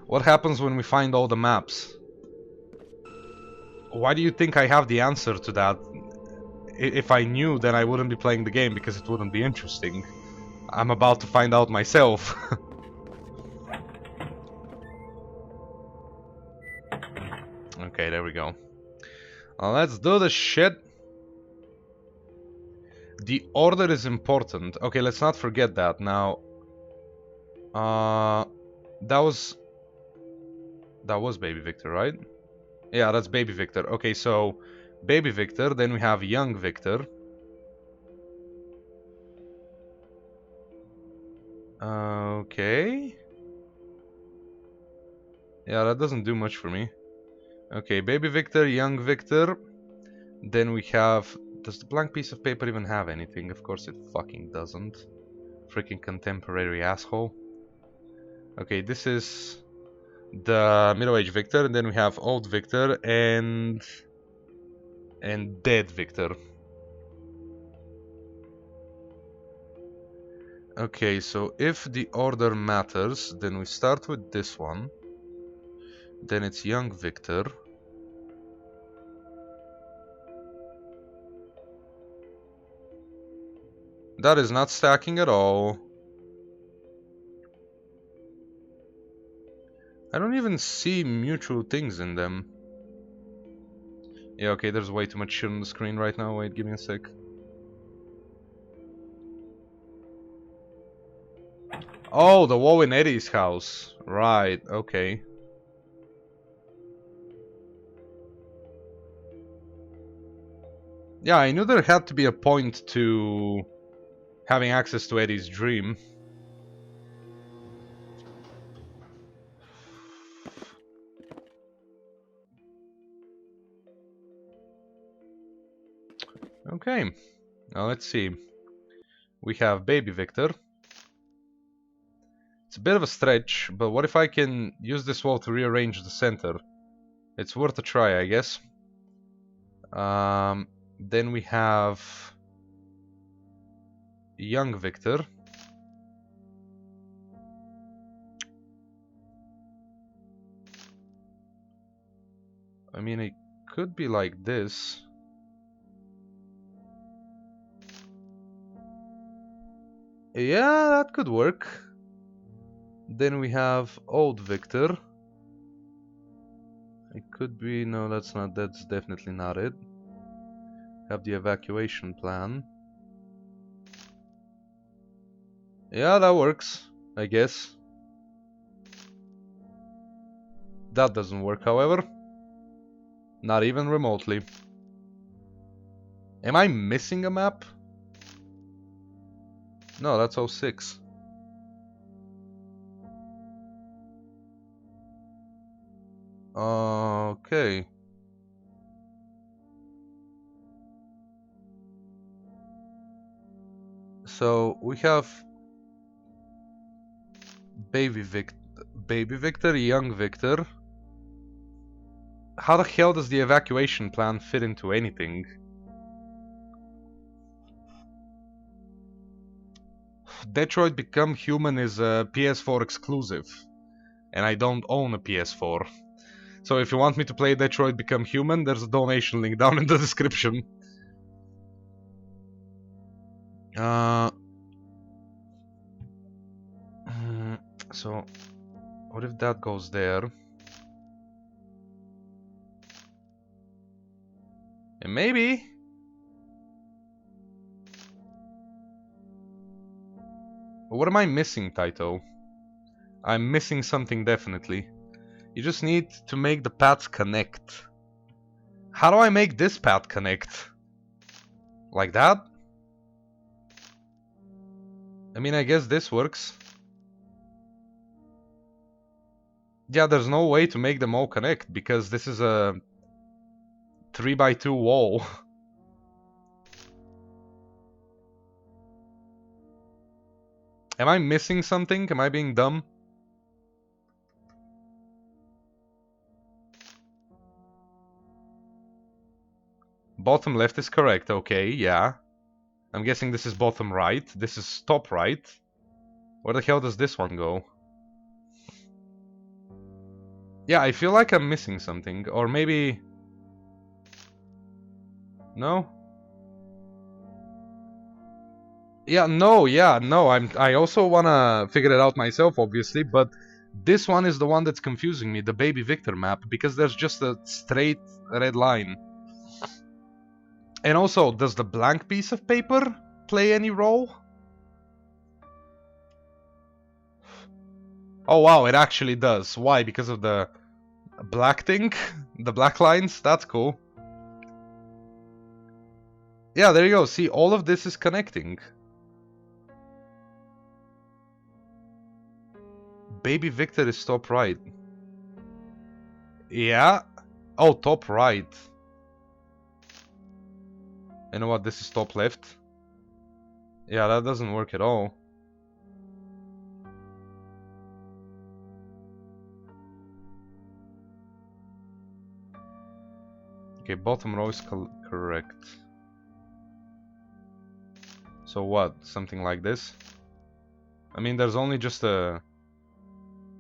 What happens when we find all the maps? Why do you think I have the answer to that? If I knew, then I wouldn't be playing the game because it wouldn't be interesting. I'm about to find out myself. Okay, there we go. Let's do the shit. The order is important. Okay, let's not forget that. Now, that was Baby Victor, right? Yeah, that's Baby Victor. Okay, so Baby Victor, then we have Young Victor. Okay. Yeah, that doesn't do much for me. Okay, Baby Victor, Young Victor. Then we have... Does the blank piece of paper even have anything? Of course it fucking doesn't. Freaking contemporary asshole. Okay, this is the middle-aged Victor, and then we have old Victor and dead Victor. Okay, so if the order matters, then we start with this one. Then it's Young Victor. That is not stacking at all. I don't even see mutual things in them. Yeah, okay, there's way too much shit on the screen right now. Wait, give me a sec. Oh, the wall in Eddie's house. Right, okay. Yeah, I knew there had to be a point to having access to Eddie's dream. Okay, now let's see. We have Baby Victor. It's a bit of a stretch, but what if I can use this wall to rearrange the center? It's worth a try, I guess. Then we have Young Victor. I mean, it could be like this. Yeah, that could work. Then we have old Victor. It could be... No, that's definitely not it. Have the evacuation plan. Yeah, that works, I guess. That doesn't work, however. Not even remotely. Am I missing a map? No, that's 06. Okay. So we have Baby Victor, Young Victor. How the hell does the evacuation plan fit into anything? Detroit Become Human is a PS4 exclusive, and I don't own a PS4. So if you want me to play Detroit Become Human, there's a donation link down in the description. So, what if that goes there? And maybe... What am I missing, Taito? I'm missing something definitely. You just need to make the paths connect. How do I make this path connect? Like that? I mean, I guess this works. Yeah, there's no way to make them all connect because this is a 3x2 wall. Am I missing something? Am I being dumb? Bottom left is correct, okay, yeah. I'm guessing this is bottom right. This is top right. Where the hell does this one go? Yeah, I feel like I'm missing something. Or maybe... No? Yeah, no. I also wanna figure it out myself, obviously, but this one is the one that's confusing me, the Baby Victor map, because there's just a straight red line. And also, does the blank piece of paper play any role? Oh wow, it actually does. Why? Because of the black thing? The black lines? That's cool. Yeah, there you go. See, all of this is connecting. Baby Victor is top right. Yeah. Oh, top right. You know what? This is top left. Yeah, that doesn't work at all. Okay, bottom row is correct. So what? Something like this? I mean, there's only just a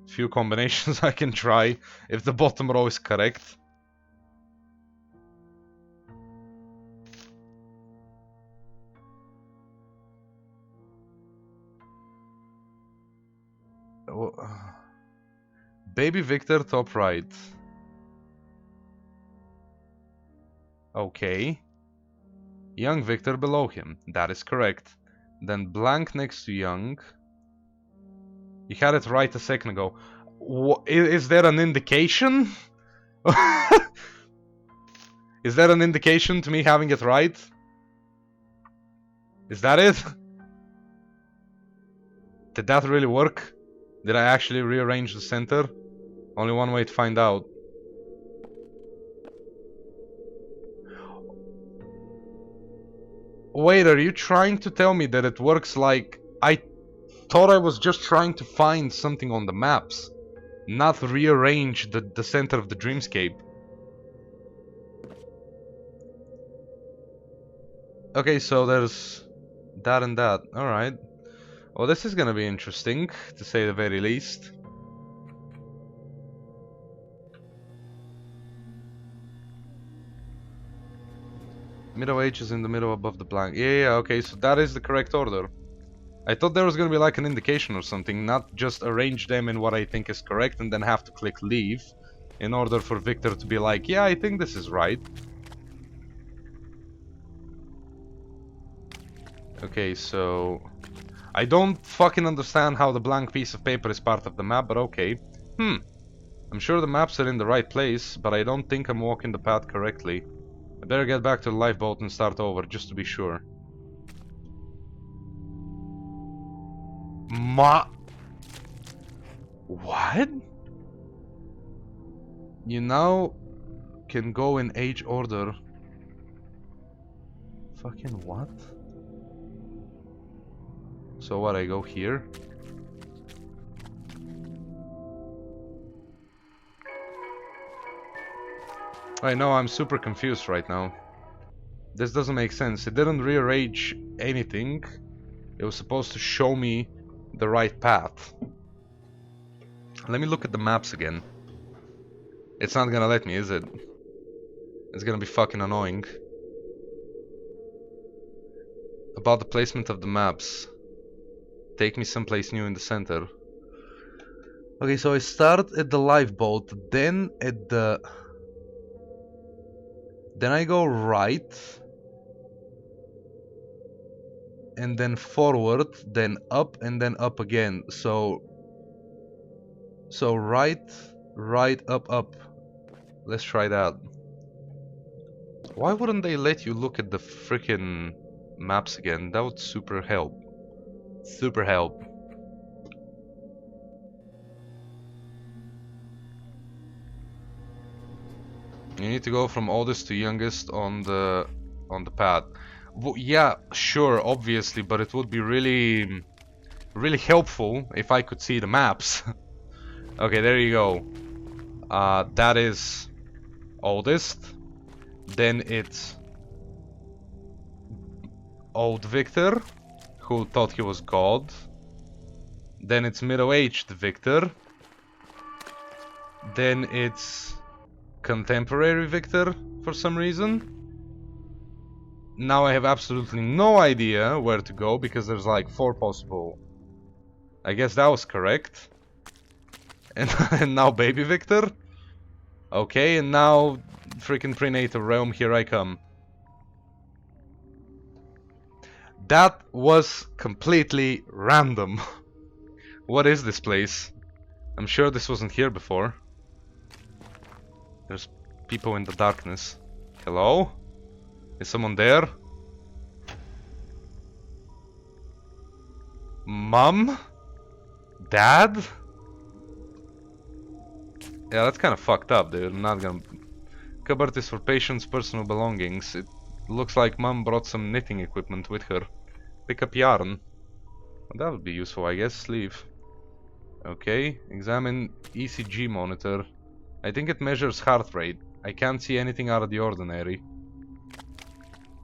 few combinations I can try if the bottom row is correct. Baby Victor top right. Okay. Young Victor below him. That is correct. Then blank next to young. You had it right a second ago. Is there an indication? Is there an indication to me having it right? Is that it? Did that really work? Did I actually rearrange the center? Only one way to find out. Wait, are you trying to tell me that it works like... I thought I was just trying to find something on the maps, not rearrange the center of the dreamscape. Okay, so there's that and that. Alright. Well, this is gonna be interesting, to say the very least. Middle H is in the middle above the blank. Yeah, okay, so that is the correct order. I thought there was gonna be like an indication or something, not just arrange them in what I think is correct and then have to click leave in order for Victor to be like, yeah, I think this is right. Okay, so... I don't fucking understand how the blank piece of paper is part of the map, but okay. I'm sure the maps are in the right place, but I don't think I'm walking the path correctly. I better get back to the lifeboat and start over, just to be sure. What? You now can go in age order. Fucking what? So what, I go here? I know, I'm super confused right now. This doesn't make sense. It didn't rearrange anything. It was supposed to show me the right path. Let me look at the maps again. It's not gonna let me, is it? It's gonna be fucking annoying. About the placement of the maps. Take me someplace new in the center. Okay, so I start at the lifeboat, then at the... Then I go right. And then forward, then up, and then up again. So right, right, up, up. Let's try that. Why wouldn't they let you look at the freaking maps again? That would super help. Super help. You need to go from oldest to youngest on the path. Well, yeah, sure, obviously, but it would be really helpful if I could see the maps. Okay, there you go. That is oldest. Then it's old Victor, who thought he was God. Then it's middle-aged Victor. Then it's contemporary Victor for some reason. Now I have absolutely no idea where to go because there's like 4 possible. I guess that was correct. And now baby Victor. Okay, and now freaking prenatal realm, here I come. That was completely random. What is this place? I'm sure this wasn't here before. There's people in the darkness. Hello? Is someone there? Mom? Dad? Yeah, that's kind of fucked up, dude. I'm not gonna... Cupboard is for patients' personal belongings. It looks like Mom brought some knitting equipment with her. Pick up yarn. Well, that would be useful, I guess. Sleeve. Okay. Examine ECG monitor. I think it measures heart rate. I can't see anything out of the ordinary.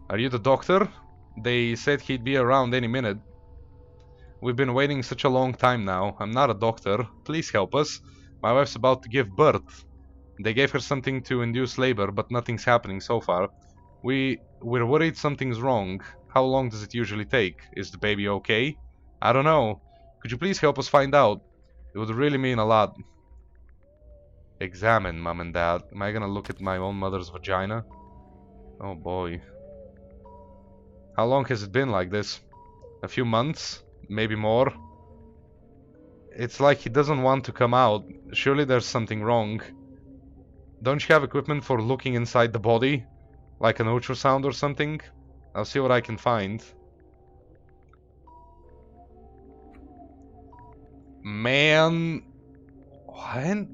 Are you the doctor? They said he'd be around any minute. We've been waiting such a long time now. I'm not a doctor. Please help us. My wife's about to give birth. They gave her something to induce labor, but nothing's happening so far. We're worried something's wrong. How long does it usually take? Is the baby okay? I don't know. Could you please help us find out? It would really mean a lot. Examine, Mom and Dad. Am I gonna look at my own mother's vagina? Oh boy. How long has it been like this? A few months? Maybe more? It's like he doesn't want to come out. Surely there's something wrong. Don't you have equipment for looking inside the body? Like an ultrasound or something? I'll see what I can find. Man... What?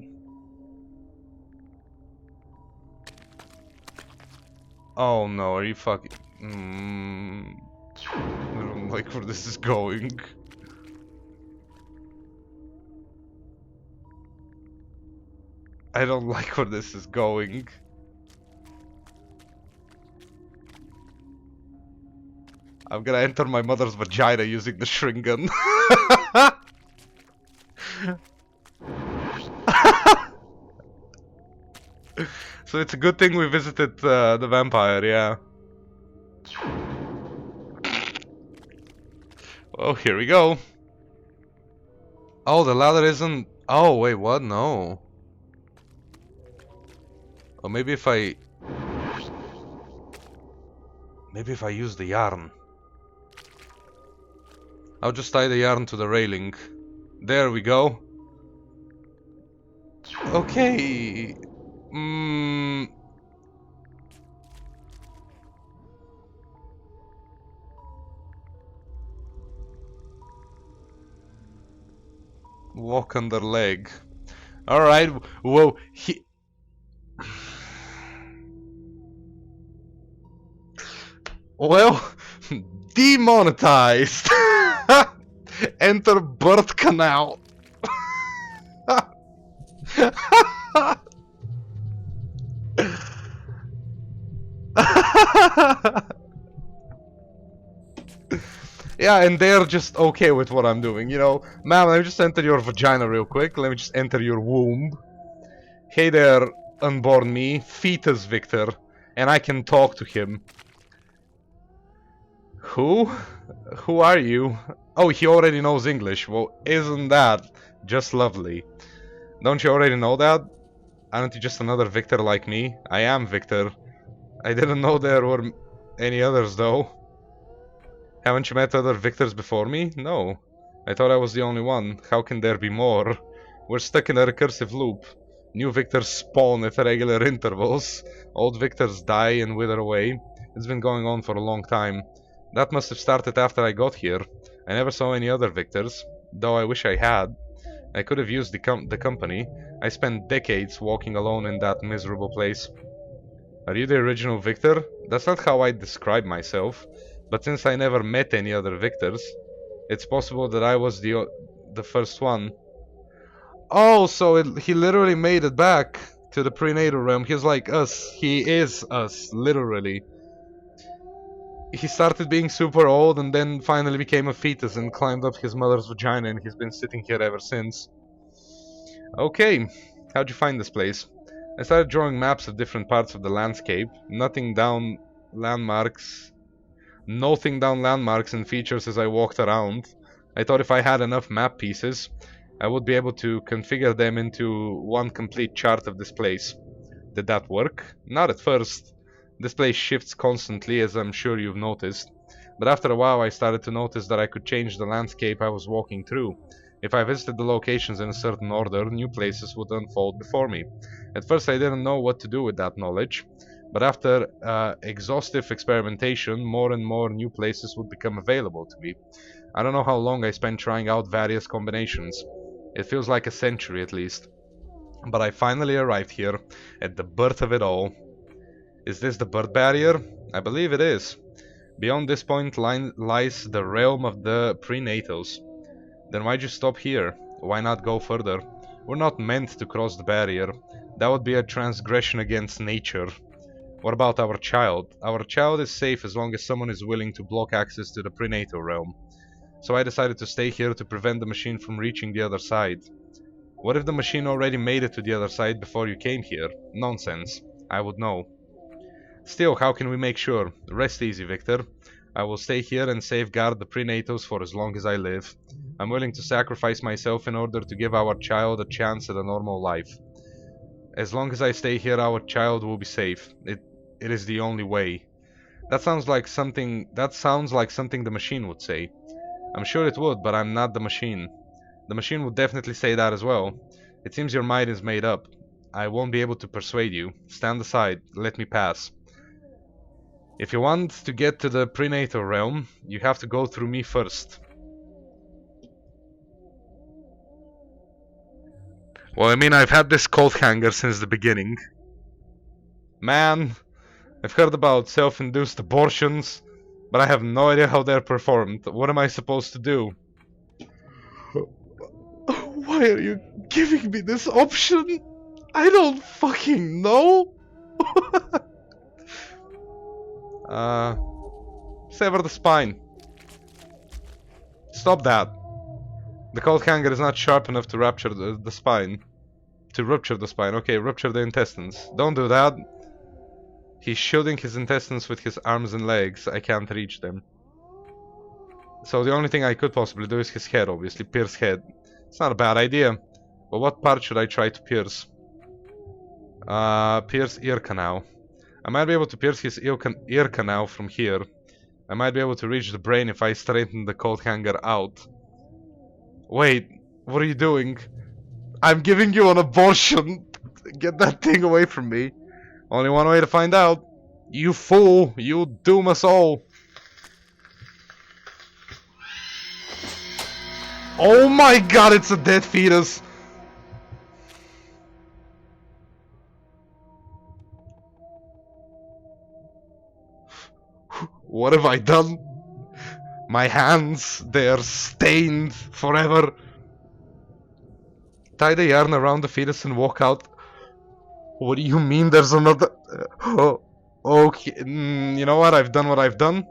Oh no, are you fucking... I don't like where this is going. I don't like where this is going. I'm gonna enter my mother's vagina using the shrink gun. So it's a good thing we visited the vampire, yeah. Oh, here we go. Oh, the ladder isn't... Oh, wait, what? No. Or maybe if I... Maybe if I use the yarn. I'll just tie the yarn to the railing. There we go. Okay. Walk under leg. Alright. Whoa. Well, demonetized. Enter birth canal. Yeah, and they're just okay with what I'm doing, you know. Ma'am, let me just enter your vagina real quick. Let me just enter your womb. Hey there, unborn me, fetus Victor. And I can talk to him. Who? Who are you? Oh, he already knows English. Well, isn't that just lovely? Don't you already know that? Aren't you just another Victor like me? I am Victor. I didn't know there were any others, though. Haven't you met other Victors before me? No. I thought I was the only one. How can there be more? We're stuck in a recursive loop. New Victors spawn at regular intervals. Old Victors die and wither away. It's been going on for a long time. That must have started after I got here. I never saw any other Victors, though I wish I had. I could have used the company. I spent decades walking alone in that miserable place. Are you the original Victor? That's not how I describe myself. But since I never met any other Victors, it's possible that I was the first one. Oh, so he literally made it back to the prenatal realm. He's like us. He is us, literally. He started being super old and then finally became a fetus and climbed up his mother's vagina, and he's been sitting here ever since. Okay. How'd you find this place? I started drawing maps of different parts of the landscape, noting down landmarks and features as I walked around. I thought if I had enough map pieces, I would be able to configure them into one complete chart of this place. Did that work? Not at first. This place shifts constantly, as I'm sure you've noticed. But after a while I started to notice that I could change the landscape I was walking through. If I visited the locations in a certain order, new places would unfold before me. At first I didn't know what to do with that knowledge, but after exhaustive experimentation, more and more new places would become available to me. I don't know how long I spent trying out various combinations. It feels like a century at least. But I finally arrived here, at the birth of it all. Is this the birth barrier? I believe it is. Beyond this point lies the realm of the prenatals. Then why'd you stop here? Why not go further? We're not meant to cross the barrier. That would be a transgression against nature. What about our child? Our child is safe as long as someone is willing to block access to the prenatal realm. So I decided to stay here to prevent the machine from reaching the other side. What if the machine already made it to the other side before you came here? Nonsense. I would know. Still, how can we make sure? Rest easy, Victor. I will stay here and safeguard the prenatals for as long as I live. I'm willing to sacrifice myself in order to give our child a chance at a normal life. As long as I stay here, our child will be safe. It is the only way. That sounds like something the machine would say. I'm sure it would, but I'm not the machine. The machine would definitely say that as well. It seems your mind is made up. I won't be able to persuade you. Stand aside. Let me pass. If you want to get to the prenatal realm, you have to go through me first. Well, I mean, I've had this coat hanger since the beginning. Man, I've heard about self-induced abortions, but I have no idea how they're performed. What am I supposed to do? Why are you giving me this option? I don't fucking know. Sever the spine. Stop that. The coat hanger is not sharp enough to rupture the spine. To rupture the spine. Okay, rupture the intestines. Don't do that. He's shielding his intestines with his arms and legs. I can't reach them. So the only thing I could possibly do is his head, obviously. Pierce head. It's not a bad idea. But what part should I try to pierce? Pierce ear canal. I might be able to pierce his ear canal from here. I might be able to reach the brain if I straighten the coat hanger out. Wait, what are you doing? I'm giving you an abortion. Get that thing away from me. Only one way to find out. You fool, you doom us all. Oh my god, it's a dead fetus. What have I done? My hands, they're stained forever. Tie the yarn around the fetus and walk out. What do you mean there's another... Oh, okay, you know what? I've done what I've done.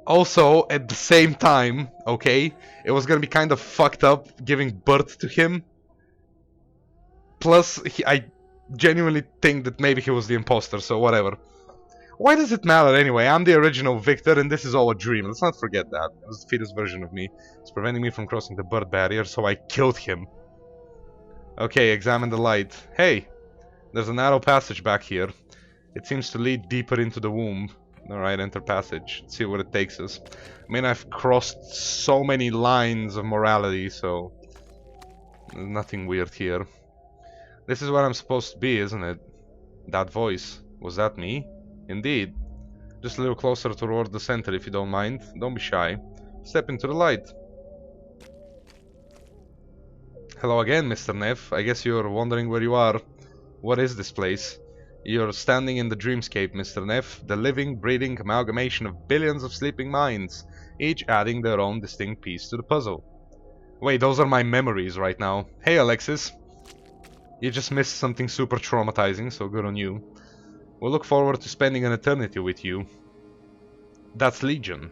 Also, at the same time, okay, it was gonna be kind of fucked up giving birth to him. Plus, I genuinely think that maybe he was the imposter, so whatever. Why does it matter anyway? I'm the original Victor and this is all a dream. Let's not forget that. It was the fetus version of me. It's preventing me from crossing the birth barrier, so I killed him. Okay, examine the light. Hey, there's a narrow passage back here. It seems to lead deeper into the womb. Alright, enter passage. Let's see where it takes us. I mean, I've crossed so many lines of morality, so... there's nothing weird here. This is where I'm supposed to be, isn't it? That voice. Was that me? Indeed. Just a little closer toward the center if you don't mind. Don't be shy. Step into the light. Hello again, Mr. Neff. I guess you're wondering where you are. What is this place? You're standing in the dreamscape, Mr. Neff, the living, breathing amalgamation of billions of sleeping minds, each adding their own distinct piece to the puzzle. Wait, those are my memories right now. Hey, Alexis. You just missed something super traumatizing, so good on you. We'll look forward to spending an eternity with you. That's Legion.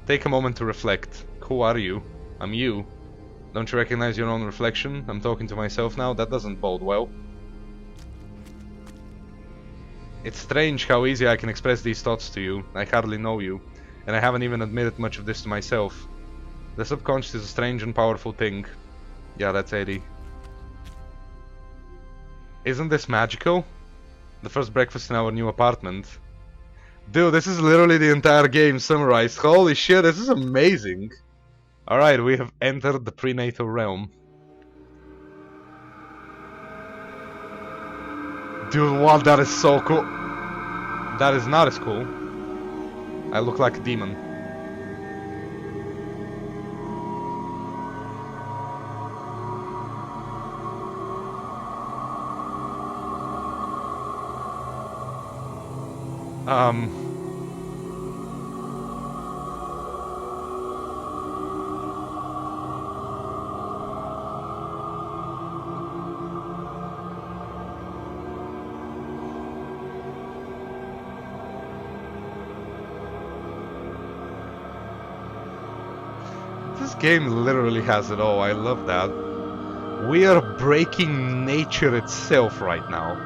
Take a moment to reflect. Who are you? I'm you. Don't you recognize your own reflection? I'm talking to myself now? That doesn't bode well. It's strange how easy I can express these thoughts to you. I hardly know you, and I haven't even admitted much of this to myself. The subconscious is a strange and powerful thing. Yeah, that's Eddie. Isn't this magical? The first breakfast in our new apartment. Dude, this is literally the entire game summarized. Holy shit, this is amazing. Alright, we have entered the prenatal realm. Dude, what? That is so cool. That is not as cool. I look like a demon. This game literally has it all. I love that. We are breaking nature itself right now.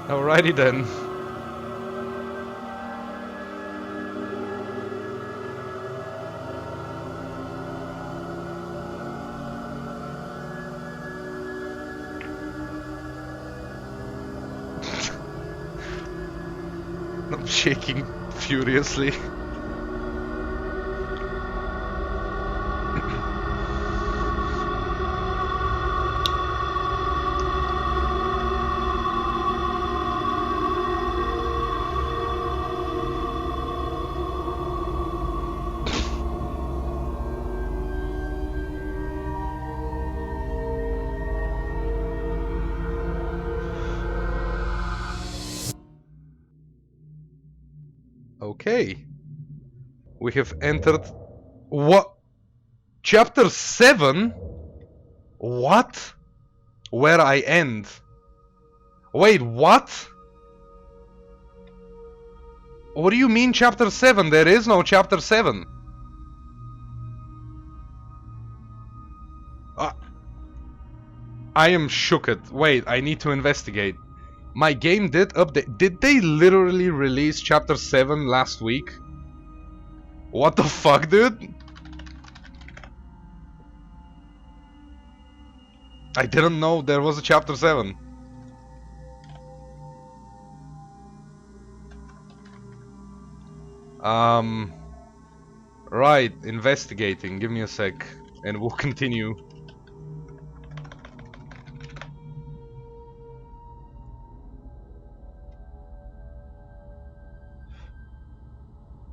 Alrighty then. I'm shaking furiously. Okay. We have entered... What? Chapter 7? What? Where I end. Wait, what? What do you mean chapter 7? There is no chapter 7. I am shooked. Wait, I need to investigate. My game did update. Did they literally release chapter 7 last week? What the fuck, dude? I didn't know there was a chapter 7. Right, investigating. Give me a sec, and we'll continue.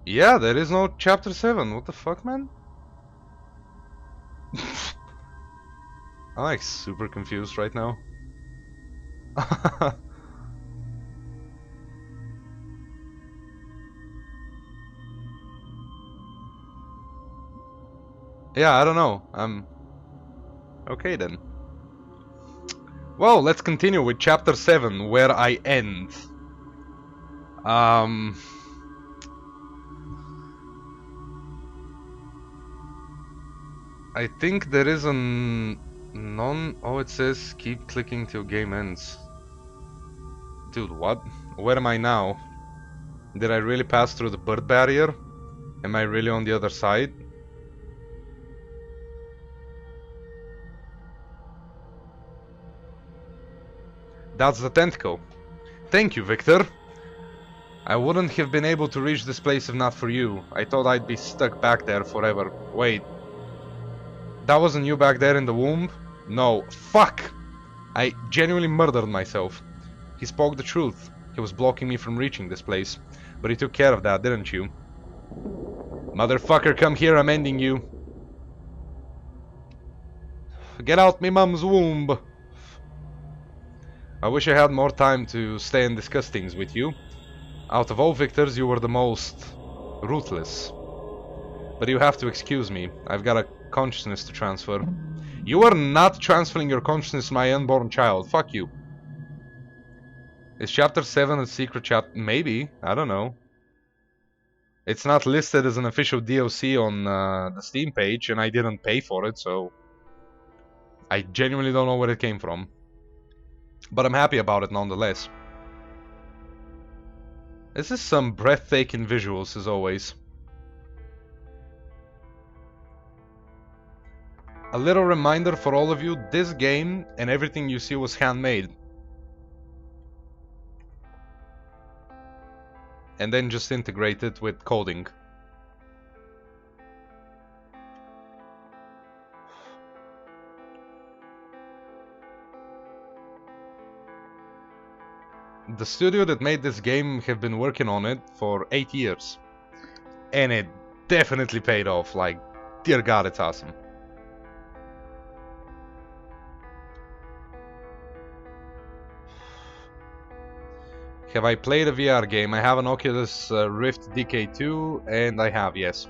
Yeah, there is no chapter 7. What the fuck, man? I'm like super confused right now. Yeah, I don't know. Okay then. Well, let's continue with chapter 7, where I end. I think there is an oh, it says keep clicking till game ends. Dude, what? Where am I now? Did I really pass through the bird barrier? Am I really on the other side? That's the tentacle. Thank you, Victor. I wouldn't have been able to reach this place if not for you. I thought I'd be stuck back there forever. Wait. That wasn't you back there in the womb? No. Fuck! I genuinely murdered myself. He spoke the truth. He was blocking me from reaching this place. But he took care of that, didn't you? Motherfucker, come here, I'm ending you. Get out me mum's womb. I wish I had more time to stay and discuss things with you. Out of all victors, you were the most Ruthless. But you have to excuse me. I've got a consciousness to transfer. You are not transferring your consciousness to my unborn child. Fuck you. Is chapter 7 a secret chapter? Maybe. I don't know. It's not listed as an official DLC on the Steam page, and I didn't pay for it, so I genuinely don't know where it came from. But I'm happy about it nonetheless. This is some breathtaking visuals, as always. A little reminder for all of you, this game and everything you see was handmade. And then just integrated with coding. The studio that made this game have been working on it for 8 years. And it definitely paid off, like, dear god, it's awesome. Have I played a VR game? I have an Oculus Rift DK2, and I have, yes.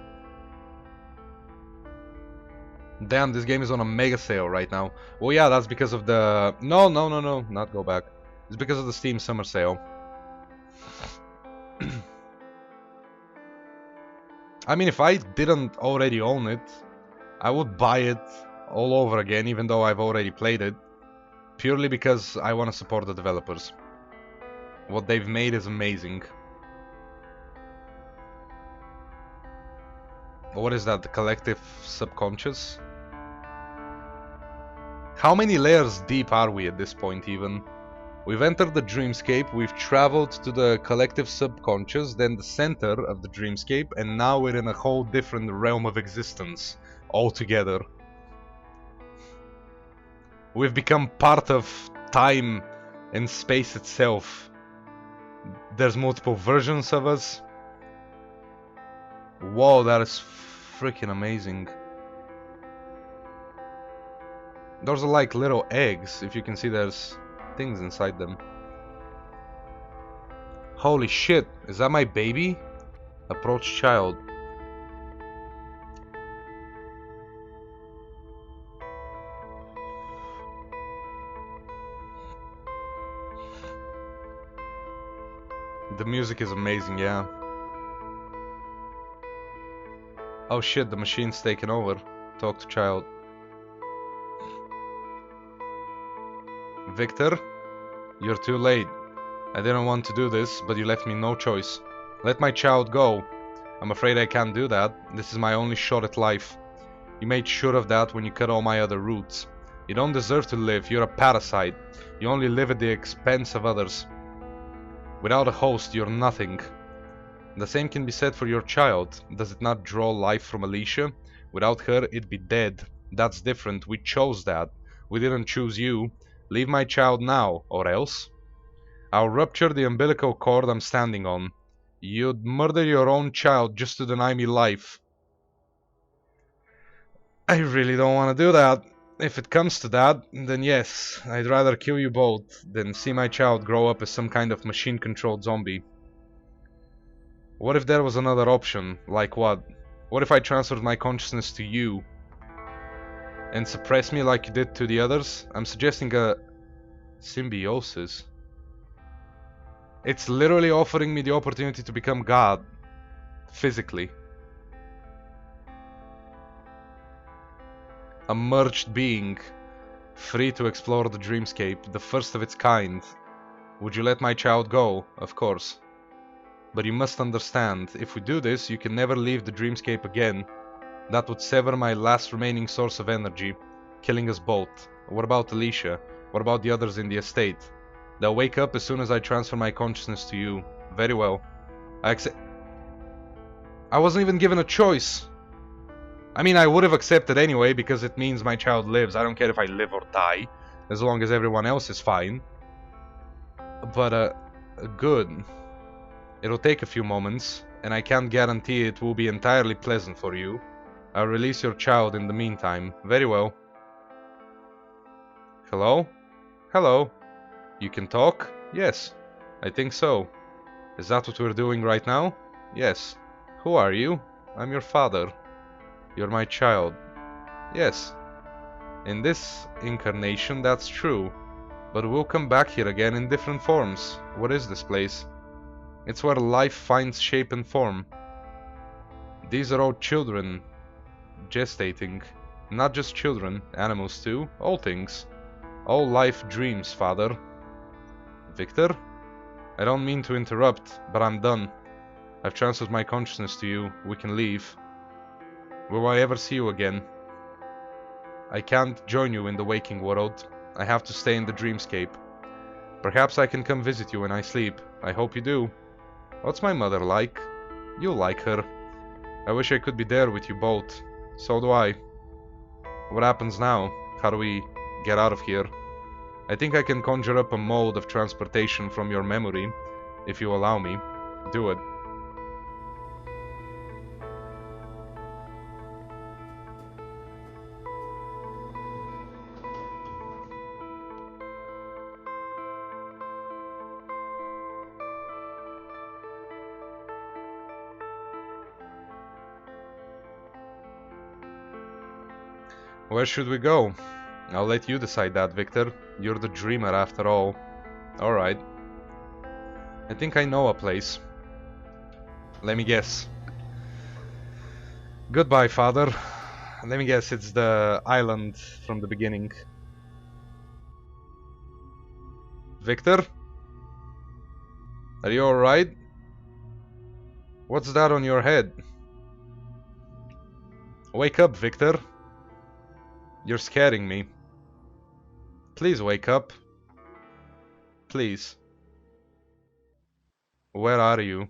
Damn, this game is on a mega sale right now. Well, yeah, that's because of the... No, not go back. It's because of the Steam Summer Sale. I mean, if I didn't already own it, I would buy it all over again, even though I've already played it. Purely because I want to support the developers. What they've made is amazing. What is that? The collective subconscious? How many layers deep are we at this point even? We've entered the dreamscape, we've traveled to the collective subconscious, then the center of the dreamscape, and now we're in a whole different realm of existence altogether. We've become part of time and space itself. There's multiple versions of us. Whoa, that is freaking amazing. Those are like little eggs. If you can see, there's things inside them. Holy shit, is that my baby? Approach child. The music is amazing, yeah. Oh shit, the machine's taken over. Talk to child. Victor, you're too late. I didn't want to do this, but you left me no choice. Let my child go. I'm afraid I can't do that. This is my only shot at life. You made sure of that when you cut all my other roots. You don't deserve to live. You're a parasite. You only live at the expense of others. Without a host, you're nothing. The same can be said for your child. Does it not draw life from Alicia? Without her, it'd be dead. That's different. We chose that. We didn't choose you. Leave my child now, or else. I'll rupture the umbilical cord I'm standing on. You'd murder your own child just to deny me life. I really don't want to do that. If it comes to that, then yes, I'd rather kill you both than see my child grow up as some kind of machine-controlled zombie. What if there was another option? Like what? What if I transferred my consciousness to you and suppress me like you did to the others? I'm suggesting a symbiosis. It's literally offering me the opportunity to become God, physically. A merged being, free to explore the dreamscape, the first of its kind. Would you let my child go? Of course. But you must understand, if we do this, you can never leave the dreamscape again. That would sever my last remaining source of energy, killing us both. What about Alicia? What about the others in the estate? They'll wake up as soon as I transfer my consciousness to you. Very well. I wasn't even given a choice. I mean, I would have accepted anyway, because it means my child lives. I don't care if I live or die, as long as everyone else is fine. But, good. It'll take a few moments, and I can't guarantee it will be entirely pleasant for you. I'll release your child in the meantime. Very well. Hello? Hello? You can talk? Yes. I think so. Is that what we're doing right now? Yes. Who are you? I'm your father. You're my child. Yes, in this incarnation that's true, but we'll come back here again in different forms. What is this place? It's where life finds shape and form. These are all children, gestating. Not just children, animals too, all things. All life dreams, father. Victor? I don't mean to interrupt, but I'm done. I've transferred my consciousness to you. We can leave. Will I ever see you again? I can't join you in the waking world. I have to stay in the dreamscape. Perhaps I can come visit you when I sleep. I hope you do. What's my mother like? You like her. I wish I could be there with you both. So do I. What happens now? How do we get out of here? I think I can conjure up a mode of transportation from your memory, if you allow me. Do it. Where should we go? I'll let you decide that, Victor. You're the dreamer after all. Alright. I think I know a place. Let me guess. Goodbye, father. Let me guess, it's the island from the beginning. Victor? Are you alright? What's that on your head? Wake up, Victor. You're scaring me. Please wake up. Please. Where are you?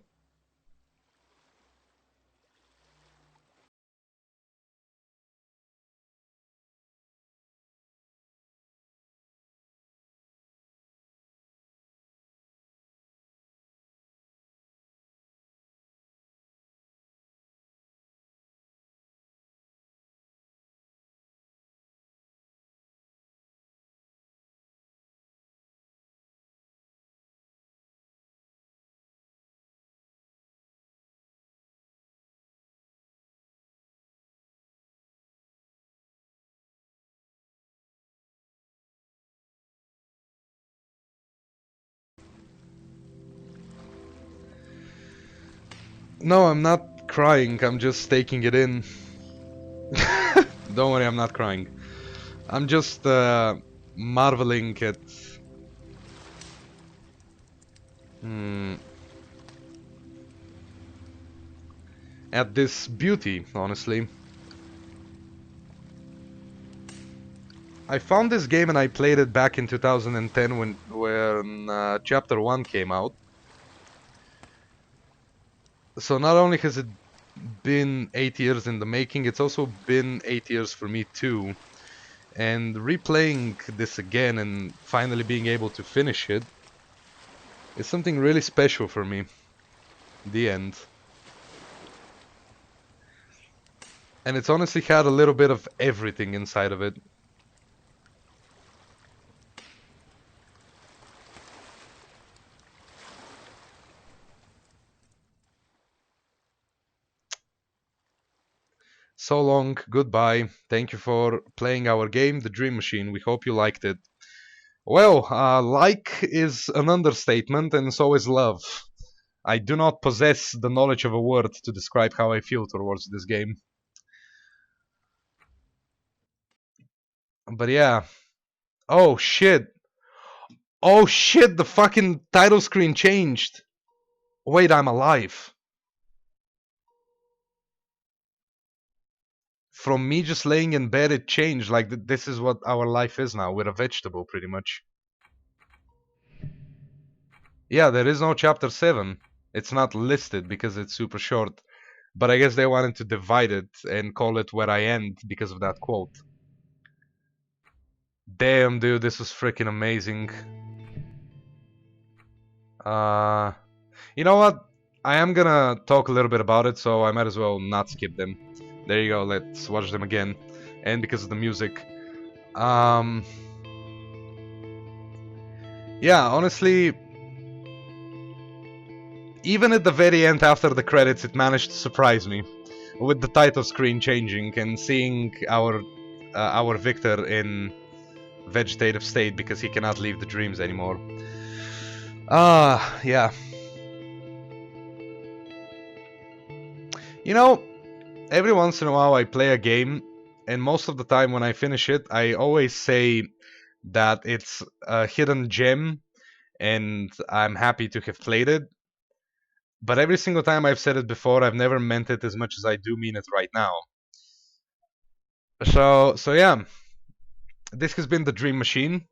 No, I'm not crying, I'm just taking it in. Don't worry, I'm not crying. I'm just marveling at... Hmm, at this beauty, honestly. I found this game and I played it back in 2010 when Chapter 1 came out. So not only has it been 8 years in the making, it's also been 8 years for me too. And replaying this again and finally being able to finish it is something really special for me. The end. And it's honestly had a little bit of everything inside of it. So long, goodbye. Thank you for playing our game, The Dream Machine. We hope you liked it. Well, like is an understatement, and so is love. I do not possess the knowledge of a word to describe how I feel towards this game. But yeah. Oh shit. Oh shit, the fucking title screen changed. Wait, I'm alive. From me just laying in bed, it changed. Like, this is what our life is now. We're a vegetable, pretty much. Yeah, there is no chapter 7. It's not listed because it's super short. But I guess they wanted to divide it and call it Where I End because of that quote. Damn, dude, this was freaking amazing. Uh, you know what? I am gonna talk a little bit about it, so I might as well not skip them. There you go, let's watch them again. And because of the music. Yeah, honestly, Even at the very end, after the credits, it managed to surprise me with the title screen changing and seeing our Victor in vegetative state because he cannot leave the dreams anymore. Yeah. You know, every once in a while I play a game, and most of the time when I finish it, I always say that it's a hidden gem and I'm happy to have played it. But every single time I've said it before, I've never meant it as much as I do mean it right now. So yeah, this has been the Dream Machine.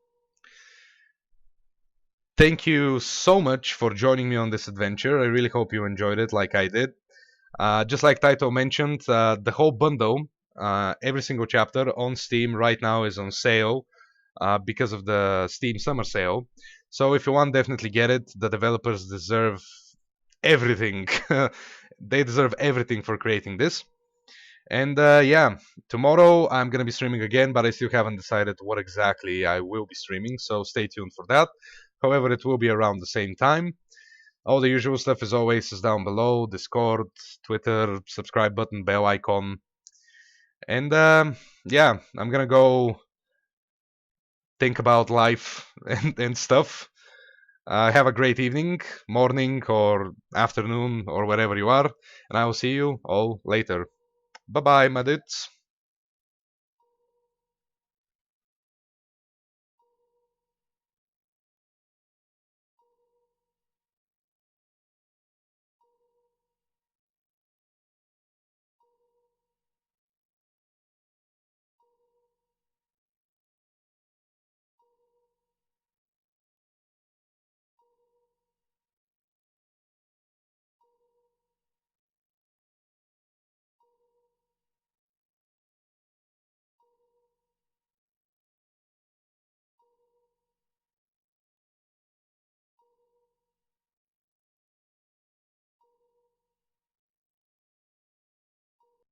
Thank you so much for joining me on this adventure. I really hope you enjoyed it like I did. Just like Taito mentioned, the whole bundle, every single chapter on Steam right now is on sale because of the Steam Summer Sale. So if you want, definitely get it. The developers deserve everything. They deserve everything for creating this. And yeah, tomorrow I'm gonna be streaming again, but I still haven't decided what exactly I will be streaming, so stay tuned for that. However, it will be around the same time. All the usual stuff as always is down below: Discord, Twitter, subscribe button, bell icon. And yeah, I'm gonna go think about life and stuff. Have a great evening, morning, or afternoon, or wherever you are, and I will see you all later. Bye bye, my dudes.